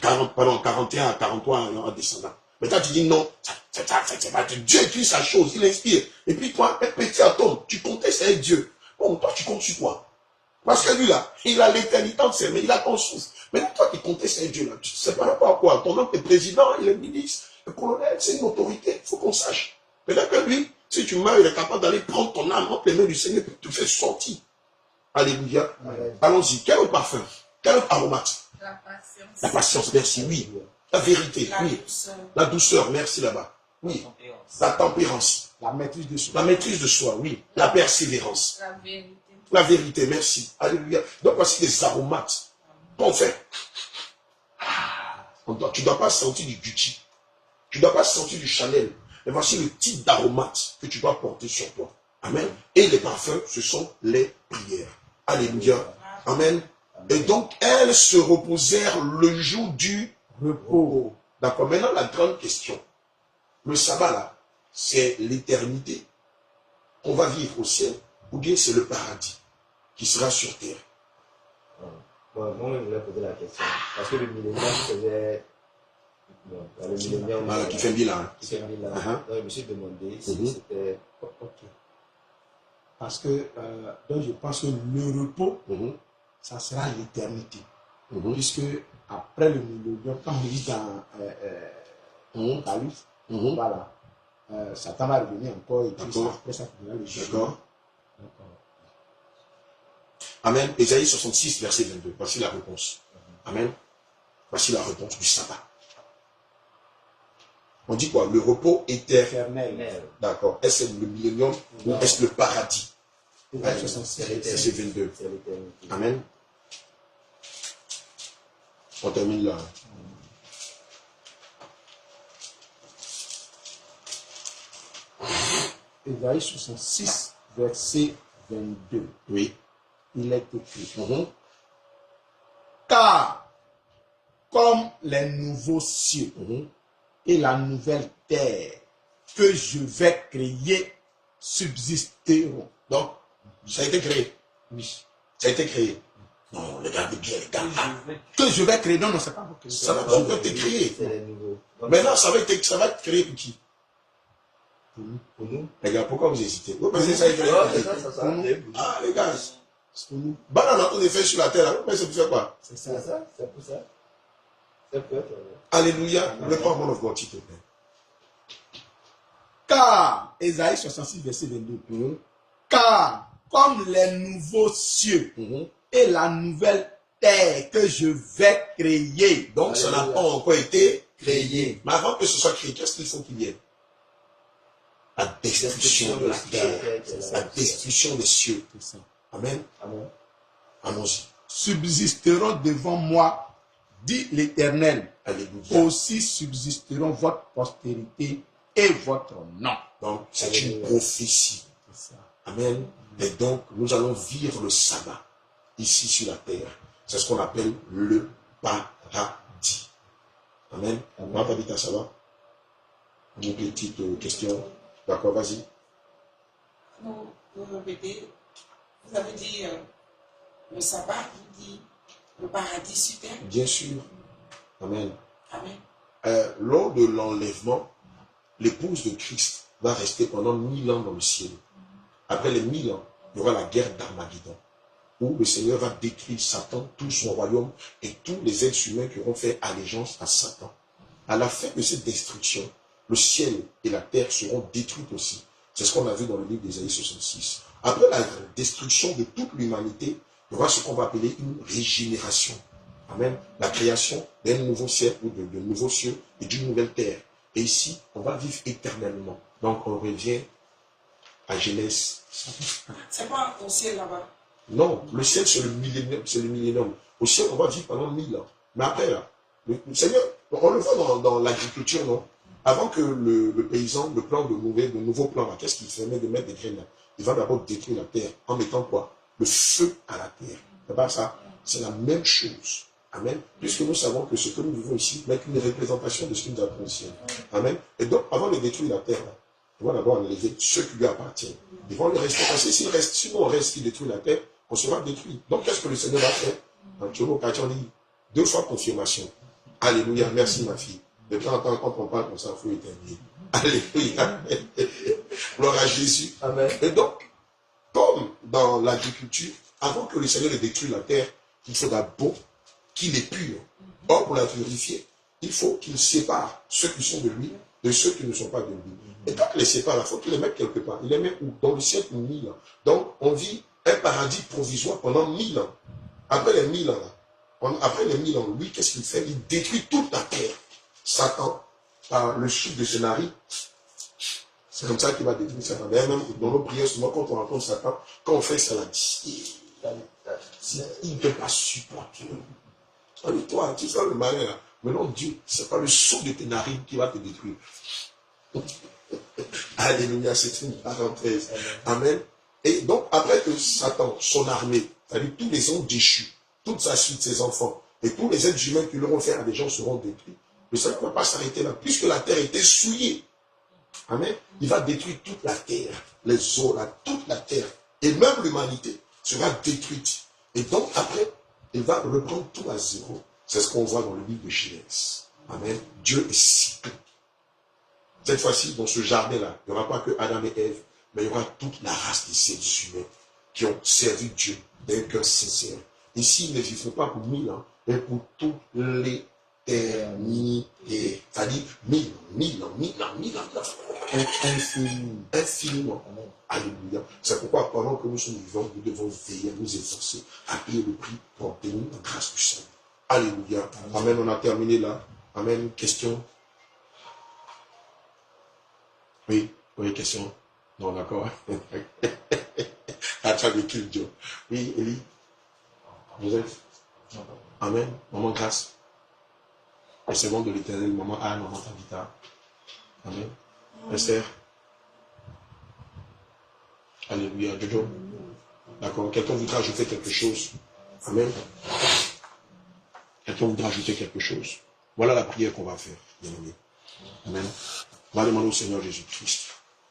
41 à 43 en descendant. Maintenant, tu dis non, c'est pas Dieu écrit sa chose, il inspire. Et puis toi, un petit atome, tu contestes avec Dieu. Bon, toi, tu comptes sur quoi? Parce que lui là, il a l'éternité entre ses mains, il a ton souffle. Mais toi qui contestes avec Dieu là, tu ne sais pas rapport à quoi. Ton oncle est président, il est ministre, le colonel, c'est une autorité, il faut qu'on sache. Peut-être que lui, si tu meurs, il est capable d'aller prendre ton âme entre les mains du Seigneur pour te faire sortir. Alléluia. Allons-y. Quel autre parfum? Quel autre aromate? La patience. La patience, merci, oui. La vérité, oui. La douceur, merci là-bas. Oui. La tempérance. La maîtrise de soi. La maîtrise de soi, oui. La persévérance. La vérité. La vérité, merci. Alléluia. Donc voici des aromates. Bon fait. Tu ne dois pas sentir du Gucci. Tu ne dois pas sentir du Chanel. Mais voici le type d'aromate que tu dois porter sur toi. Amen. Et les parfums, ce sont les prières. Alléluia. Amen. Et donc, elles se reposèrent le jour du repos. D'accord. Maintenant, la grande question. Le sabbat, là, c'est l'éternité qu'on va vivre au ciel, ou bien c'est le paradis qui sera sur terre. Bon, moi, je voulais poser la question. Parce que le millénium faisait. Bon, le millénium. Voilà, qui fait un bilan. Qui fait un bilan. Donc, je me suis demandé si c'était. Ok. Parce que, donc je pense que le repos, ça sera l'éternité. Puisque après le millénium, quand on lit dans Apocalypse, voilà, Satan va revenir encore et puis après ça finira le jour. D'accord. Amen. Ésaïe 66, verset 22. Voici la réponse. Amen. Voici la réponse du sabbat. On dit quoi? Le repos éternel. D'accord. Est-ce le millénium ou est-ce le paradis? Verset 22. Amen. On termine là. Ésaïe 66, verset 22. Oui. Il est écrit. Car, comme les nouveaux cieux et la nouvelle terre que je vais créer subsisteront. Donc, ça a été créé. Oui. Ça a été créé. Non, regardez bien, les gars. Que je vais créer. Non, non, c'est pas pour créer. Ça n'a pas encore été créé. C'est les nouveaux. Maintenant, ça va être créé pour qui? Pour nous. Les gars, pourquoi vous hésitez? Vous pensez que ça a été créé? Ah, les gars. Banane, on est fait sur la terre. Vous pensez que c'est pour faire quoi? C'est ça, c'est pour ça. C'est pour ça. Alléluia. Le parlement of God, s'il te plaît. Car, Ésaïe 66, verset 22. Car, comme les nouveaux cieux et la nouvelle terre que je vais créer. Donc, ça n'a pas encore été créé. Mais avant que ce soit créé, qu'est-ce qu'il faut qu'il y ait? La destruction de la terre. La destruction des cieux. Amen. Allons-y. Subsisteront devant moi, dit l'Éternel. Alléluia. Aussi subsisteront votre postérité et votre nom. Donc, c'est une prophétie. Amen. Et donc, nous allons vivre le sabbat ici sur la terre. C'est ce qu'on appelle le paradis. Amen. Ma petite, ça va? Une petite question. D'accord, vas-y. Non, vous répétez. Vous avez dit le sabbat, vous dites le paradis sur terre. Bien sûr. Amen. Amen. Lors de l'enlèvement, l'épouse de Christ va rester pendant 1000 ans dans le ciel. Après les 1000 ans, il y aura la guerre d'Armageddon, où le Seigneur va détruire Satan, tout son royaume et tous les êtres humains qui auront fait allégeance à Satan. À la fin de cette destruction, le ciel et la terre seront détruits aussi. C'est ce qu'on a vu dans le livre d'Ésaïe 66. Après la destruction de toute l'humanité, il y aura ce qu'on va appeler une régénération. Amen. La création d'un nouveau ciel ou de nouveaux cieux et d'une nouvelle terre. Et ici, on va vivre éternellement. Donc, on revient à Genèse. C'est pas au ciel là-bas. Non, le ciel, c'est le millénium. Au ciel, on va vivre pendant 1000 ans. Mais après, là, le Seigneur, on le voit dans l'agriculture, non? Avant que le paysan, le plan de nouveaux plans, qu'est-ce qu'il fait? De mettre des graines là. Il va d'abord détruire la terre en mettant quoi? Le feu à la terre. C'est pas ça? C'est la même chose. Amen. Puisque nous savons que ce que nous vivons ici n'est qu'une représentation de ce que nous avons au ciel. Amen. Et donc, avant de détruire la terre, il va d'abord enlever ceux qui lui appartiennent. Ils vont les rester. Parce que si nous on reste qui détruit la terre, on sera détruit. Donc, qu'est-ce que le Seigneur va faire? En Théobo Kachan dit 2 fois confirmation. Alléluia. Merci, ma fille. De temps en temps, quand on parle comme ça, il faut éternuer. Alléluia. Gloire à Jésus. Amen. Et donc, comme dans l'agriculture, avant que le Seigneur ne détruise la terre, il faudra d'abord qu'il est pur. Or, pour la purifier, il faut qu'il sépare ceux qui sont de lui de ceux qui ne sont pas de lui. Et quand il les sépare, il faut qu'il les mette quelque part. Il les met où? Dans le ciel pour 1000 ans. Donc, on vit un paradis provisoire pendant 1000 ans. Après les 1000 ans, après les 1000 ans, lui, qu'est-ce qu'il fait? Il détruit toute la terre. Satan, par le chiffre de Scénarii, c'est comme ça qu'il va détruire Satan. D'ailleurs, même dans nos prières, souvent, quand on rencontre Satan, quand on fait ça, il ne peut pas supporter. Toi, tu fais le malin là. Mais non, Dieu, ce n'est pas le saut de tes narines qui va te détruire. Alléluia, c'est une parenthèse. Amen. Et donc, après que Satan, son armée, c'est-à-dire tous les hommes déchus, toute sa suite, ses enfants, et tous les êtres humains qui l'auront fait à des gens seront détruits. Le Seigneur ne va pas s'arrêter là, puisque la terre était souillée. Amen. Il va détruire toute la terre, les eaux, toute la terre, et même l'humanité sera détruite. Et donc, après, il va reprendre tout à zéro. C'est ce qu'on voit dans le livre de Genèse. Amen. Dieu est si bon. Cette fois-ci, dans ce jardin-là, il n'y aura pas que Adam et Ève, mais il y aura toute la race des êtres humains qui ont servi Dieu d'un cœur sincère. Ici, ils ne vivront pas pour 1000 ans, mais pour toute Éternité. C'est-à-dire 1000 ans. Infiniment. Alléluia. C'est pourquoi pendant que nous sommes vivants, nous devons veiller, nous efforcer à payer le prix pour obtenir la grâce du Seigneur. Alléluia. Amen. On a terminé là. Amen. Question? Oui, question. Non, d'accord. Attends, kill Dieu. Oui, Élie. Joseph. Amen. Maman grâce. Le servant de l'Éternel, maman Anne, maman Tabitha. Amen. Esther. Alléluia. Jojo. D'accord. Quelqu'un voudra ajouter quelque chose. Amen. Quelqu'un voudra ajouter quelque chose. Voilà la prière qu'on va faire, bien aimé. Amen. On va demander au Seigneur Jésus-Christ,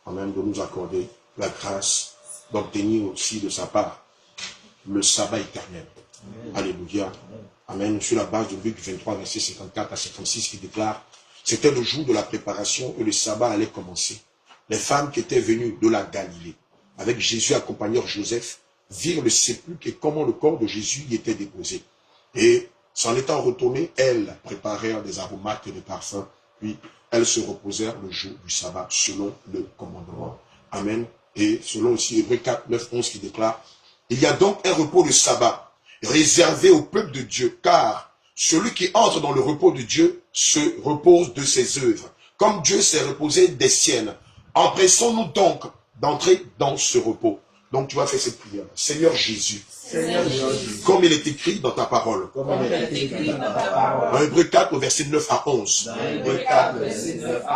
amen, de nous accorder la grâce d'obtenir aussi de sa part le sabbat éternel. Alléluia. Amen. Sur la base de Luc 23, verset 54 à 56, qui déclare: c'était le jour de la préparation et le sabbat allait commencer. Les femmes qui étaient venues de la Galilée, avec Jésus accompagnant Joseph, virent le sépulcre et comment le corps de Jésus y était déposé. Et s'en étant retournées, elles préparèrent des aromates et des parfums, puis elles se reposèrent le jour du sabbat selon le commandement. Amen. Et selon aussi Hébreux 4, 9, 11 qui déclare: il y a donc un repos de sabbat réservé au peuple de Dieu, car celui qui entre dans le repos de Dieu se repose de ses œuvres, comme Dieu s'est reposé des siennes. Empressons-nous donc d'entrer dans ce repos. Donc tu vas faire cette prière. Seigneur Jésus, comme il est écrit dans ta parole. Dans Hébreux 4, verset 9 à 11.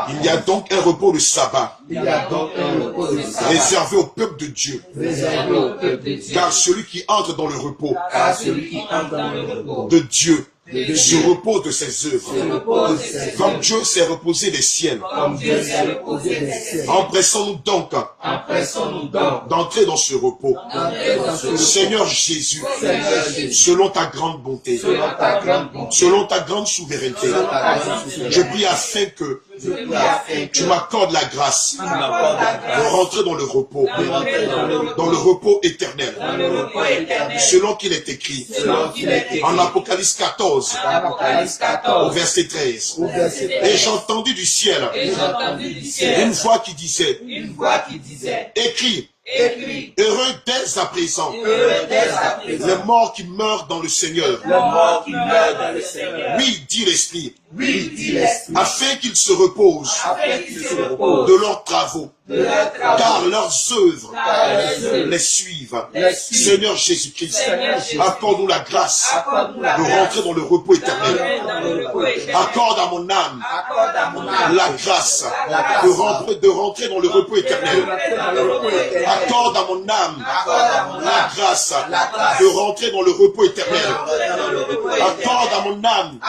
Il y a donc un repos de sabbat réservé au peuple de Dieu. Car celui qui entre dans le repos de Dieu se repose de ses œuvres, comme Dieu s'est reposé des siennes. Empressons-nous donc d'entrer dans ce repos. Seigneur Jésus, selon ta grande bonté, selon ta grande souveraineté, je prie afin que tu m'accordes la grâce de rentrer dans le repos éternel, selon qu'il est écrit en Apocalypse 14, au verset 13. Et j'ai entendu du ciel une voix qui disait, écris, heureux dès à présent les morts qui meurent dans le Seigneur. Oui, dit l'Esprit, afin qu'ils se reposent de leurs travaux, car leurs œuvres les suivent. Seigneur Jésus-Christ, accorde-nous la grâce de rentrer dans le repos éternel. Accorde à mon âme la grâce de rentrer dans le repos éternel. Accorde à mon âme la grâce de rentrer dans le repos éternel. Accorde à mon âme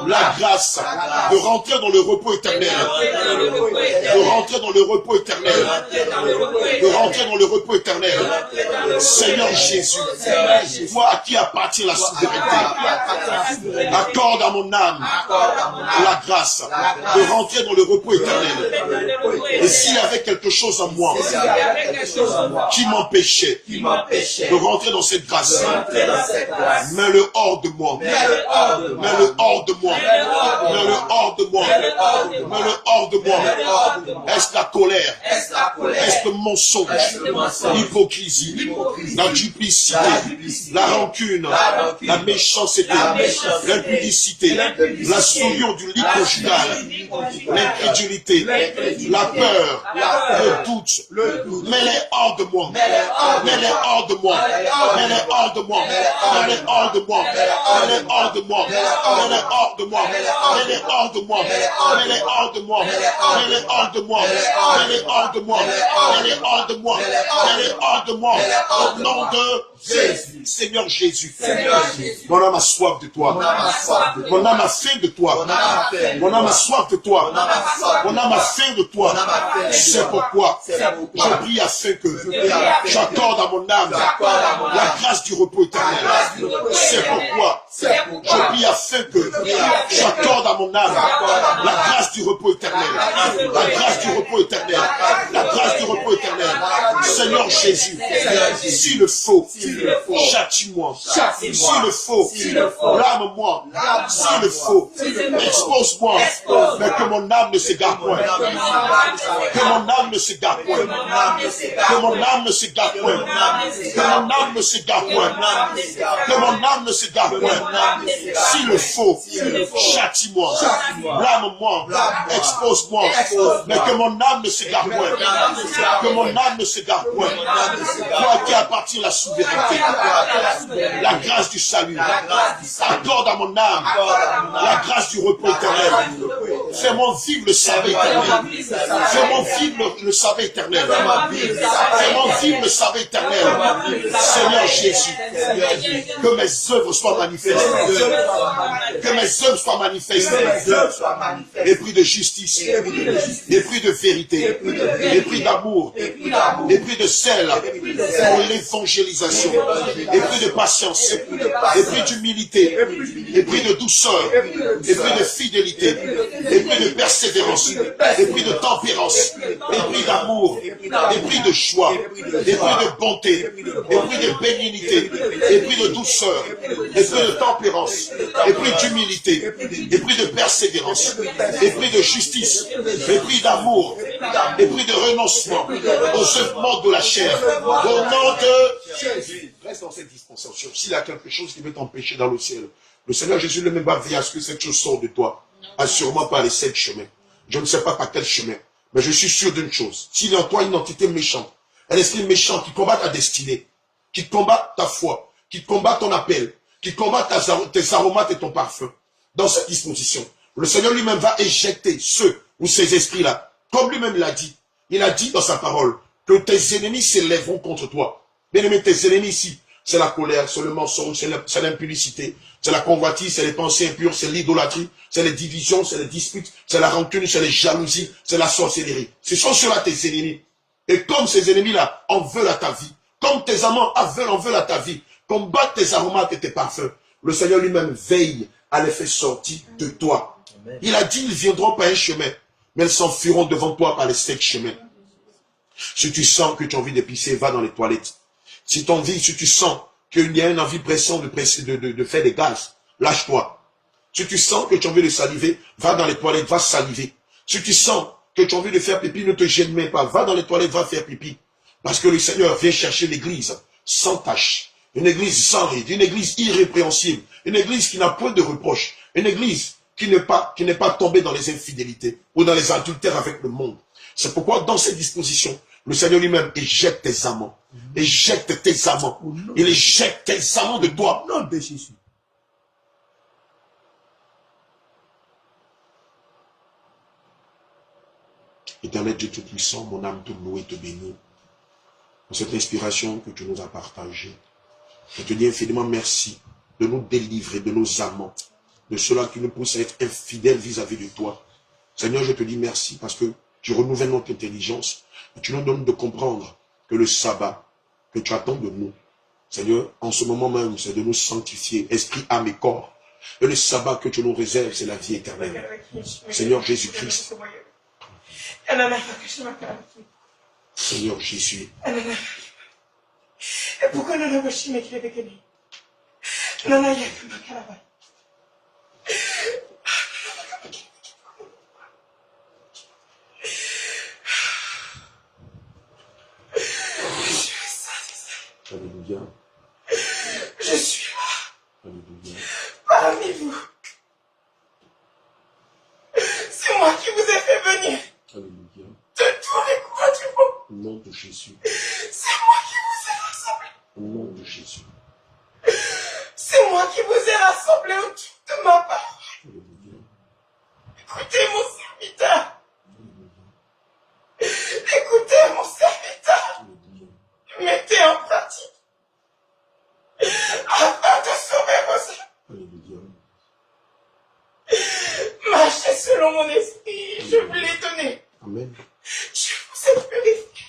la grâce de rentrer dans le repos éternel. De rentrer dans le repos éternel. De rentrer dans le repos éternel. Seigneur Jésus, toi à qui appartient la souveraineté, accorde à mon âme la grâce de rentrer dans le repos éternel. Et s'il y avait quelque chose en moi qui m'empêchait de rentrer dans cette grâce, mets-le hors de moi. Mets-le hors de moi. Mets-le hors de moi. Mets-le hors de moi. Est-ce la colère? Est-ce le mensonge? L'hypocrisie? La duplicité? La rancune? La méchanceté? L'impudicité? La souillure du lit conjugal? L'incrédulité? La peur? Le doute? Mets-les hors de moi. Mets-les hors de moi. Mets-les hors de moi. Mets-les hors de moi. Mets-les hors de moi. Mets-les hors de moi. Mets-les hors de moi. Mets-les hors de moi. Mets-les hors de moi. Mets-les hors de moi. Mets-les hors de moi. Mets-les hors de moi. Au nom de Jésus. Seigneur Jésus. Mon âme a soif de toi. Mon âme a faim de toi. Mon âme a soif de toi. Mon âme a faim de toi. C'est pourquoi je prie afin que j'accorde à mon âme la grâce du repos éternel. C'est pourquoi je prie afin que j'accorde à mon âme la grâce du repos éternel. La grâce du repos éternel. La grâce du repos éternel. Seigneur Jésus, s'il le faut, châtie-moi. S'il le faut, blâme-moi. S'il le faut, expose-moi. Mais que mon âme ne s'égare point. Que mon âme ne s'égare point. Que mon âme ne s'égare point. Que mon âme ne s'égare point. Que mon âme ne s'égare point. S'il le faut, châtie-moi. Blâme-moi. Expose-moi. Mais que mon âme ne s'égare point. Que mon âme ne s'égare point. Toi qui appartiens à la souveraineté, la grâce du salut, accorde à mon âme la grâce du repos éternel. Fais-moi vivre le sabbat éternel. Fais-moi vivre le sabbat éternel. Fais-moi vivre le sabbat éternel. Seigneur Jésus, que mes œuvres soient manifestes. Que mes œuvres soient manifestes. Esprit de justice, esprit de vérité, esprit d'amour, esprit de zèle pour l'évangélisation, esprit de patience, esprit d'humilité, esprit de douceur, esprit de fidélité, esprit de persévérance, esprit de tempérance, esprit d'amour, esprit de joie, esprit de bonté, esprit de bénignité, esprit de douceur, esprit de tempérance, esprit d'humilité, esprit de persévérance, esprit de justice, esprit d'amour, esprit de renoncement aux œuvres de la chair. Au nom de Jésus, reste dans cette dispensation. S'il y a quelque chose qui veut t'empêcher dans le ciel, le Seigneur Jésus ne même pas veiller à ce que cette chose sorte de toi. Assurément par les 7 chemins. Je ne sais pas par quel chemin, mais je suis sûr d'une chose. S'il y a en toi une entité méchante, un esprit méchant qui combat ta destinée, qui combat ta foi, qui combat ton appel, qui combat tes aromates et ton parfum, dans cette disposition, le Seigneur lui-même va éjecter ceux ou ces esprits-là. Comme lui-même l'a dit, il a dit dans sa parole que tes ennemis s'élèveront contre toi. Bien aimé, tes ennemis ici, c'est la colère, c'est le mensonge, c'est l'impudicité, c'est la convoitise, c'est les pensées impures, c'est l'idolâtrie, c'est les divisions, c'est les disputes, c'est la rancune, c'est les jalousies, c'est la sorcellerie. Ce sont ceux-là tes ennemis. Et comme ces ennemis-là en veulent à ta vie, comme tes amants en veulent à ta vie, combattent tes aromates et tes parfums, le Seigneur lui-même veille à les faire sortir de toi. Il a dit, ils viendront par un chemin, mais ils s'enfuiront devant toi par les 7 chemins. Si tu sens que tu as envie de pisser, va dans les toilettes. Si tu sens qu'il y a une envie pressante de faire des gaz, lâche-toi. Si tu sens que tu as envie de saliver, va dans les toilettes, va saliver. Si tu sens que tu as envie de faire pipi, ne te gêne même pas, va dans les toilettes, va faire pipi. Parce que le Seigneur vient chercher l'église sans tache, une église sans ride, une église irrépréhensible, une église qui n'a point de reproche, une église qui n'est pas tombée dans les infidélités ou dans les adultères avec le monde. C'est pourquoi dans cette disposition, le Seigneur lui-même éjecte tes amants. Éjecte tes amants. Il éjecte tes amants de toi. Au nom de Jésus. Éternel Dieu Tout-Puissant, mon âme te loue et te bénit pour cette inspiration que tu nous as partagée. Je te dis infiniment merci de nous délivrer de nos amants, de ceux-là qui nous poussent à être infidèles vis-à-vis de toi. Seigneur, je te dis merci parce que tu renouvelles notre intelligence et tu nous donnes de comprendre que le sabbat que tu attends de nous, Seigneur, en ce moment même, c'est de nous sanctifier, esprit, âme et corps. Et le sabbat que tu nous réserves, c'est la vie éternelle. Seigneur Jésus-Christ. Seigneur Jésus. Alléluia. Je suis là, Alléluia. parmi vous. C'est moi qui vous ai fait venir Alléluia. de tous les coins du monde. Au nom de Jésus. C'est moi qui vous ai rassemblés. Au nom de Jésus. C'est moi qui vous ai rassemblés autour de ma parole. Alléluia. Écoutez mon serviteur. Écoutez mon serviteur. Alléluia. Mettez en pratique afin de sauver vos âmes. Alléluia. Marchez selon mon esprit, je vous l'ai donné. Amen. Je vous ai purifié.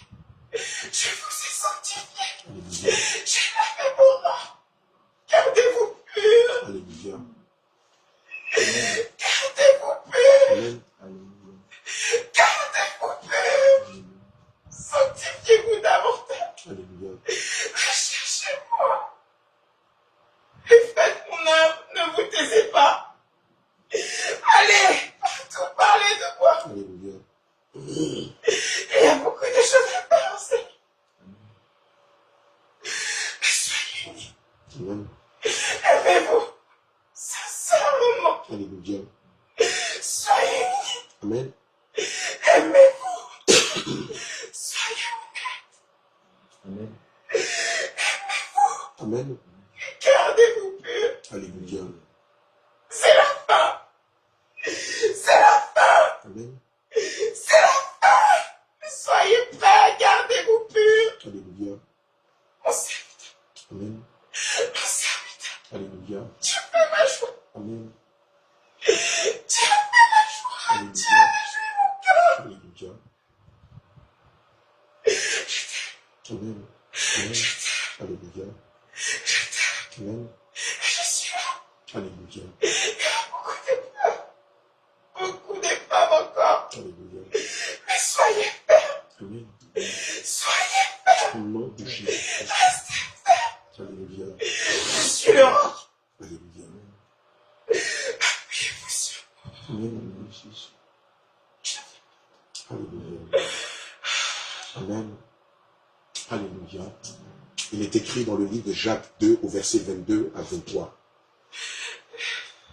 Je vous ai sanctifié. Alléluia. J'ai lavé vos mains. Gardez-vous purs. Alléluia. Gardez-vous purs. Amen. Gardez-vous purs. Amen. Aimez-vous sincèrement. Alléluia. Soyez unis. Amen. Aimez-vous. Soyez Amen. Amen. Gardez-vous purs. Alléluia. C'est la fin. C'est la fin. Amen. C'est la fin. Soyez prêts. Gardez-vous purs. Alléluia. Mon serviteur. Amen. Mon serviteur. Alléluia. Tu fais ma joie. Amen. Tu fais ma joie. Tu as réjoui mon cœur. Alléluia. Amen. Amen. Alléluia. Amen. Je suis là. Alléluia. Il y a beaucoup de femmes encore. Alléluia. Mais soyez fermes. Amen. Soyez fermes. Au nom de Jésus. Restez fermes. Alléluia. Je suis le roi. Alléluia. Appuyez-vous sur moi. Amen. Alléluia. Amen. Alléluia. Il est écrit dans le livre de Jacques 2 au verset 22 à 23.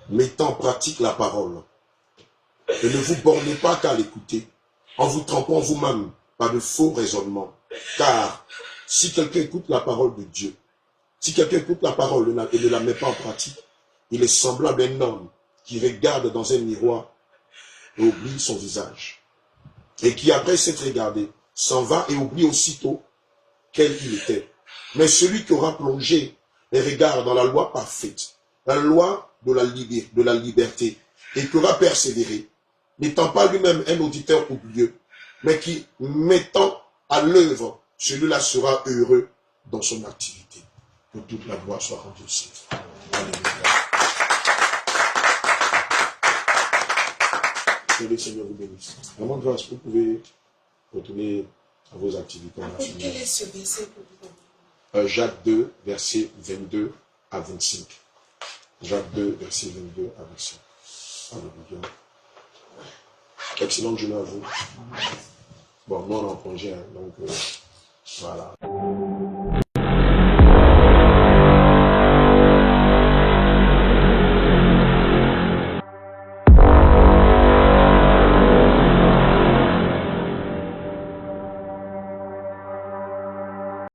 Mettant en pratique la parole et ne vous bornez pas qu'à l'écouter en vous trompant vous-même par de faux raisonnements. Car si quelqu'un écoute la parole de Dieu, si quelqu'un écoute la parole et ne la met pas en pratique, il est semblable à un homme qui regarde dans un miroir et oublie son visage. Et qui, après s'être regardé, s'en va et oublie aussitôt quel il était. Mais celui qui aura plongé les regards dans la loi parfaite, la loi de la liberté, et qui aura persévéré, n'étant pas lui-même un auditeur oublieux, mais qui, mettant à l'œuvre, celui-là sera heureux dans son activité. Que toute la gloire soit rendue au Seigneur. Alléluia. Que le Seigneur vous bénisse. Vraiment grâce, vous pouvez retourner à vos activités. Quel est ce verset pour vous? Jacques 2, verset 22 à 25. Jacques 2, verset 22 à 25. Alléluia. Excellente journée à vous. Bon, nous on est en congé, hein, donc voilà.